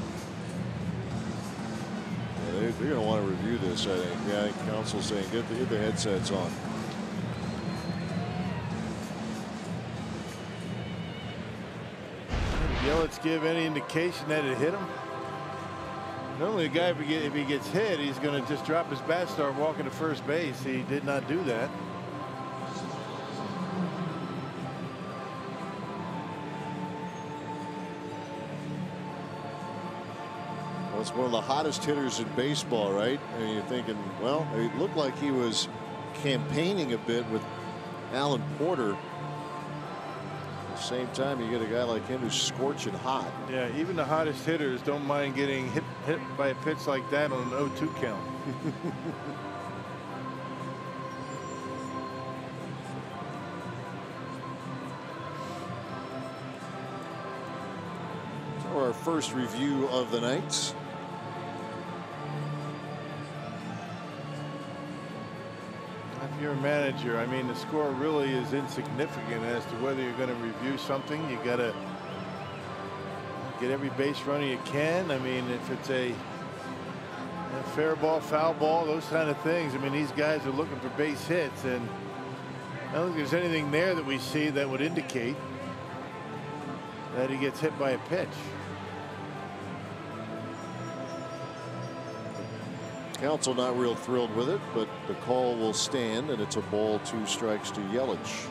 Yeah, they're going to want to review this, I think. Yeah, I think Counsell's saying get the headsets on. Did Yelich give any indication that it hit him? Normally, a guy, if he gets hit, he's going to just drop his bat, start walking to first base. He did not do that. It's one of the hottest hitters in baseball, right? And you're thinking, well, it looked like he was campaigning a bit with Alan Porter. At the same time, you get a guy like him who's scorching hot. Yeah, even the hottest hitters don't mind getting hit by a pitch like that on an 0-2 count. So our first review of the night. If you're a manager, I mean, the score really is insignificant as to whether you're going to review something. You got to get every base runner you can. I mean, if it's a fair ball, foul ball, those kind of things. I mean, these guys are looking for base hits, and I don't think there's anything there that we see that would indicate that he gets hit by a pitch. Counsell not real thrilled with it, but the call will stand, and it's a ball, 2 strikes to Yelich.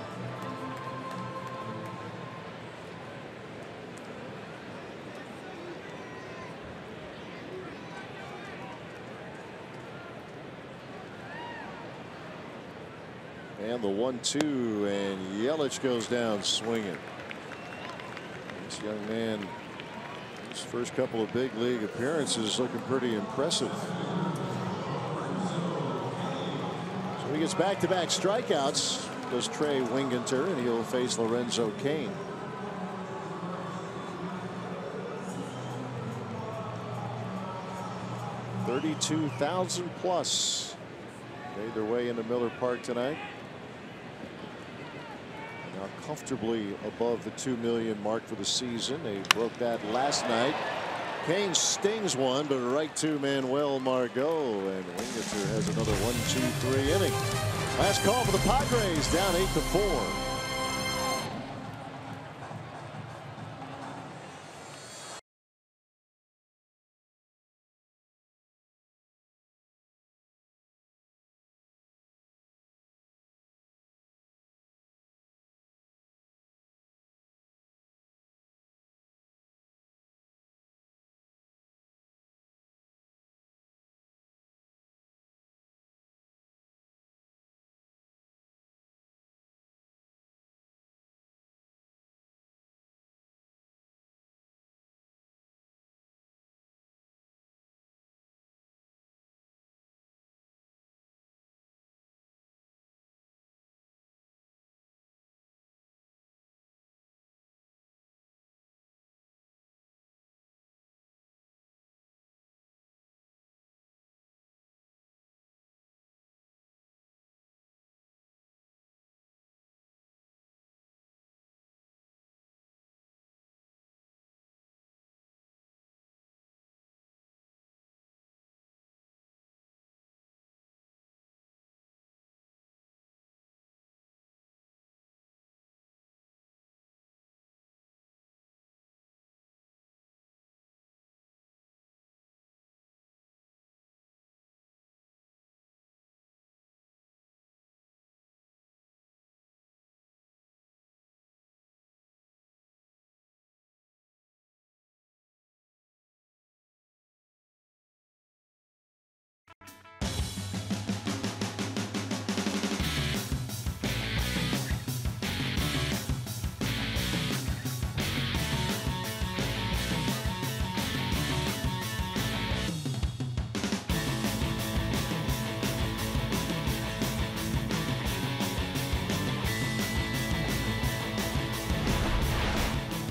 And the 1-2, and Yelich goes down swinging. This young man, his first couple of big league appearances, looking pretty impressive. he gets back-to-back strikeouts, does Trey Winginter, and he'll face Lorenzo Cain. $32,000 plus made their way into Miller Park tonight. Now comfortably above the 2 million mark for the season. They broke that last night. Cain stings one, but right to Manuel Margot, and Winginter has another 1-2-3 inning. Last call for the Padres, down 8-4.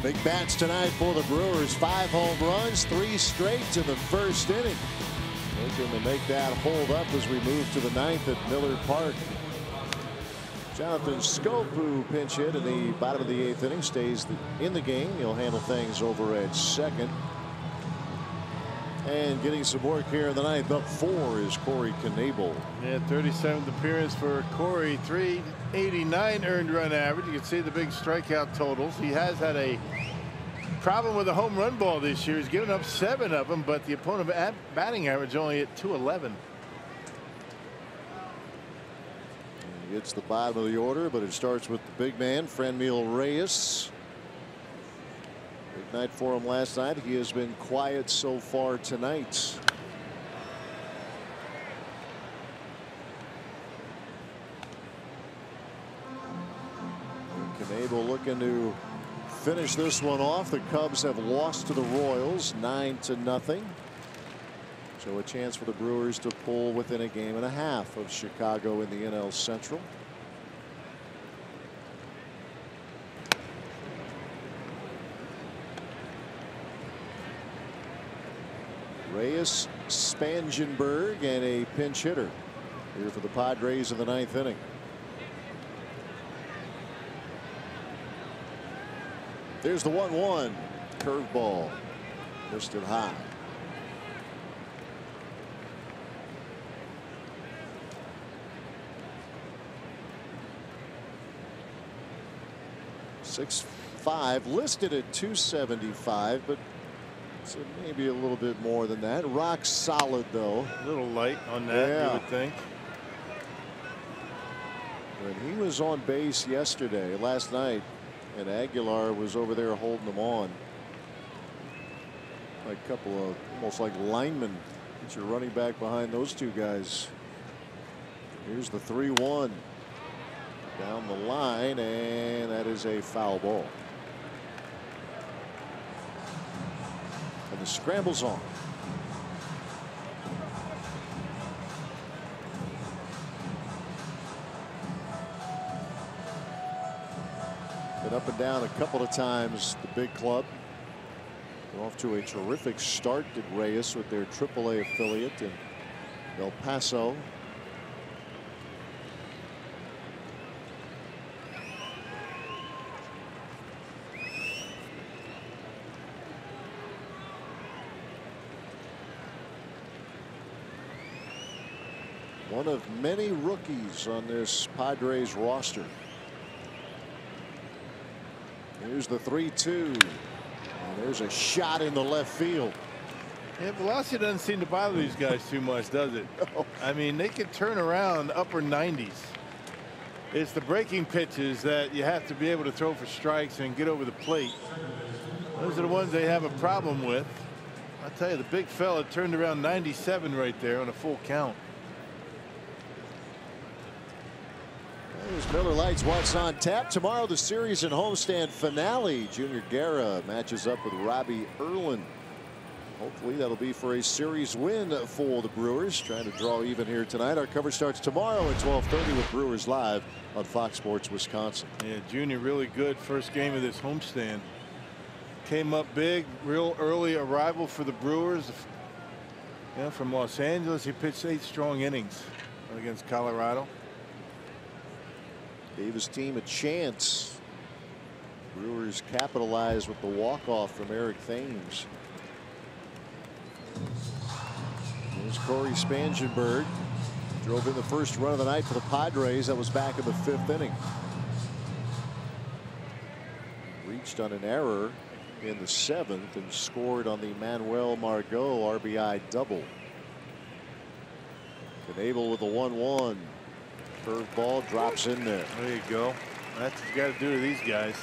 Big bats tonight for the Brewers. 5 home runs, 3 straight to the first inning. Looking to make that hold up as we move to the 9th at Miller Park. Jonathan Scope, who pinch hit in the bottom of the 8th inning, stays in the game. He'll handle things over at second. And getting some work here in the 9th, up 4 is Corey Knebel. Yeah, 37th appearance for Corey, 389 earned run average. You can see the big strikeout totals. He has had a problem with the home run ball this year. He's given up 7 of them, but the opponent batting average only at 211. It's the bottom of the order, but it starts with the big man, Franmil Reyes. Big night for him last night. He has been quiet so far tonight. Knebel looking to finish this one off. The Cubs have lost to the Royals 9-0. So a chance for the Brewers to pull within a game and a half of Chicago in the NL Central. Reyes, Spangenberg, and a pinch hitter here for the Padres in the 9th inning. There's the 1-1 curveball, missed it high. .65 listed at 275, but so maybe a little bit more than that. Rock solid though. A little light on that, yeah. You would think. When he was on base yesterday, last night, and Aguilar was over there holding them on. Like a couple of almost like linemen. Get your running back behind those two guys. Here's the 3-1. Down the line, and that is a foul ball. And the scramble's on. Been up and down a couple of times, the big club. They're off to a terrific start at Reyes with their AAA affiliate in El Paso. One of many rookies on this Padres roster. Here's the 3-2. And there's a shot in the left field. Yeah, velocity doesn't seem to bother these guys too much, does it? No. I mean, they can turn around upper 90s. It's the breaking pitches that you have to be able to throw for strikes and get over the plate. Those are the ones they have a problem with. I'll tell you, the big fella turned around 97 right there on a full count. There's Miller Lite's what's on tap. Tomorrow, the series and homestand finale. Junior Guerra matches up with Robbie Erlin. Hopefully that'll be for a series win for the Brewers. Trying to draw even here tonight. Our coverage starts tomorrow at 12:30 with Brewers Live on Fox Sports Wisconsin. Yeah, Junior really good first game of this homestand. Came up big, real early arrival for the Brewers. Yeah, from Los Angeles, he pitched 8 strong innings against Colorado. Gave his team a chance. Brewers capitalized with the walk-off from Eric Thames. There's Corey Spangenberg. Drove in the first run of the night for the Padres. That was back in the 5th inning. Reached on an error in the 7th and scored on the Manuel Margot RBI double. Knebel with the 1-1. Curveball drops in there. There you go. That's what you got to do to these guys.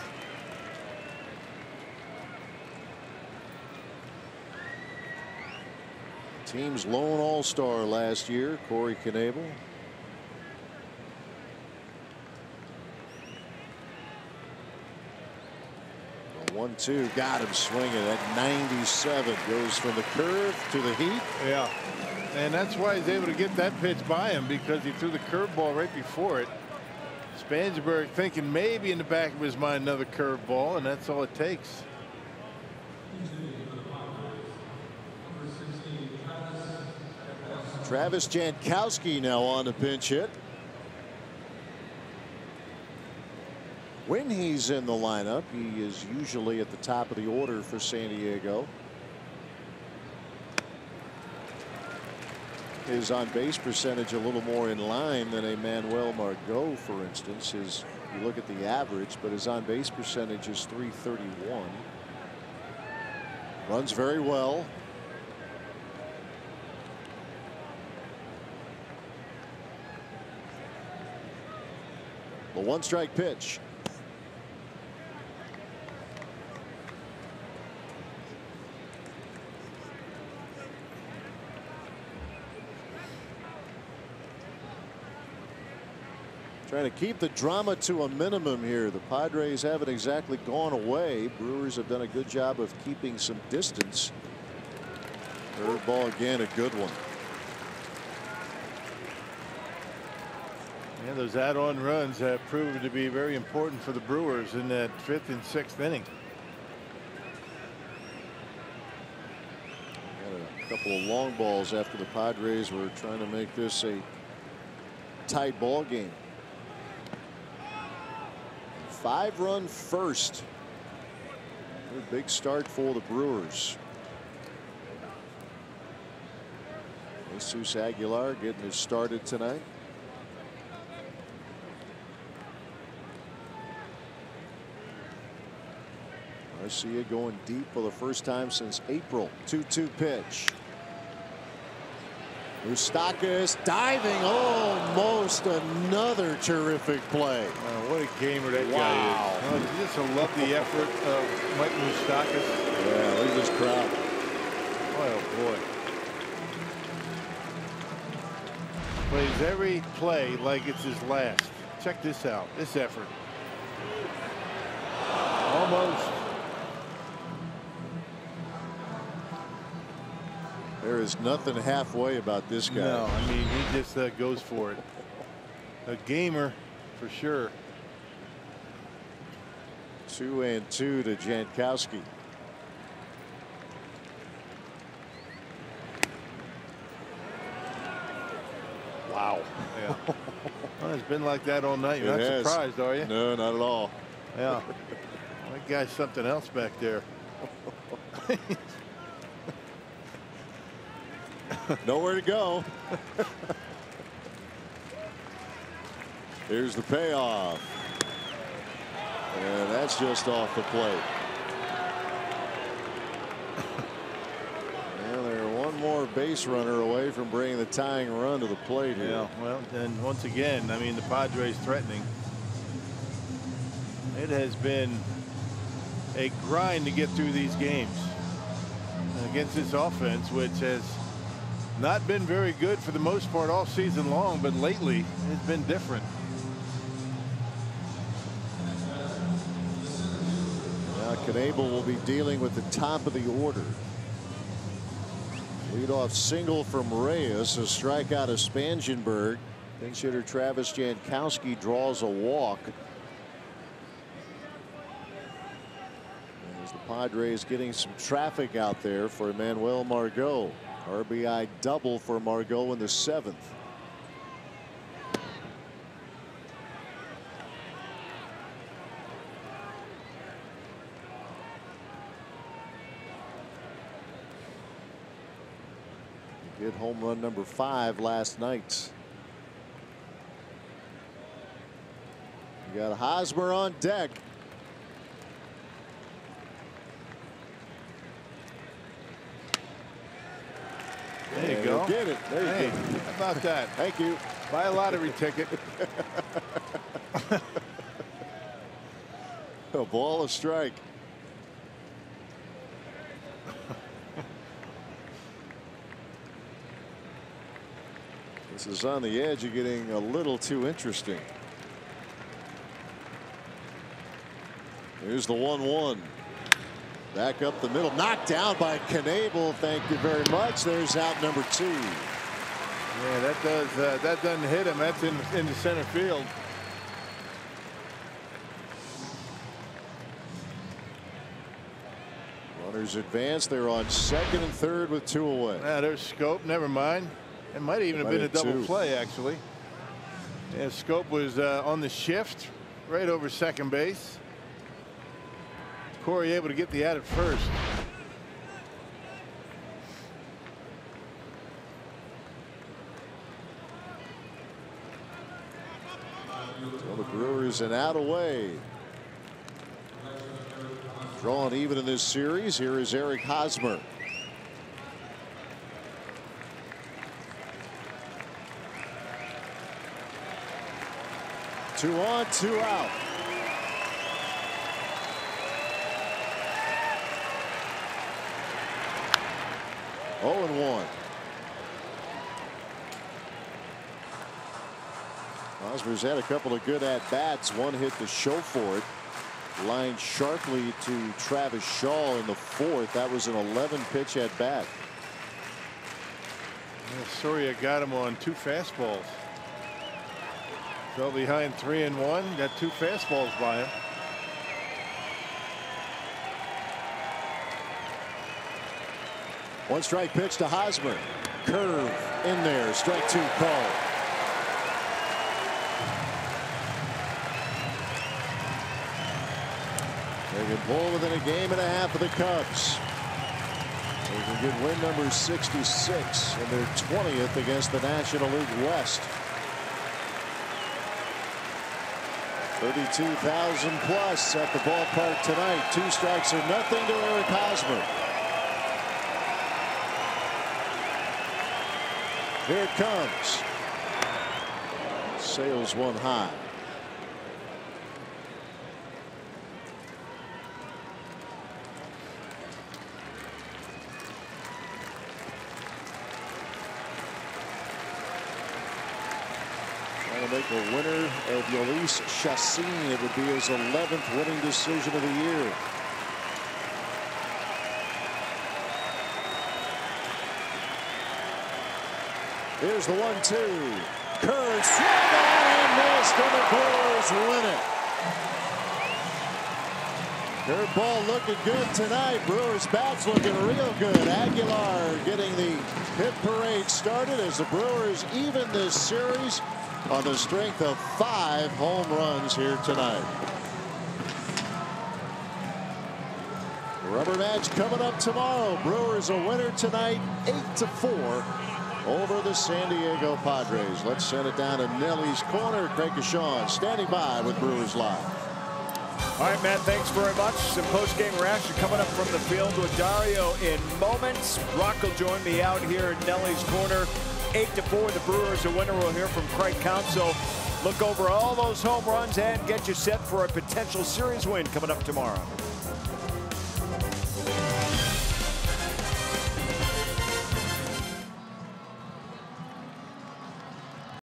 Team's lone all-star last year, Corey Knebel. The 1-2 got him swinging at 97. Goes from the curve to the heat. Yeah. And that's why he's able to get that pitch by him, because he threw the curveball right before it. Spangenberg thinking maybe in the back of his mind another curveball, and that's all it takes. Travis Jankowski now on the pinch hit. When he's in the lineup, he is usually at the top of the order for San Diego. His on-base percentage a little more in line than a Manuel Margot, for instance. You look at the average, but his on-base percentage is .331. Runs very well. The 1-strike pitch. Trying to keep the drama to a minimum here. The Padres haven't exactly gone away. Brewers have done a good job of keeping some distance. Curveball again, a good one. Yeah, those add-on runs have proven to be very important for the Brewers in that 5th and 6th inning. Got a couple of long balls after the Padres were trying to make this a tight ball game. 5-run first. A big start for the Brewers. Jesus Aguilar getting it started tonight. Garcia going deep for the first time since April. 2-2 pitch. Moustakas diving, almost another terrific play. What a gamer that guy is. Oh, just love the effort of Mike Moustakas. Yeah, look at this crowd. Oh boy. Plays every play like it's his last. Check this out. This effort. Almost. There is nothing halfway about this guy. No, I mean, he just goes for it. A gamer for sure. 2-2 to Jankowski. Wow. Yeah. Well, it's been like that all night. You're not surprised, are you? No, not at all. Yeah. That guy's something else back there. Nowhere to go. Here's the payoff. And that's just off the plate. Well, they're one more base runner away from bringing the tying run to the plate here. Yeah, well, and once again, I mean, the Padres threatening. It has been a grind to get through these games against this offense, which has not been very good for the most part all season long, but lately it's been different. Knable will be dealing with the top of the order. Leadoff single from Reyes, a strikeout of Spangenberg. Pinch hitter Travis Jankowski draws a walk. As the Padres getting some traffic out there for Emmanuel Margot. RBI double for Margot in the 7th. Hit home run number 5 last night. You got Hosmer on deck. There you go. Get it. There you go. How about that? Thank you. Buy a lottery ticket. A ball, a strike. This is on the edge of getting a little too interesting. Here's the 1-1. Back up the middle, knocked down by Knable. Thank you very much. There's out number 2. Yeah, that doesn't hit him. That's in the center field. Runners advance. They're on 2nd and 3rd with 2 away. Yeah, there's Scope. Never mind. It might even have been a double 2. play, actually. Yeah, Scope was on the shift right over second base. Corey able to get the out at first. Well, the Brewers an out away. Drawing even in this series. Here is Eric Hosmer. Two on, 2 out. Oh, and 1. Hosmer's had a couple of good at-bats. One hit to show for it. Lined sharply to Travis Shaw in the 4th. That was an 11-pitch at-bat. Yeah, Soria got him on 2 fastballs. Fell behind 3-1. Got 2 fastballs by him. One strike pitch to Hosmer. Curve in there. Strike 2 call. They can pull within a game and a half of the Cubs. They can get win number 66 and their 20th against the National League West. 32,000 plus at the ballpark tonight. 2 strikes or nothing to Eric Hosmer. Here it comes. Sails one high. Trying to make a winner of Yolis Chassin. It would be his 11th winning decision of the year. Here's the 1-2. Curve swung on and missed, and the Brewers win it. Curveball looking good tonight. Brewers bats looking real good. Aguilar getting the hit parade started as the Brewers even this series on the strength of 5 home runs here tonight. Rubber match coming up tomorrow. Brewers a winner tonight, 8-4 over the San Diego Padres. Let's send it down to Nelly's corner. Craig Kashawn standing by with Brewers Live. All right, Matt, thanks very much. Some post-game reaction coming up from the field with Dario in moments. Brock will join me out here in Nelly's corner. 8-4, the Brewers a winner. We'll hear from Craig Counsell. Look over all those home runs and get you set for a potential series win coming up tomorrow.